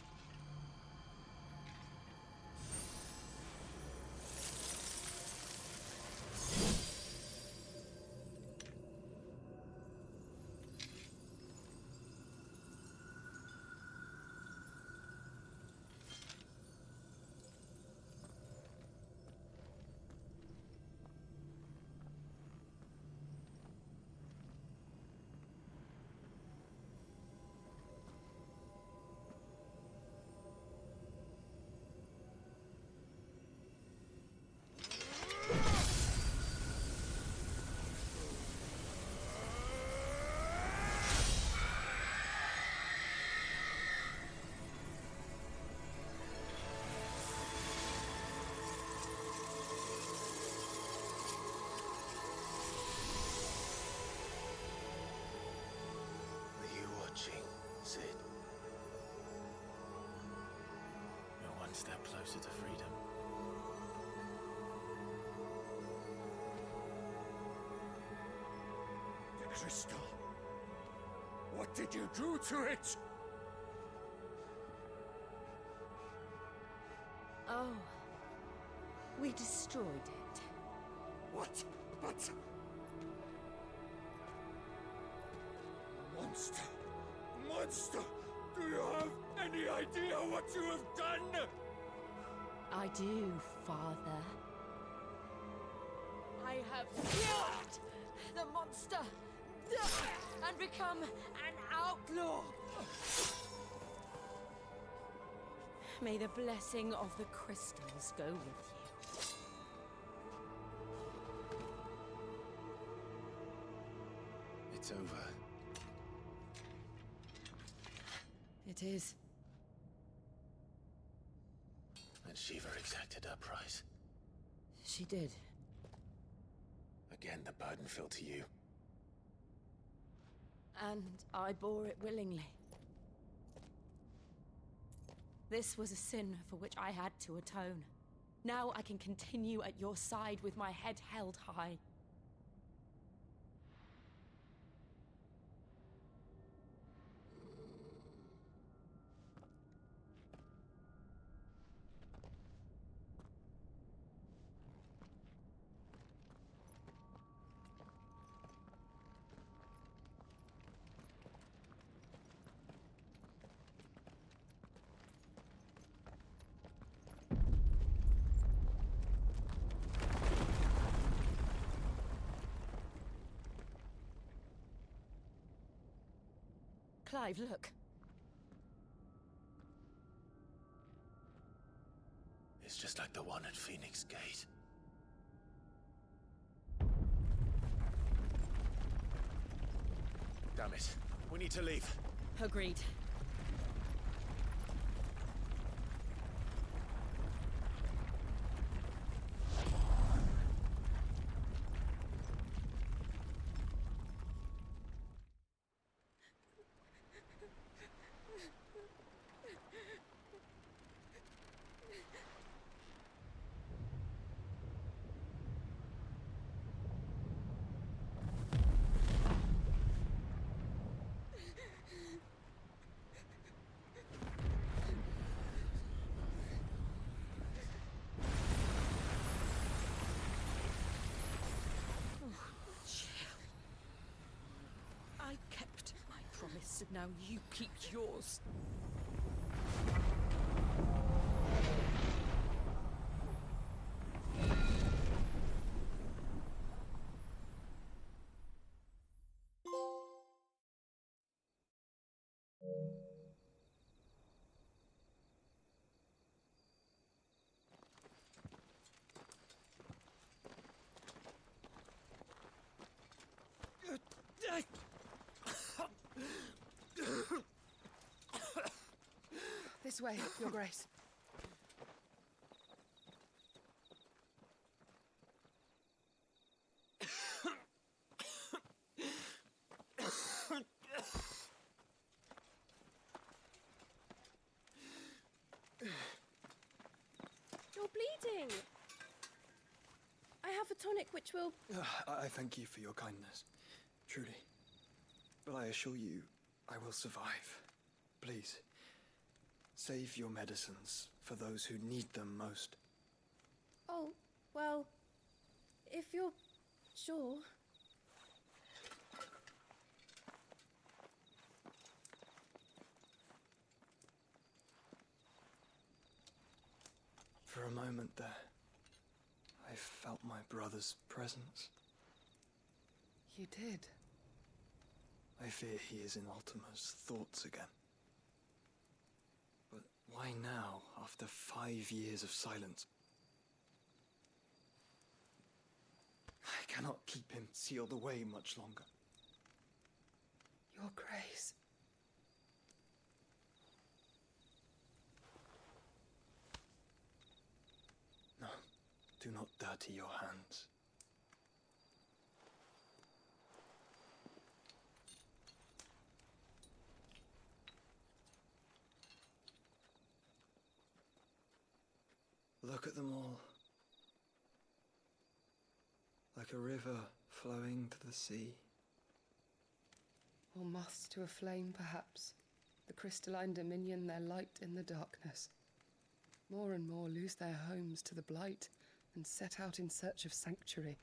Sid. You're one step closer to freedom. The crystal. What did you do to it? Oh. We destroyed it. What? But... Monster! Monster! Do you have any idea what you have done? I do, Father. I have killed the monster and become an outlaw. May the blessing of the crystals go with you. It's over. It is. And Shiva exacted her price. She did. Again, the burden fell to you. And I bore it willingly. This was a sin for which I had to atone. Now I can continue at your side with my head held high. Clive, look. It's just like the one at Phoenix Gate. Damn it. We need to leave. Agreed. I kept my promise, and now you keep yours. This way, Your Grace. bleeding. I have a tonic which will... I thank you for your kindness, truly. But I assure you, I will survive. Please, save your medicines for those who need them most. Oh, well, if you're sure. For a moment there, I felt my brother's presence. You did? I fear he is in Ultima's thoughts again. But why now, after 5 years of silence? I cannot keep him sealed away much longer. Your Grace. No, do not dirty your hands. Look at them all. Like a river flowing to the sea. Or moths to a flame, perhaps. The crystalline dominion their light in the darkness. More and more lose their homes to the blight and set out in search of sanctuary,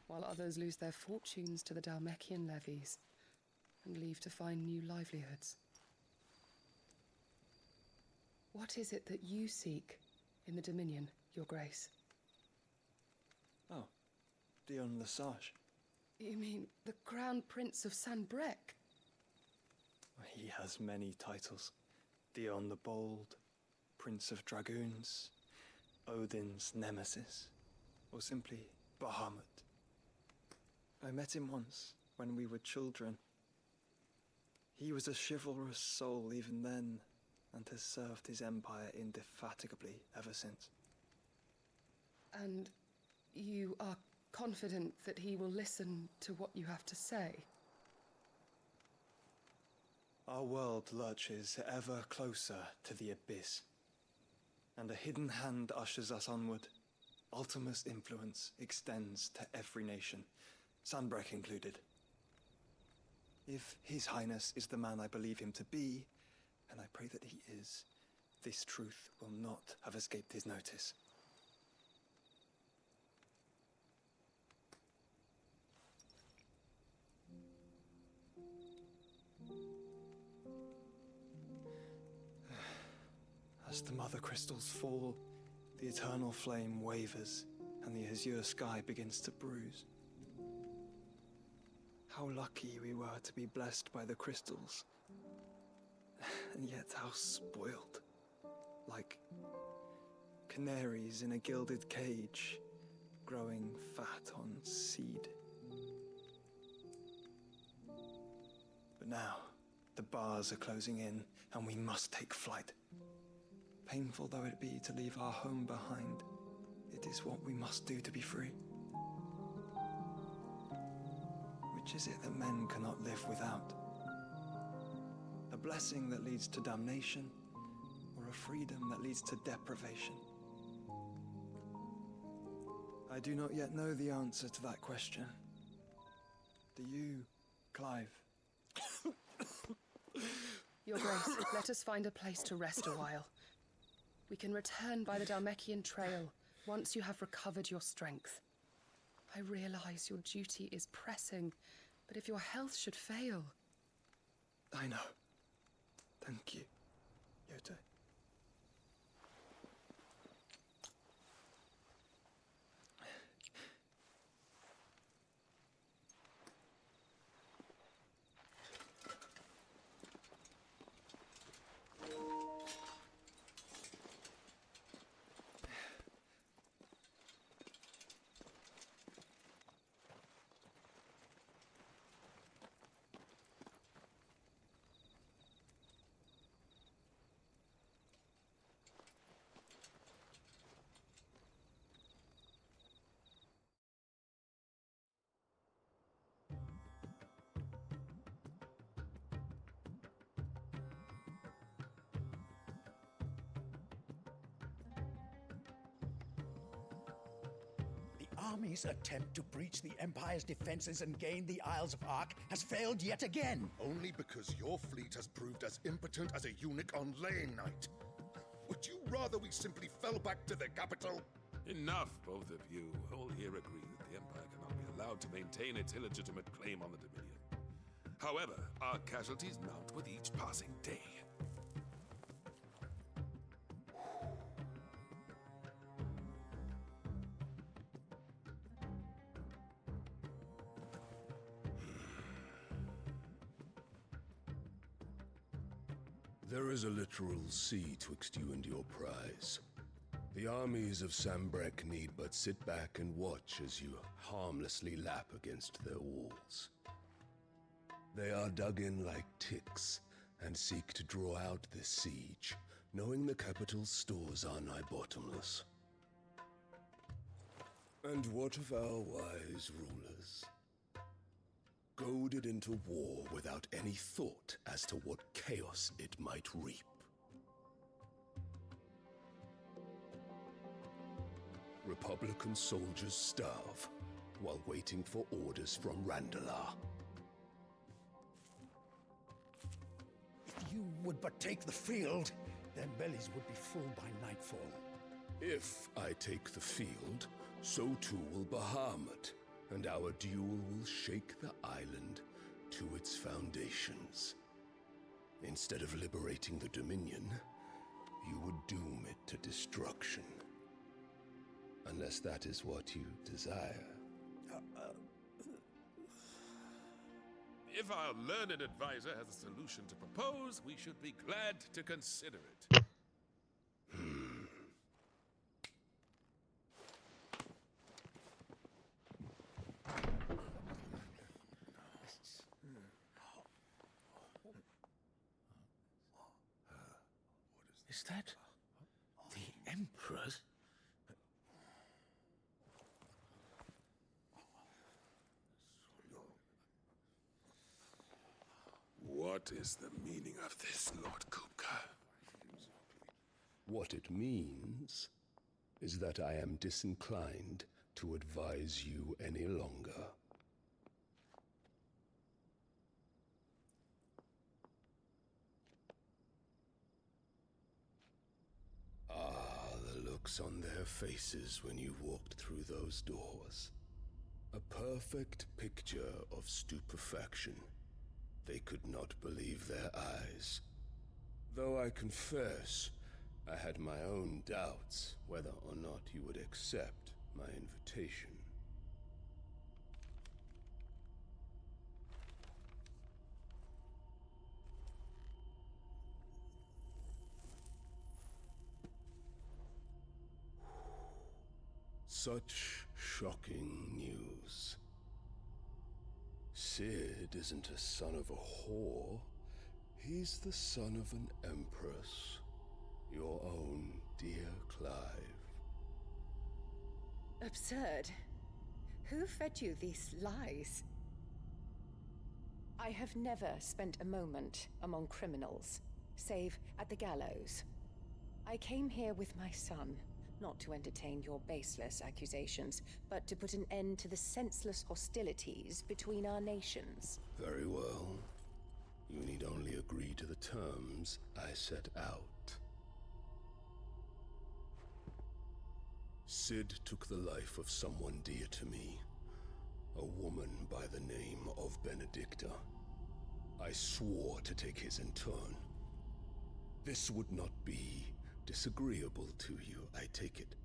while others lose their fortunes to the Dalmekian levies and leave to find new livelihoods. What is it that you seek in the Dominion, Your Grace? Oh, Dion Lesage. You mean the Crown Prince of Sanbrec? He has many titles. Dion the Bold, Prince of Dragoons, Odin's Nemesis, or simply Bahamut. I met him once, when we were children. He was a chivalrous soul even then, and has served his empire indefatigably ever since. And you are confident that he will listen to what you have to say? Our world lurches ever closer to the abyss, and a hidden hand ushers us onward. Ultima's influence extends to every nation, Sanbrec included. If His Highness is the man I believe him to be, and I pray that he is, this truth will not have escaped his notice. As the mother crystals fall, the eternal flame wavers, and the azure sky begins to bruise. How lucky we were to be blessed by the crystals, and yet how spoiled. Like canaries in a gilded cage, growing fat on seed. But now, the bars are closing in, and we must take flight. Painful though it be to leave our home behind, it is what we must do to be free. Which is it that men cannot live without? A blessing that leads to damnation, or a freedom that leads to deprivation? I do not yet know the answer to that question. Do you, Clive? Your Grace, let us find a place to rest a while. We can return by the Dalmekian trail once you have recovered your strength. I realize your duty is pressing, but if your health should fail... I know. Thank you, Yote. army's attempt to breach the Empire's defenses and gain the Isles of Ark has failed yet again. Only because your fleet has proved as impotent as a eunuch on laying night. Would you rather we simply fell back to the capital? Enough, both of you. All here agree that the Empire cannot be allowed to maintain its illegitimate claim on the Dominion. However, our casualties mount with each passing day. There is a literal sea twixt you and your prize. The armies of Sambrek need but sit back and watch as you harmlessly lap against their walls. They are dug in like ticks and seek to draw out this siege, knowing the capital's stores are nigh bottomless. And what of our wise rulers? Goaded into war without any thought as to what chaos it might reap. Republican soldiers starve while waiting for orders from Randalar. If you would but take the field, their bellies would be full by nightfall. If I take the field, so too will Bahamut, and our duel will shake the island to its foundations. Instead of liberating the Dominion, you would doom it to destruction. Unless that is what you desire. If our learned advisor has a solution to propose, we should be glad to consider it. Is that the Emperor's? What is the meaning of this, Lord Kupka? What it means is that I am disinclined to advise you any longer. The looks on their faces when you walked through those doors. A perfect picture of stupefaction. They could not believe their eyes. Though I confess, I had my own doubts whether or not you would accept my invitation. Such shocking news. Sid isn't a son of a whore. He's the son of an empress. Your own dear Clive. Absurd. Who fed you these lies? I have never spent a moment among criminals, save at the gallows. I came here with my son, not to entertain your baseless accusations, but to put an end to the senseless hostilities between our nations. Very well. You need only agree to the terms I set out. Sid took the life of someone dear to me, a woman by the name of Benedicta. I swore to take his in turn. This would not be disagreeable to you, I take it.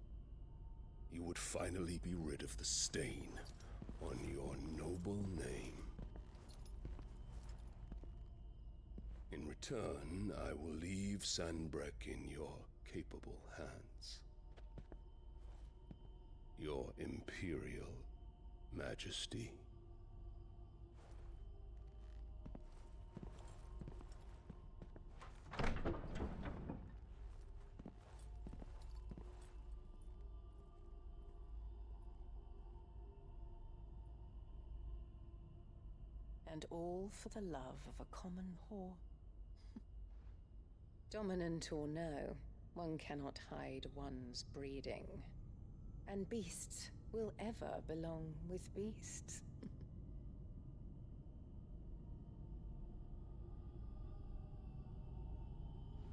You would finally be rid of the stain on your noble name. In return, I will leave Sanbrek in your capable hands. Your Imperial Majesty. And all for the love of a common whore. Dominant or no, one cannot hide one's breeding. And beasts will ever belong with beasts.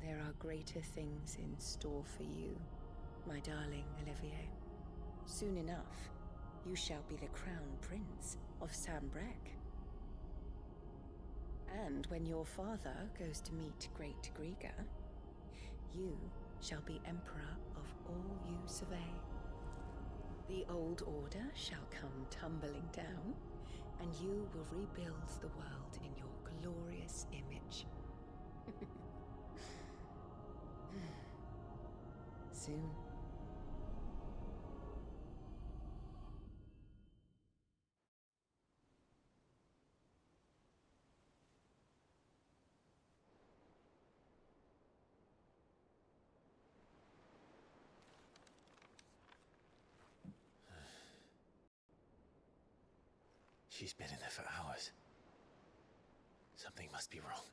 There are greater things in store for you, my darling Olivier. Soon enough, you shall be the crown prince of Sambrec. And when your father goes to meet Great Griga, you shall be emperor of all you survey. The old order shall come tumbling down, and you will rebuild the world in your glorious image. Soon. She's been in there for hours. Something must be wrong.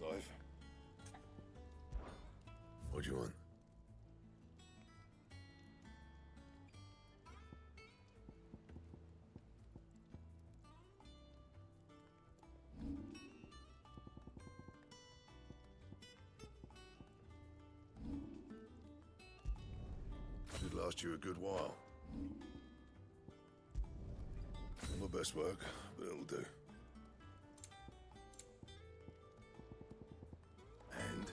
Clive? What do you want? Should last you a good while. Not my best work, but it'll do. And?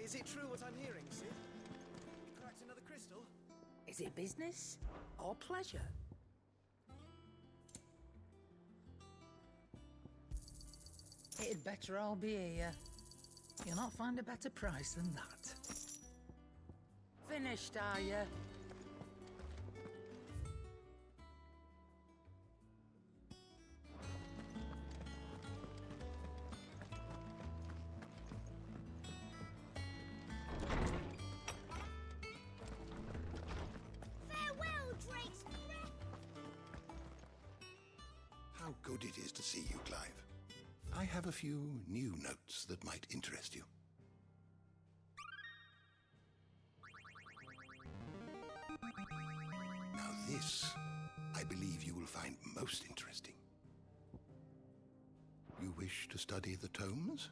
Is it true what I'm hearing, Sid? You cracked another crystal? Is it business or pleasure? It'd better all be here. You'll not find a better price than that. Finished, are you? Farewell, Drake's breath! How good it is to see you, Clive. I have a few new notes that might interest you. Now this, I believe you will find most interesting. You wish to study the tomes?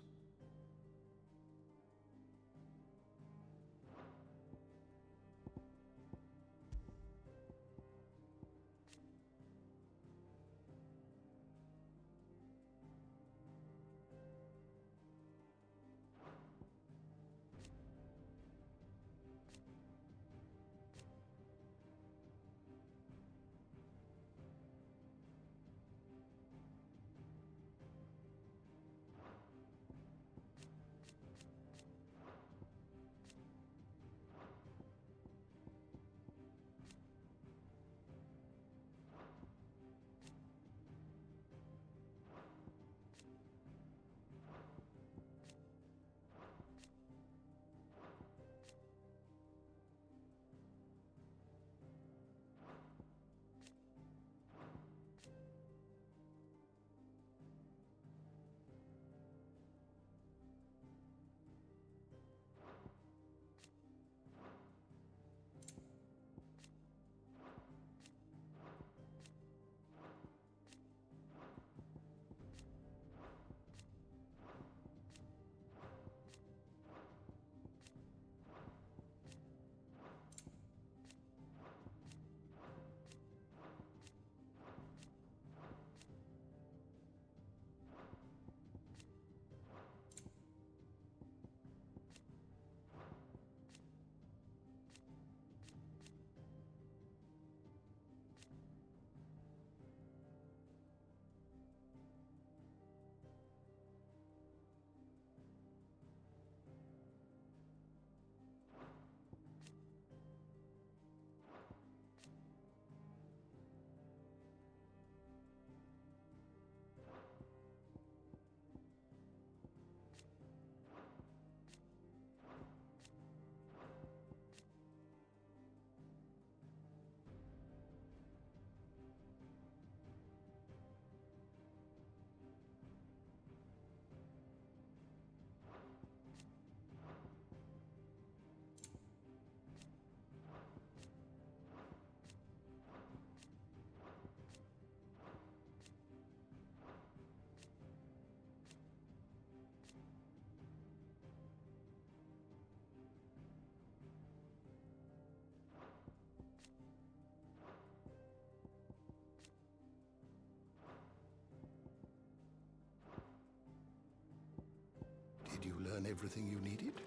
Did you learn everything you needed?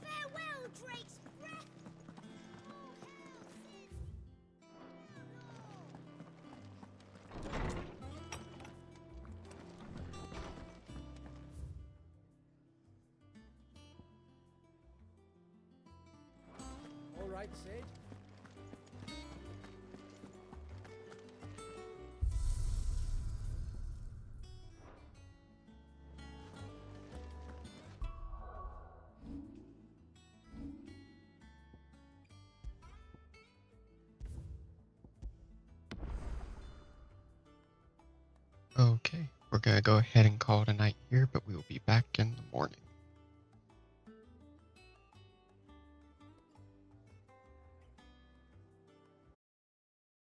Farewell, Drake's breath! All right, Sid. Okay, we're gonna go ahead and call it a night here, but we will be back in the morning.